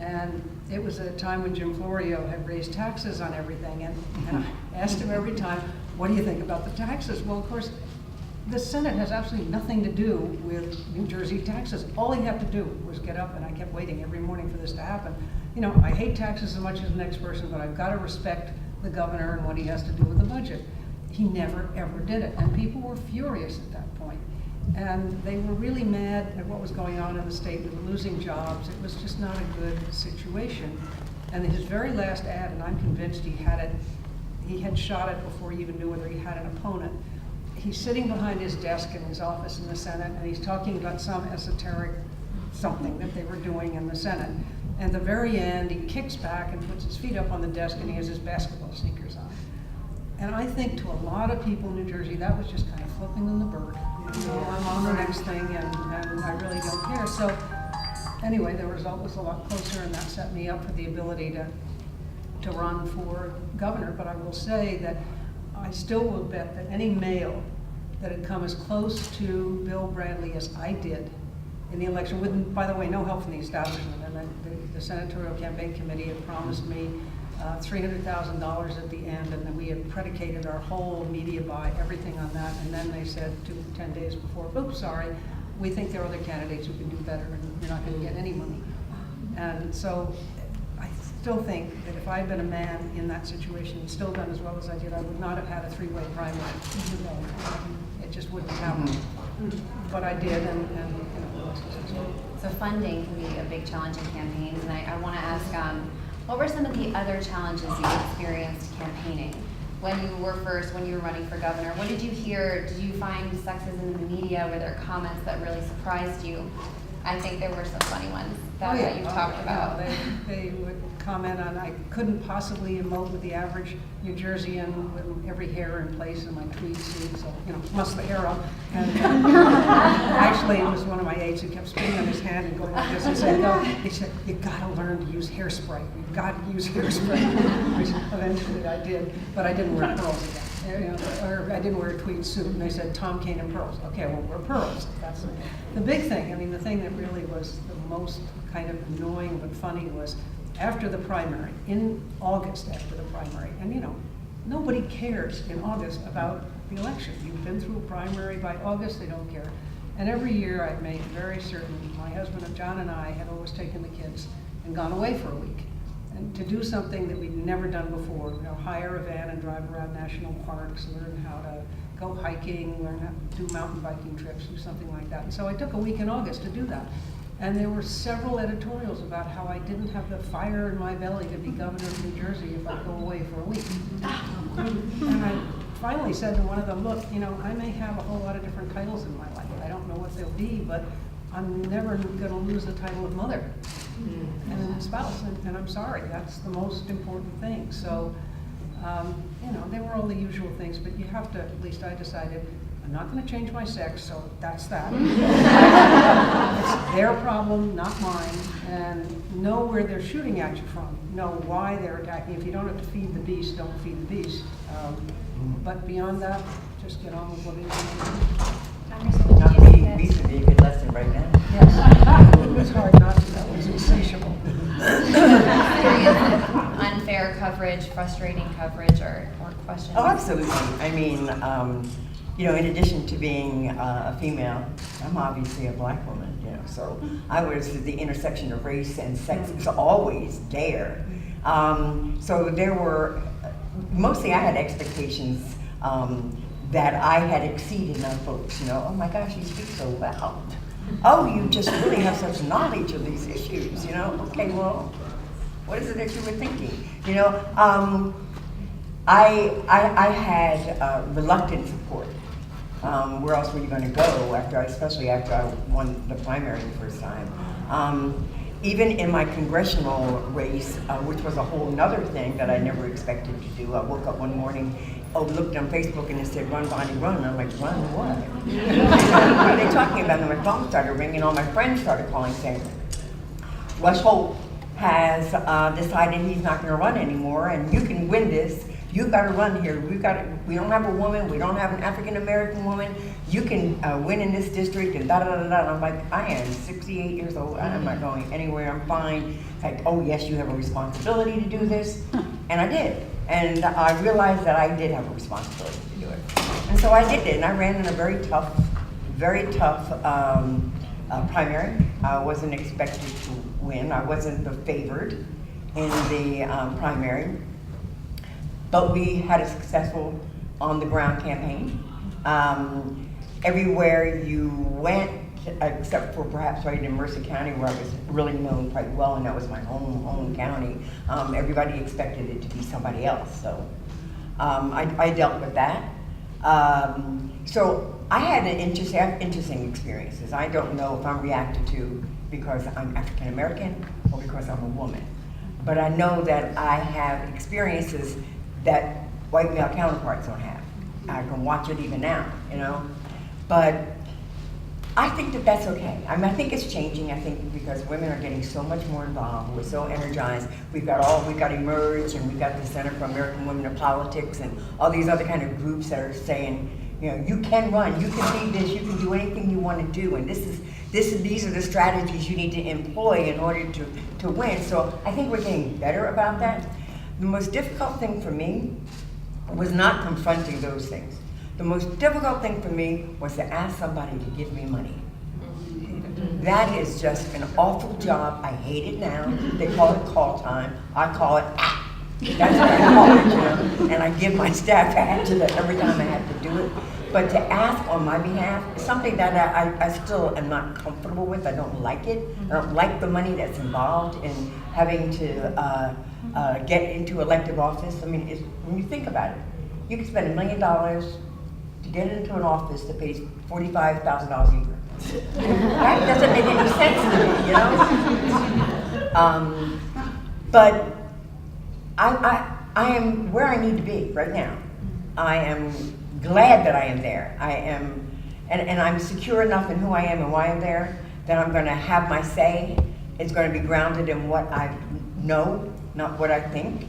And it was a time when Jim Florio had raised taxes on everything, and I asked him every time, what do you think about the taxes? Well, of course, the Senate has absolutely nothing to do with New Jersey taxes. All he had to do was get up, and I kept waiting every morning for this to happen. I hate taxes as much as the next person, but I've got to respect the governor and what he has to do with the budget. He never, ever did it. And people were furious at that point. And they were really mad at what was going on in the state. We were losing jobs. It was just not a good situation. And his very last ad, and I'm convinced he had shot it before he even knew whether he had an opponent. He's sitting behind his desk in his office in the Senate, and he's talking about some esoteric something that they were doing in the Senate. And at the very end, he kicks back and puts his feet up on the desk, and he has his basketball sneakers on. And I think to a lot of people in New Jersey, that was just kind of flipping them the bird. I'm on the next thing, and I really don't care. So anyway, the result was a lot closer, and that set me up for the ability to run for governor. But I will say that I still will bet that any male that had come as close to Bill Bradley as I did in the election, with, by the way, no help from the establishment. And the senatorial campaign committee had promised me $300,000 at the end, and then we had predicated our whole media buy, everything on that. And then they said 10 days before, oops, sorry, we think there are other candidates who can do better, and you're not going to get any money. And so I still think that if I had been a man in that situation and still done as well as I did, I would not have had a three-way primary. It just wouldn't happen. But I did, and So funding can be a big challenge in campaigns, and I want to ask, what were some of the other challenges you experienced campaigning? When you were running for governor, what did you hear? Did you find sexism in the media? Were there comments that really surprised you? I think there were some funny ones that you've talked about. They would comment on, I couldn't possibly emote with the average New Jerseyan with every hair in place in my tweed suit, so, mascara. And actually, it was one of my aides who kept spinning on his hand and going like this and saying, no, he said, you gotta learn to use hairspray. You've got to use hairspray, which eventually I did, but I didn't wear pearls again. Or I didn't wear a tweed suit, and they said Tom Kane and pearls. Okay, well, wear pearls. That's the big thing. I mean, the thing that really was the most kind of annoying but funny was after the primary, in August after the primary, and nobody cares in August about the election. You've been through a primary by August, they don't care. And every year I'd made very certain, my husband and John and I had always taken the kids and gone away for a week. And to do something that we'd never done before, hire a van and drive around national parks, learn how to go hiking, learn how to do mountain biking trips, do something like that. And so I took a week in August to do that. And there were several editorials about how I didn't have the fire in my belly to be governor of New Jersey if I go away for a week. And I finally said to one of them, look, I may have a whole lot of different titles in my life. I don't know what they'll be, but I'm never going to lose the title of mother and spouse, and I'm sorry, that's the most important thing. So, there were all the usual things, but you have to, at least I decided, I'm not going to change my sex, so that's that. It's their problem, not mine, and know where they're shooting at you from, know why they're attacking. If you don't have to feed the beast, don't feed the beast. But beyond that, just get on with what it is. Not feeding beast would be a good lesson right now. Yes, it was hard not to. That was insatiable. Unfair coverage, frustrating coverage, or questions? Oh, absolutely. I mean, in addition to being a female, I'm obviously a black woman, so I was the intersection of race and sex was always there. So there were, mostly I had expectations that I had exceeded on folks, oh my gosh, you speak so well. Oh, you just really have such knowledge of these issues, okay, well, what is it that you were thinking? I had reluctant support. Where else were you going to go especially after I won the primary the first time? Even in my congressional race, which was a whole nother thing that I never expected to do, I woke up one morning, looked on Facebook and it said, run, Bonnie, run. And I'm like, run what? What are they talking about? And my phone started ringing, all my friends started calling saying, Rush Holt has decided he's not going to run anymore, and you can win this. You got to run here. We don't have a woman. We don't have an African American woman. You can win in this district and da da da da. And I'm like, I am 68 years old. I'm not going anywhere. I'm fine. Like, oh yes, you have a responsibility to do this, and I did. And I realized that I did have a responsibility to do it, and so I did it. And I ran in a very tough primary. I wasn't expected to win. I wasn't the favored in the primary. But we had a successful on-the-ground campaign. Everywhere you went, except for perhaps right in Mercer County, where I was really known quite well, and that was my home county, everybody expected it to be somebody else. So I dealt with that. So I had interesting experiences. I don't know if I'm reacted to because I'm African American or because I'm a woman. But I know that I have experiences that white male counterparts don't have. I can watch it even now, But I think that that's okay. I mean, I think it's changing. I think because women are getting so much more involved. We're so energized. We've got Emerge, and we've got the Center for American Women in Politics, and all these other kind of groups that are saying, You know, you can run, you can be this, you can do anything you want to do, and these are the strategies you need to employ in order to win. So I think we're getting better about that. The most difficult thing for me was not confronting those things. The most difficult thing for me was to ask somebody to give me money. That is just an awful job. I hate it now. They call it call time. I call it That's what I call it, you know. And I give my staff a to that every time I have to do it. But to ask on my behalf is something that I still am not comfortable with. I don't like it. I don't like the money that's involved in having to get into elective office. I mean, when you think about it, you can spend $1 million to get into an office that pays $45,000 a year. That doesn't make any sense to me, you know? But I am where I need to be right now. I am glad that I am there. I am, and I'm secure enough in who I am and why I'm there, that I'm going to have my say. It's going to be grounded in what I know, not what I think.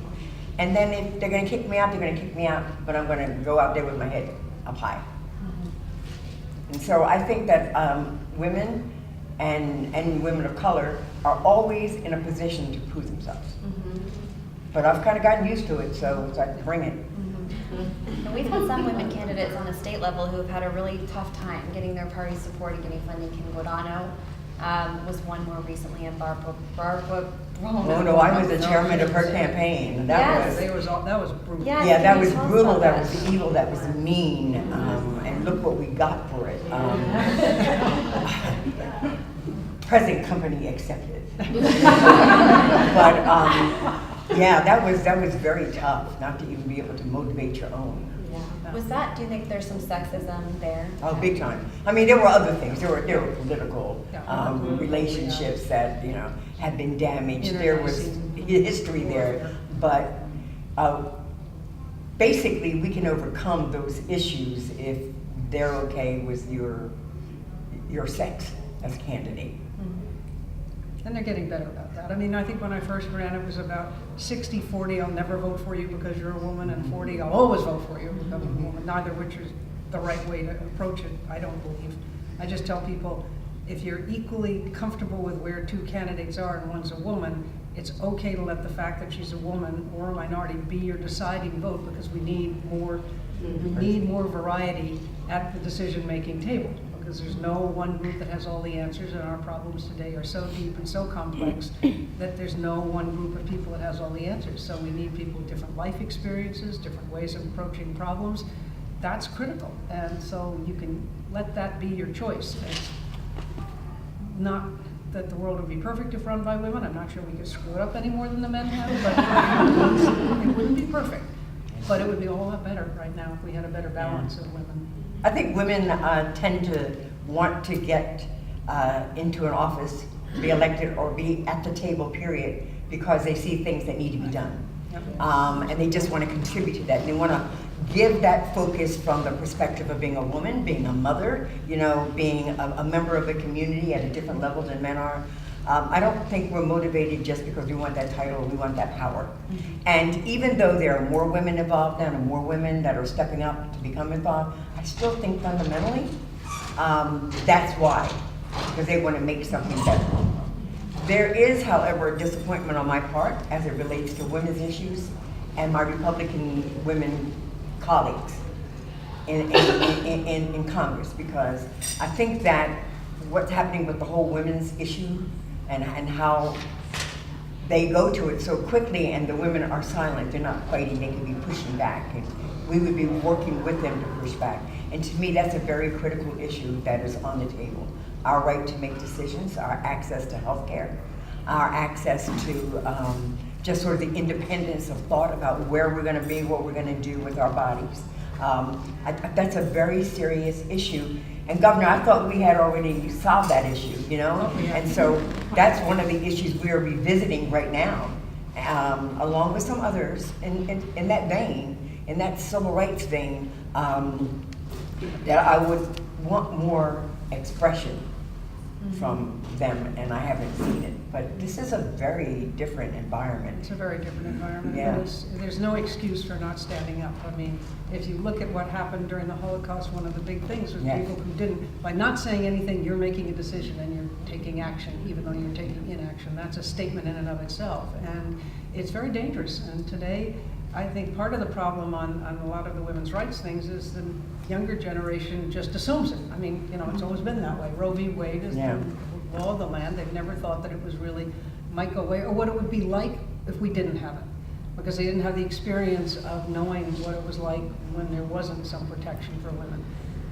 And then if they're going to kick me out, they're going to kick me out, but I'm going to go out there with my head up high. And so I think that women and women of color are always in a position to prove themselves. But I've kind of gotten used to it, so it's like, bring it. And we've had some women candidates on a state level who have had a really tough time getting their party support and getting funding. Kim Guadagno was one more recently, and Barbara Oh no, I was the chairman of her campaign. That was brutal. Yeah, that was brutal. That was evil. That was mean. And look what we got for it. Present company accepted. But yeah, that was very tough. Not to even be able to motivate your own. Was that? Do you think there's some sexism there? Oh, big time. I mean, there were other things. There were political relationships that had been damaged. There was history there, but basically, we can overcome those issues if they're okay with your sex as a candidate. And they're getting better about that. I mean, I think when I first ran, it was about 60-40, I'll never vote for you because you're a woman, and 40, I'll always vote for you because I'm a woman, neither of which is the right way to approach it, I don't believe. I just tell people, if you're equally comfortable with where two candidates are and one's a woman, it's okay to let the fact that she's a woman or a minority be your deciding vote, because we need more variety at the decision-making table. Because there's no one group that has all the answers, and our problems today are so deep and so complex that there's no one group of people that has all the answers. So we need people with different life experiences, different ways of approaching problems. That's critical, and so you can let that be your choice. It's not that the world would be perfect if run by women. I'm not sure we could screw it up any more than the men have, but it wouldn't be perfect. But it would be a whole lot better right now if we had a better balance of women. I think women tend to want to get into an office, be elected, or be at the table, period, because they see things that need to be done. And they just want to contribute to that. And they want to give that focus from the perspective of being a woman, being a mother, being a member of a community at a different level than men are. I don't think we're motivated just because we want that title or we want that power. And even though there are more women involved now and more women that are stepping up to become involved, I still think fundamentally that's why, because they want to make something better. There is, however, a disappointment on my part as it relates to women's issues and my Republican women colleagues in Congress, because I think that what's happening with the whole women's issue and how they go to it so quickly, and the women are silent, they're not fighting, they can be pushing back, and we would be working with them to push back. And to me, that's a very critical issue that is on the table. Our right to make decisions, our access to health care, our access to just sort of the independence of thought about where we're gonna be, what we're gonna do with our bodies. That's a very serious issue. And Governor, I thought we had already solved that issue, And so that's one of the issues we are revisiting right now, along with some others in that vein, in that civil rights vein, that I would want more expression from them, and I haven't seen it. But this is a very different environment. It's a very different environment. Yeah. There's no excuse for not standing up. I mean, if you look at what happened during the Holocaust, one of the big things was Yes. people who didn't, by not saying anything, you're making a decision and you're taking action, even though you're taking inaction. That's a statement in and of itself. And it's very dangerous. And today, I think part of the problem on a lot of the women's rights things is the younger generation just assumes it. I mean, you know, it's always been that way. Roe v. Wade is the law of the land. They've never thought that it was really might go away, or what it would be like if we didn't have it, because they didn't have the experience of knowing what it was like when there wasn't some protection for women.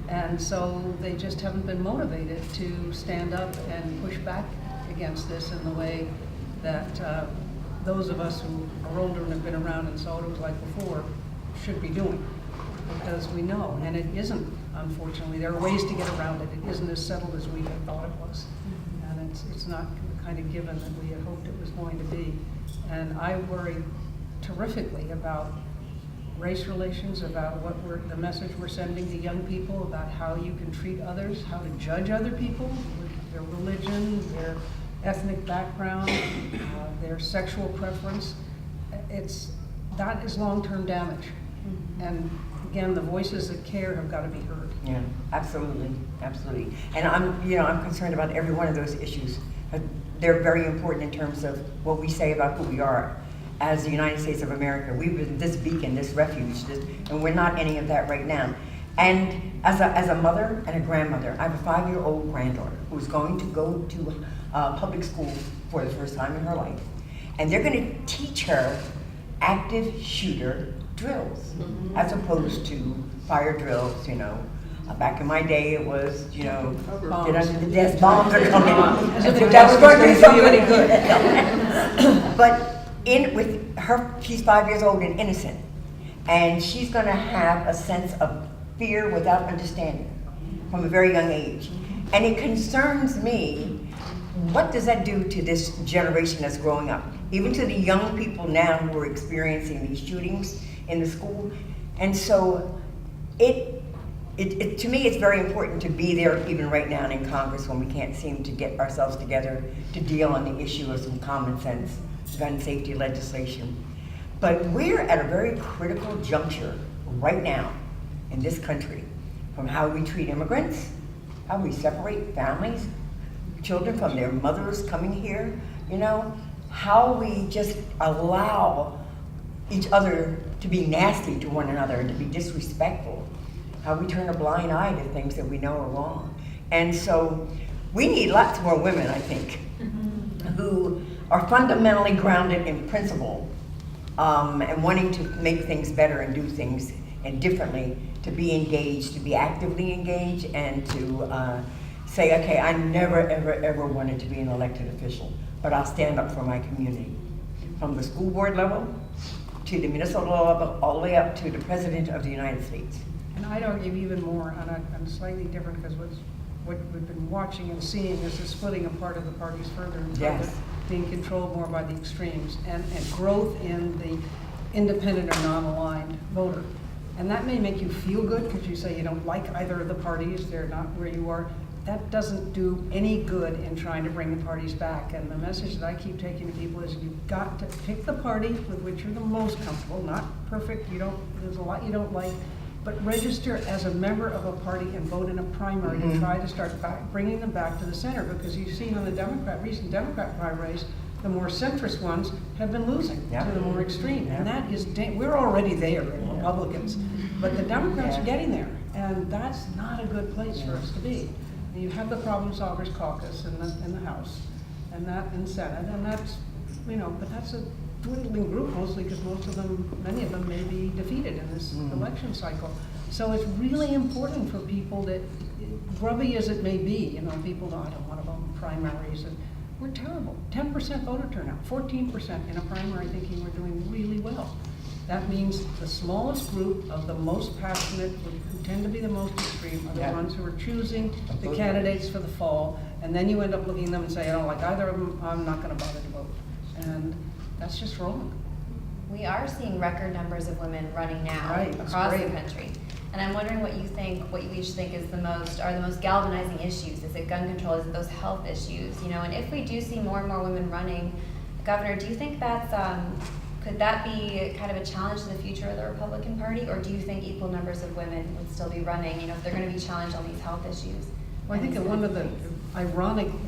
And so they just haven't been motivated to stand up and push back against this in the way that those of us who are older and have been around and saw what it was like before should be doing, because we know, and it isn't, unfortunately. There are ways to get around it. It isn't as settled as we had thought it was. And it's not the kind of given that we had hoped it was going to be. And I worry terrifically about race relations, about the message we're sending to young people about how you can treat others, how to judge other people with their religion, their ethnic background, their sexual preference. That is long-term damage. And again, the voices that care have got to be heard. Yeah, absolutely, absolutely. And I'm concerned about every one of those issues. They're very important in terms of what we say about who we are as the United States of America. We've been this beacon, this refuge, and we're not any of that right now. And as a mother and a grandmother, I have a 5-year-old granddaughter who's going to go to public school for the first time in her life. And they're going to teach her active shooter drills, as opposed to fire drills, you know. Back in my day, it was, you know, get under the desk, bombs are coming. That was going to be somebody good. But with her, she's 5 years old and innocent, and she's going to have a sense of fear without understanding from a very young age. And it concerns me, what does that do to this generation that's growing up? Even to the young people now who are experiencing these shootings in the school. And so to me, it's very important to be there even right now in Congress when we can't seem to get ourselves together to deal on the issue of some common sense gun safety legislation. But we're at a very critical juncture right now in this country, from how we treat immigrants, how we separate families, children from their mothers coming here, you know, how we just allow each other to be nasty to one another and to be disrespectful, how we turn a blind eye to things that we know are wrong. And so we need lots more women, I think, who are fundamentally grounded in principle and wanting to make things better and do things and differently, to be engaged, to be actively engaged, and to say, okay, I never, ever, ever wanted to be an elected official, but I'll stand up for my community. From the school board level, to the municipal level, all the way up to the President of the United States. And I'd argue even more on a slightly different, because what we've been watching and seeing is the splitting apart of the parties further and further, being controlled more by the extremes, and growth in the independent or non-aligned voter. And that may make you feel good because you say you don't like either of the parties, they're not where you are. That doesn't do any good in trying to bring the parties back. And the message that I keep taking to people is you've got to pick the party with which you're the most comfortable, not perfect, there's a lot you don't like, but register as a member of a party and vote in a primary to try to start bringing them back to the center, because you've seen on the recent Democrat primaries, the more centrist ones have been losing to the more extreme. And that is, we're already there in Republicans, but the Democrats are getting there, and that's not a good place for us to be. And you have the Problem Solvers Caucus in the House, and that in Senate, and that's, but that's a dwindling group mostly because many of them may be defeated in this election cycle. So it's really important for people that, grubby as it may be, people I don't want to vote in primaries, and we're terrible. 10% voter turnout, 14% in a primary, thinking we're doing really well. That means the smallest group of the most passionate, who tend to be the most extreme, are the ones who are choosing the candidates for the fall, and then you end up looking at them and say, I don't like either of them, I'm not going to bother to vote. And that's just wrong. We are seeing record numbers of women running now across the country. And I'm wondering what you each think are the most galvanizing issues. Is it gun control? Is it those health issues? You know, and if we do see more and more women running, Governor, do you think that's could that be kind of a challenge to the future of the Republican Party, or do you think equal numbers of women would still be running? You know, if they're going to be challenged on these health issues. Well, I think that one of the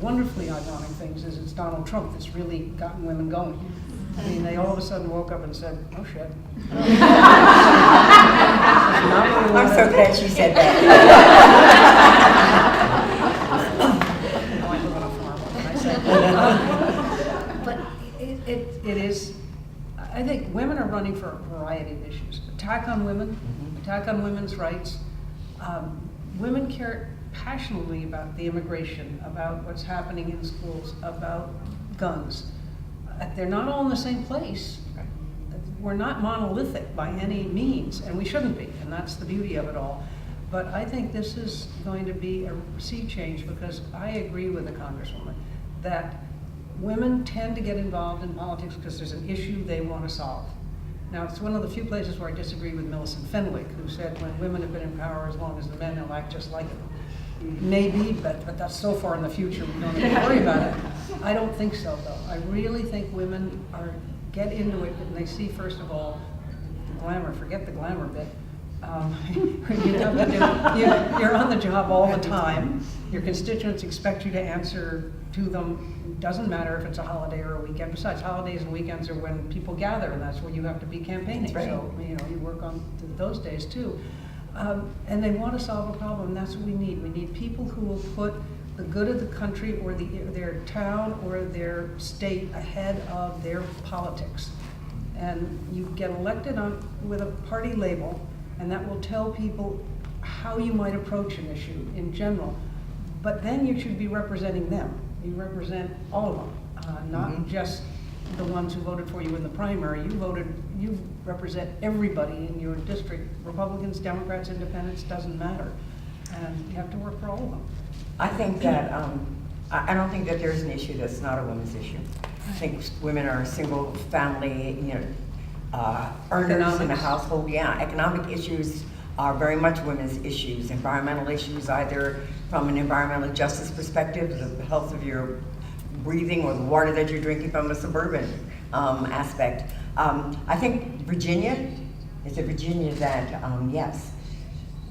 wonderfully ironic things is it's Donald Trump that's really gotten women going. I mean, they all of a sudden woke up and said, "Oh shit." I'm so glad she said that. But it is, I think women are running for a variety of issues. Attack on women, attack on women's rights. Women care passionately about the immigration, about what's happening in schools, about guns. They're not all in the same place. We're not monolithic by any means, and we shouldn't be, and that's the beauty of it all. But I think this is going to be a sea change, because I agree with the Congresswoman that women tend to get involved in politics because there's an issue they want to solve. Now, it's one of the few places where I disagree with Millicent Fenwick, who said when women have been in power as long as the men, they'll act just like them. Maybe, but that's so far in the future, we don't have to worry about it. I don't think so, though. I really think women get into it and they see, first of all, the glamour. Forget the glamour bit. You're on the job all the time. Your constituents expect you to answer to them. It doesn't matter if it's a holiday or a weekend. Besides, holidays and weekends are when people gather, and that's where you have to be campaigning. Right. So you work on those days too. And they want to solve a problem, and that's what we need. We need people who will put the good of the country or their town or their state ahead of their politics. And you get elected with a party label, and that will tell people how you might approach an issue in general. But then you should be representing them. You represent all of them, not just the ones who voted for you in the primary. You represent everybody in your district. Republicans, Democrats, Independents, doesn't matter. And you have to work for all of them. I think that, I don't think that there's an issue that's not a women's issue. I think women are single family, earners in the household. Yeah, economic issues are very much women's issues. Environmental issues, either from an environmental justice perspective, the health of your breathing or the water that you're drinking from a suburban aspect. I think Virginia that, yes.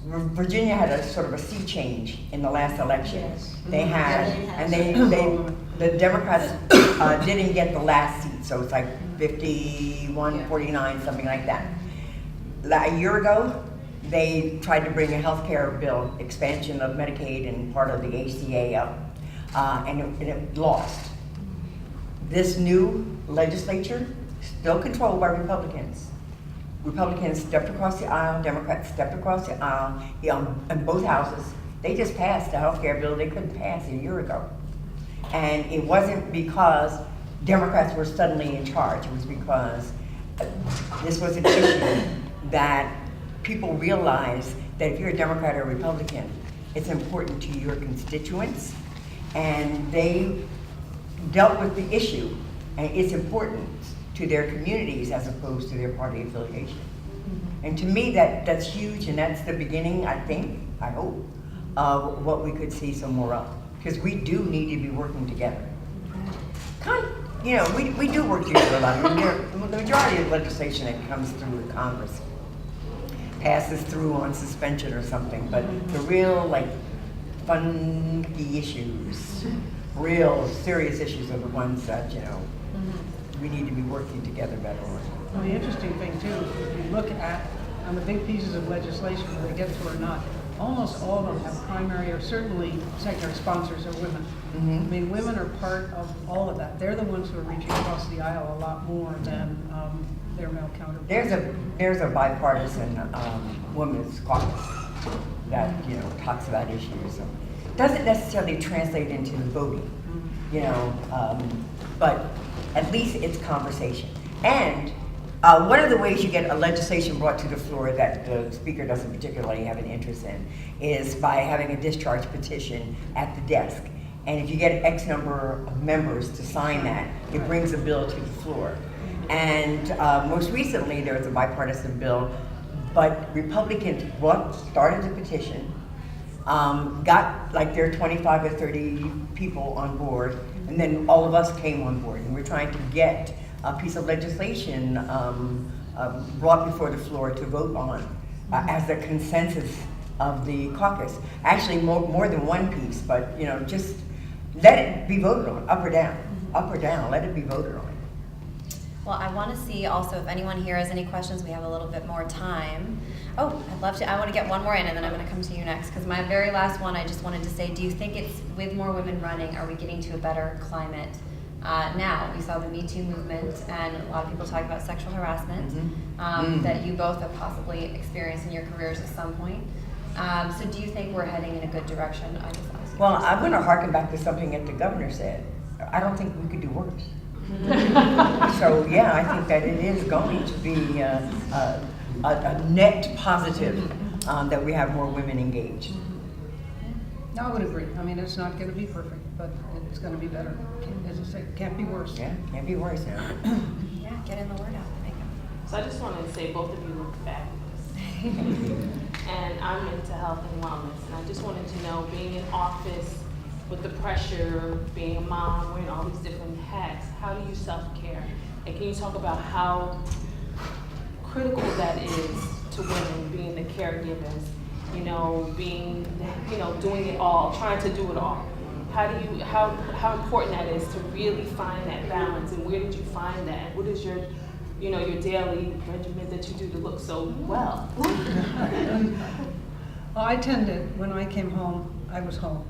Virginia had a sort of a sea change in the last election. Yes. They had, and the Democrats didn't get the last seat, so it's like 51-49, something like that. A year ago, they tried to bring a health care bill, expansion of Medicaid and part of the ACA up, and it lost. This new legislature, still controlled by Republicans. Republicans stepped across the aisle, Democrats stepped across the aisle in both houses. They just passed the health care bill they couldn't pass a year ago. And it wasn't because Democrats were suddenly in charge. It was because this was an issue that people realize that if you're a Democrat or a Republican, it's important to your constituents. And they dealt with the issue, and it's important to their communities as opposed to their party affiliation. And to me, that's huge, and that's the beginning, I think, I hope, of what we could see some more of. Because we do need to be working together. We do work together a lot. The majority of legislation that comes through Congress passes through on suspension or something, but the real, funky issues, real serious issues are the ones that, we need to be working together better on. Well, the interesting thing too, if you look at on the big pieces of legislation, whether they get through or not, almost all of them have primary or certainly secondary sponsors are women. I mean, women are part of all of that. They're the ones who are reaching across the aisle a lot more than their male counterparts. There's a bipartisan women's caucus that talks about issues. Doesn't necessarily translate into voting, but at least it's conversation. And one of the ways you get a legislation brought to the floor that the speaker doesn't particularly have an interest in is by having a discharge petition at the desk. And if you get X number of members to sign that, it brings a bill to the floor. And most recently, there was a bipartisan bill but Republicans started the petition, got like their 25 or 30 people on board, and then all of us came on board, and we're trying to get a piece of legislation brought before the floor to vote on as the consensus of the caucus. Actually, more than one piece, but just let it be voted on, up or down, let it be voted on. Well, I want to see also if anyone here has any questions. We have a little bit more time. Oh, I'd love to. I want to get one more in, and then I'm going to come to you next. Because my very last one, I just wanted to say, do you think it's with more women running, are we getting to a better climate now? We saw the Me Too movement, and a lot of people talk about sexual harassment that you both have possibly experienced in your careers at some point. So do you think we're heading in a good direction? Well, I'm going to harken back to something that the governor said. I don't think we could do worse. So yeah, I think that it is going to be a net positive that we have more women engaged. No, I would agree. I mean, it's not going to be perfect, but it's going to be better. As I say, can't be worse. Yeah, can't be worse now. Yeah, get in the word out. So I just wanted to say both of you look fabulous. And I'm into health and wellness, and I just wanted to know, being in office with the pressure, being a mom, wearing all these different hats, how do you self-care? And can you talk about how critical that is to women, being the caregivers, being, doing it all, trying to do it all? How important that is to really find that balance, and where did you find that? What is your your daily regimen that you do to look so well? Well, I tended, when I came home, I was home.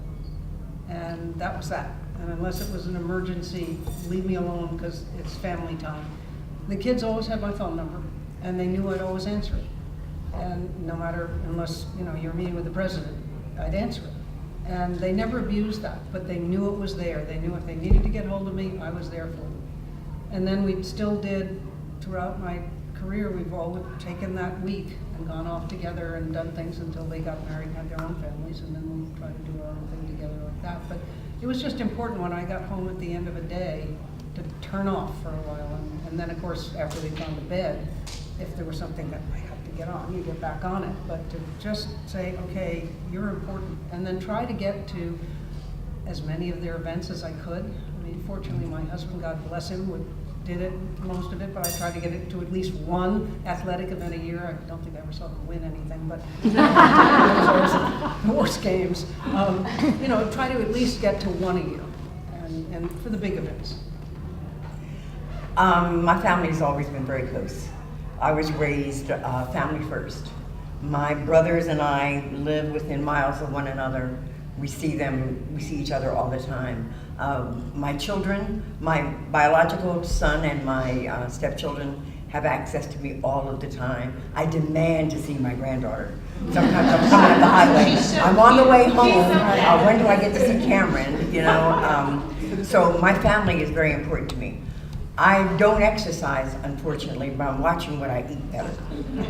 And that was that. And unless it was an emergency, leave me alone because it's family time. The kids always had my phone number, and they knew I'd always answer it. And no matter, unless you're meeting with the president, I'd answer it. And they never abused that, but they knew it was there. They knew if they needed to get hold of me, I was there for them. And then we still did, throughout my career, we've all taken that week and gone off together and done things until they got married and had their own families, and then we tried to do our own thing together like that. But it was just important when I got home at the end of a day to turn off for a while, and then of course after they'd gone to bed, if there was something that I had to get on, you get back on it. But to just say, okay, you're important, and then try to get to as many of their events as I could. I mean, fortunately my husband, God bless him, did it, most of it, but I tried to get it to at least one athletic event a year. I don't think I ever saw them win anything, but it was always the worst games. Try to at least get to one a year, and for the big events. My family's always been very close. I was raised family first. My brothers and I live within miles of one another. We see each other all the time. My children, my biological son and my stepchildren have access to me all of the time. I demand to see my granddaughter. Sometimes I'm coming up the highway. I'm on the way home. When do I get to see Cameron? So my family is very important to me. I don't exercise, unfortunately, but I'm watching what I eat better.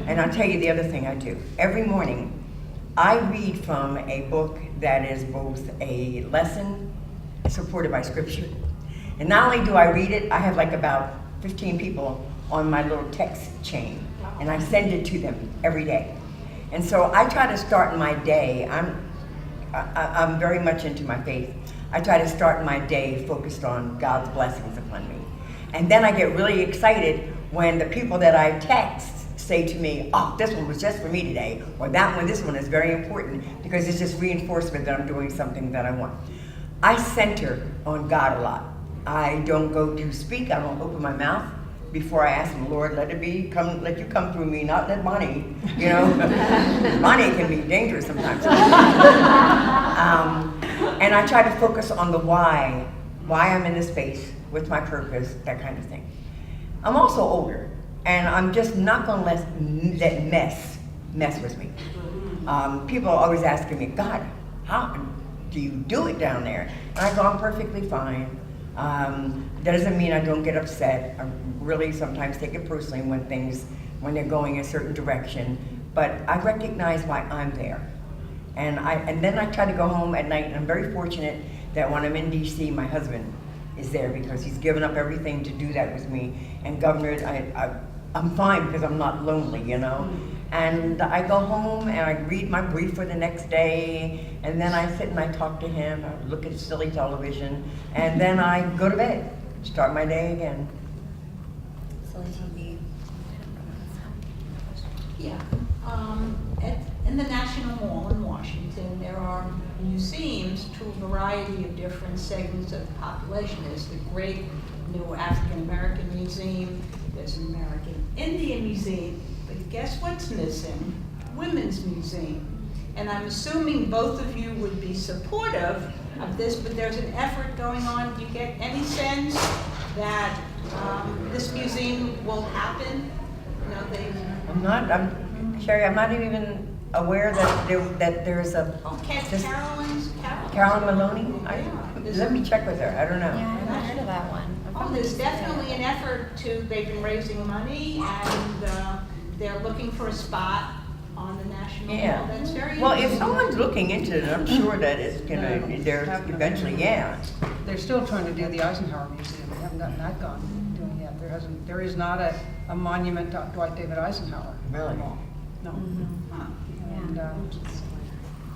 And I'll tell you the other thing I do. Every morning, I read from a book that is both a lesson supported by scripture. And not only do I read it, I have like about 15 people on my little text chain, and I send it to them every day. And so I try to start my day, I'm very much into my faith. I try to start my day focused on God's blessings upon me. And then I get really excited when the people that I text say to me, oh, this one was just for me today, or this one is very important, because it's just reinforcement that I'm doing something that I want. I center on God a lot. I don't go to speak, I don't open my mouth before I ask him, Lord, let you come through me, not let money, money can be dangerous sometimes. And I try to focus on the why I'm in this space, with my purpose, that kind of thing. I'm also older, and I'm just not gonna let mess with me. People are always asking me, God, how do you do it down there? And I go, I'm perfectly fine. That doesn't mean I don't get upset. I really sometimes take it personally when they're going a certain direction, but I recognize why I'm there. And then I try to go home at night, and I'm very fortunate that when I'm in DC, my husband is there because he's given up everything to do that with me. And Governor, I'm fine because I'm not lonely, And I go home and I read my brief for the next day, and then I sit and I talk to him, I look at silly television, and then I go to bed, start my day again. Yeah. In the National Mall in Washington, there are museums to a variety of different segments of the population. There's the great new African American Museum, there's an American Indian Museum, but guess what's missing? Women's Museum. And I'm assuming both of you would be supportive of this, but there's an effort going on. Do you get any sense that this museum will happen? You know, Sherry, I'm not even aware that there's a... Carolyn Maloney? Let me check with her, I don't know. Yeah, I haven't heard of that one. Oh, there's definitely an effort they've been raising money, and they're looking for a spot on the National Mall. That's very well, if someone's looking into it, I'm sure that it's gonna, there's eventually, They're still trying to do the Eisenhower Museum. They haven't gotten that doing yet. There is not a monument to Dwight David Eisenhower. Really? No. Mm-hmm. And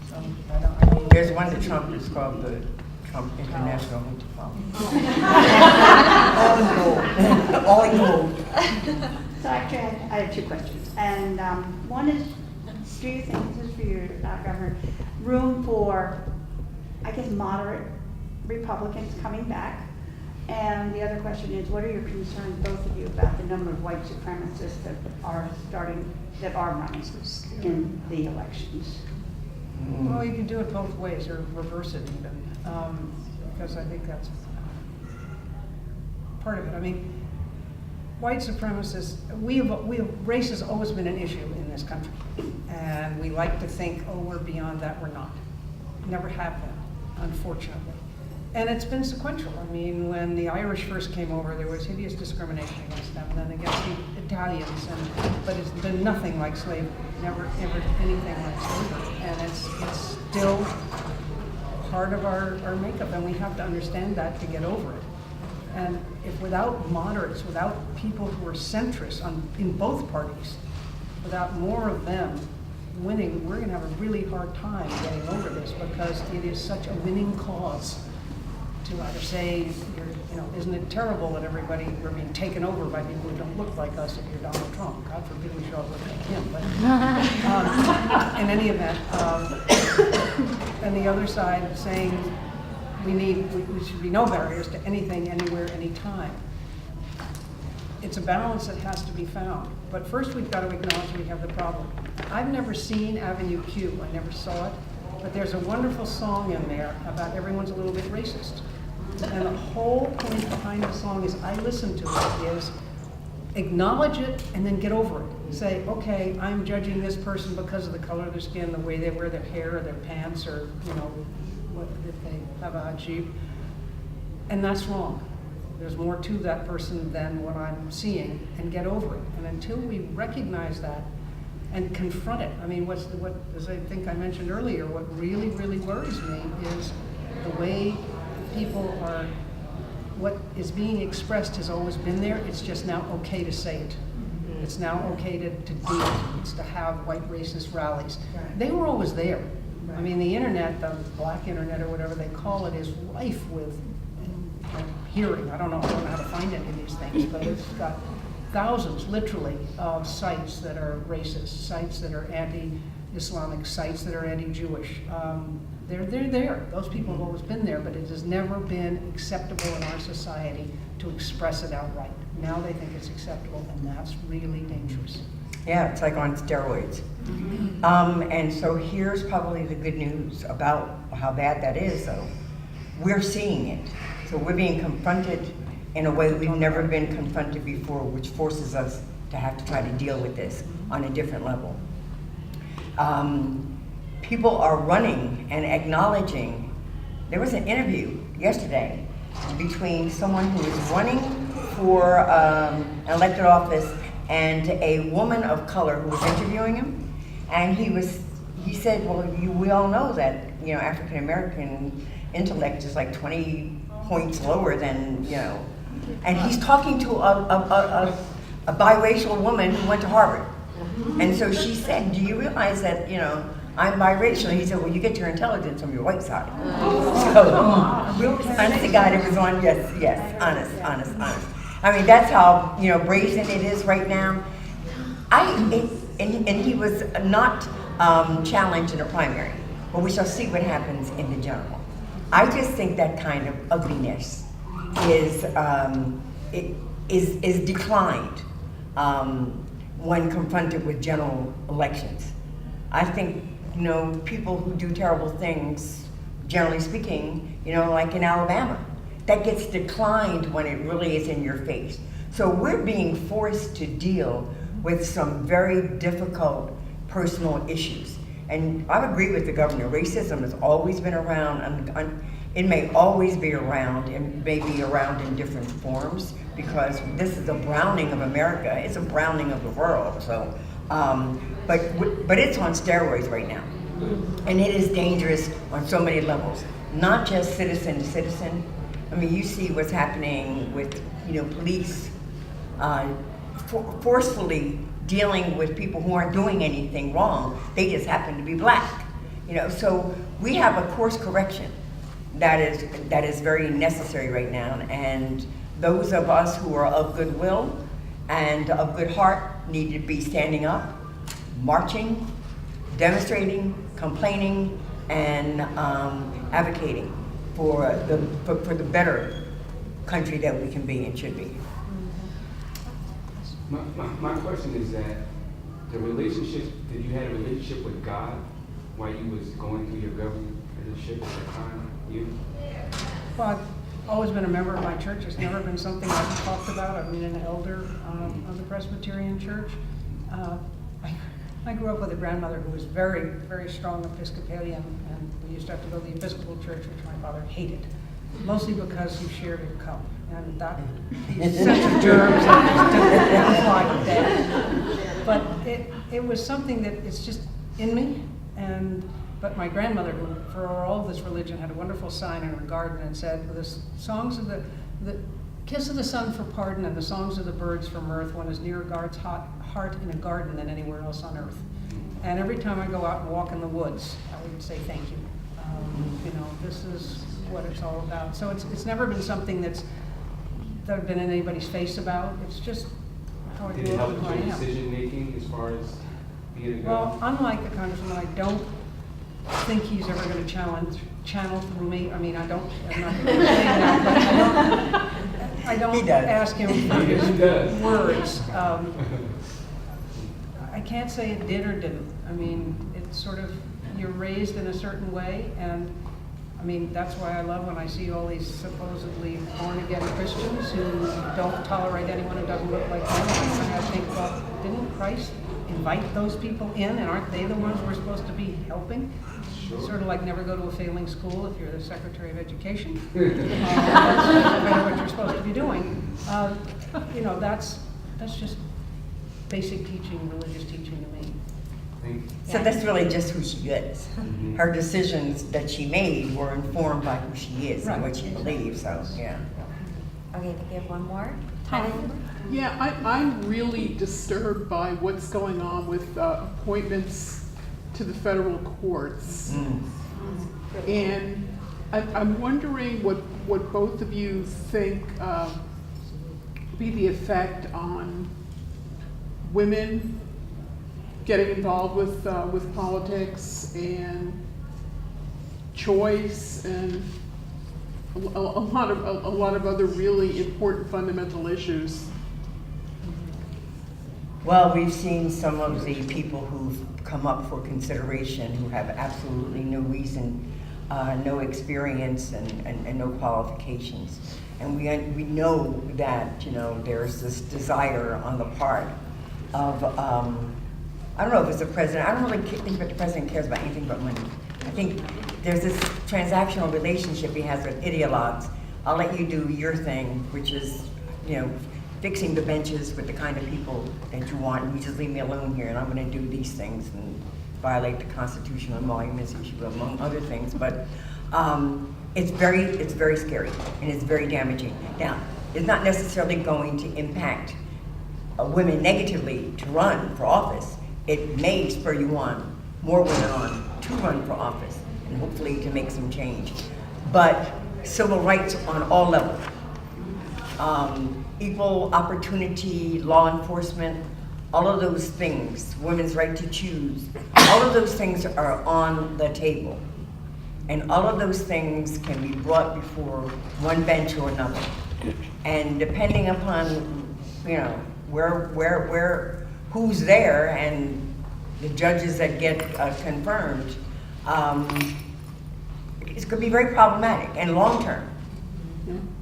so I mean, there's one to Trump, it's called the Trump International Hotel. All in gold. So actually, I have two questions. And one is, do you think, this is for you, Governor, room for, I guess, moderate Republicans coming back? And the other question is, what are your concerns, both of you, about the number of white supremacists that are running in the elections? well, you can do it both ways, or reverse it even, because I think that's part of it. I mean, white supremacists, race has always been an issue in this country, and we like to think, oh, we're beyond that. We're not. Never have been, unfortunately. And it's been sequential. I mean, when the Irish first came over, there was hideous discrimination against them, and then against the Italians, but it's been nothing like slavery, never, ever anything like slavery. And it's still part of our makeup, and we have to understand that to get over it. And if without moderates, without people who are centrists in both parties, without more of them winning, we're gonna have a really hard time getting over this, because it is such a winning cause to either say, isn't it terrible that we're being taken over by people who don't look like us if you're Donald Trump? God forbid we should all look like him, but in any event, and the other side saying we should be no barriers to anything, anywhere, anytime. It's a balance that has to be found. But first we've got to acknowledge we have the problem. I've never seen Avenue Q, I never saw it, but there's a wonderful song in there about everyone's a little bit racist. And the whole point behind the song is, I listen to it, is acknowledge it and then get over it. Say, okay, I'm judging this person because of the color of their skin, the way they wear their hair or their pants, or what if they have a hijab, and that's wrong. There's more to that person than what I'm seeing, and get over it. And until we recognize that and confront it, I mean, as I think I mentioned earlier, what really, really worries me is the way people are, what is being expressed has always been there, it's just now okay to say it. Mm-hmm. It's now okay to do it. It's to have white racist rallies. Right. They were always there. Right. I mean, the internet, the black internet or whatever they call it, is rife with hearing. I don't know how to find any of these things, but it's got thousands, literally, of sites that are racist, sites that are anti-Islamic, sites that are anti-Jewish. They're there. Those people have always been there, but it has never been acceptable in our society to express it outright. Now they think it's acceptable, and that's really dangerous. Yeah, it's like on steroids. Mm-hmm. And so here's probably the good news about how bad that is, though. We're seeing it. So we're being confronted in a way that we've never been confronted before, which forces us to have to try to deal with this on a different level. People are running and acknowledging. There was an interview yesterday between someone who is running for an elected office and a woman of color who was interviewing him, and he said, well, we all know that African American intellect is like 20 points lower than and he's talking to a biracial woman who went to Harvard. And so she said, do you realize that, I'm biracial? And he said, well, you get your intelligence from your white side. So, honest to God, it was on, yes, honest. I mean, that's how, brazen it is right now. And he was not challenged in a primary, but we shall see what happens in the general. I just think that kind of ugliness is declined when confronted with general elections. I think, people who do terrible things, generally speaking, like in Alabama, that gets declined when it really is in your face. So we're being forced to deal with some very difficult personal issues. And I agree with the governor. Racism has always been around. It may always be around, and may be around in different forms, because this is a browning of America. It's a browning of the world. So, but it's on steroids right now, and it is dangerous on so many levels. Not just citizen to citizen. I mean, you see what's happening with police forcefully dealing with people who aren't doing anything wrong. They just happen to be black. So we have a course correction that is very necessary right now, and those of us who are of goodwill and of good heart need to be standing up, marching, demonstrating, complaining, and advocating for the better country that we can be and should be. My question is that did you had a relationship with God while you was going through your governorship at the time? Well, I've always been a member of my church. It's never been something I've talked about. I've been an elder of the Presbyterian Church. I grew up with a grandmother who was very, very strong Episcopalian, and we used to have to go to the Episcopal Church, which my father hated, mostly because he shared a cup. And that, these sense of germs, that just didn't fly with that. But it was something that it's just in me. But my grandmother, who for all of this religion, had a wonderful sign in her garden and said, the songs of the kiss of the sun for pardon and the songs of the birds for mirth, one is nearer God's heart in a garden than anywhere else on earth. And every time I go out and walk in the woods, I would say thank you. This is what it's all about. So it's never been something that I've been in anybody's face about. It's just how I Did grew it up help and who I with your am. decision making as far as being a Well, unlike the congressman, I don't think he's ever going to channel through me. I mean, I'm not going to say that, but I don't ask him for his words. I can't say it did or didn't. I mean, it's sort of, you're raised in a certain way, and I mean, that's why I love when I see all these supposedly born-again Christians who don't tolerate anyone who doesn't look like them. And I think, well, didn't Christ invite those people in, and aren't they the ones we're supposed to be helping? Sure. Sort of like never go to a failing school if you're the Secretary of Education. That's kind of what you're supposed to be doing. That's just basic teaching, religious teaching to me. So that's really just who she is. Mm-hmm. Her decisions that she made were informed by who she is and what she believes. So yeah. Okay, I think we have one more. Yeah, I'm really disturbed by what's going on with appointments to the federal courts. And I'm wondering what both of you think be the effect on women getting involved with politics and choice and a lot of other really important fundamental issues. Well, we've seen some of the people who've come up for consideration who have absolutely no reason, no experience, and no qualifications. And we know that there's this desire on the part of I don't know if it's the president. I don't really think that the president cares about anything but money. I think there's this transactional relationship he has with ideologues. I'll let you do your thing, which is, fixing the benches with the kind of people that you want, and you just leave me alone here, and I'm going to do these things and violate the constitutional emoluments issue, among other things. But it's very scary, and it's very damaging. Now, it's not necessarily going to impact women negatively to run for office. it may spur you on, more women on, to run for office and hopefully to make some change. But civil rights on all levels, equal opportunity, law enforcement, all of those things, women's right to choose, all of those things are on the table. And all of those things can be brought before one bench or another. And depending upon, you know, who's there and the judges that get confirmed, it's going to be very problematic and long-term.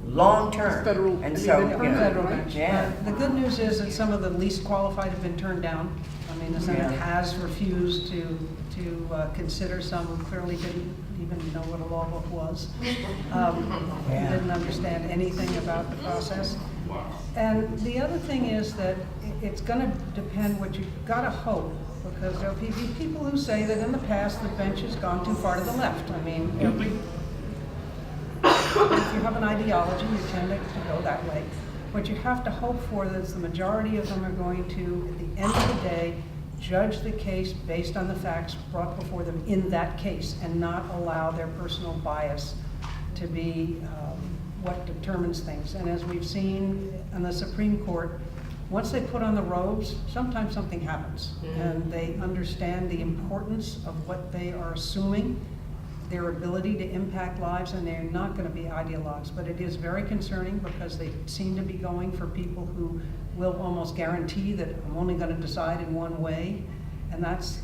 Long-term. Federal, and so, you know, federal bench. yeah. The good news is that some of the least qualified have been turned down. I mean, the Senate has refused to consider some who clearly didn't even know what a law book was. Didn't understand anything about the process. And the other thing is that it's going to depend what you've got to hope, because there'll be people who say that in the past the bench has gone too far to the left. I mean, if you have an ideology, you tend to go that way. What you have to hope for is the majority of them are going to, at the end of the day, judge the case based on the facts brought before them in that case, and not allow their personal bias to be what determines things. And as we've seen in the Supreme Court, once they put on the robes, sometimes something happens. And they understand the importance of what they are assuming, their ability to impact lives, and they're not going to be ideologues. But it is very concerning because they seem to be going for people who will almost guarantee that I'm only going to decide in one way. And that's,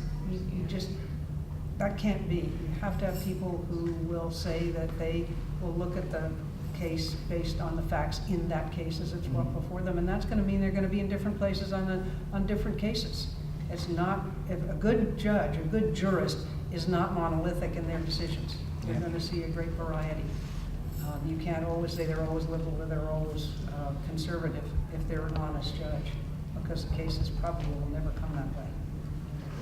that can't be. You have to have people who will say that they will look at the case based on the facts in that case as it's brought before them. And that's going to mean they're going to be in different places on different cases. It's not, if a good judge, a good jurist is not monolithic in their decisions. You're going to see a great variety. You can't always say they're always liberal or they're always conservative if they're an honest judge, because the cases probably will never come that way.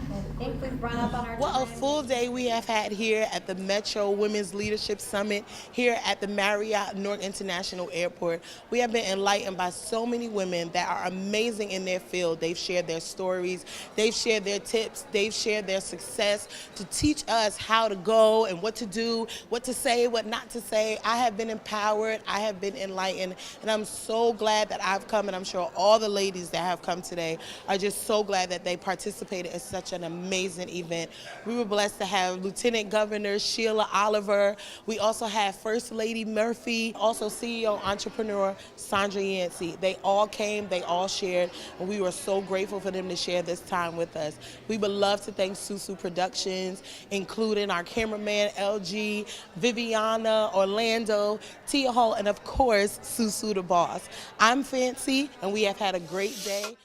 I think we've run up on our What a full day we have had here at the Metro Women's Leadership Summit here at the Marriott Newark International Airport. We have been enlightened by so many women that are amazing in their field. They've shared their stories, they've shared their tips, they've shared their success to teach us how to go and what to do, what to say, what not to say. I have been empowered, I have been enlightened, and I'm so glad that I've come, and I'm sure all the ladies that have come today are just so glad that they participated in such an amazing event. We were blessed to have Lieutenant Governor Shelia Oliver. We also had First Lady Murphy, also CEO entrepreneur Sandra Yancey. They all came, they all shared, and we were so grateful for them to share this time with us. We would love to thank Susu Productions, including our cameraman LG, Viviana, Orlando, Tia Hall, and of course Susu the boss. I'm Fancy, and we have had a great day.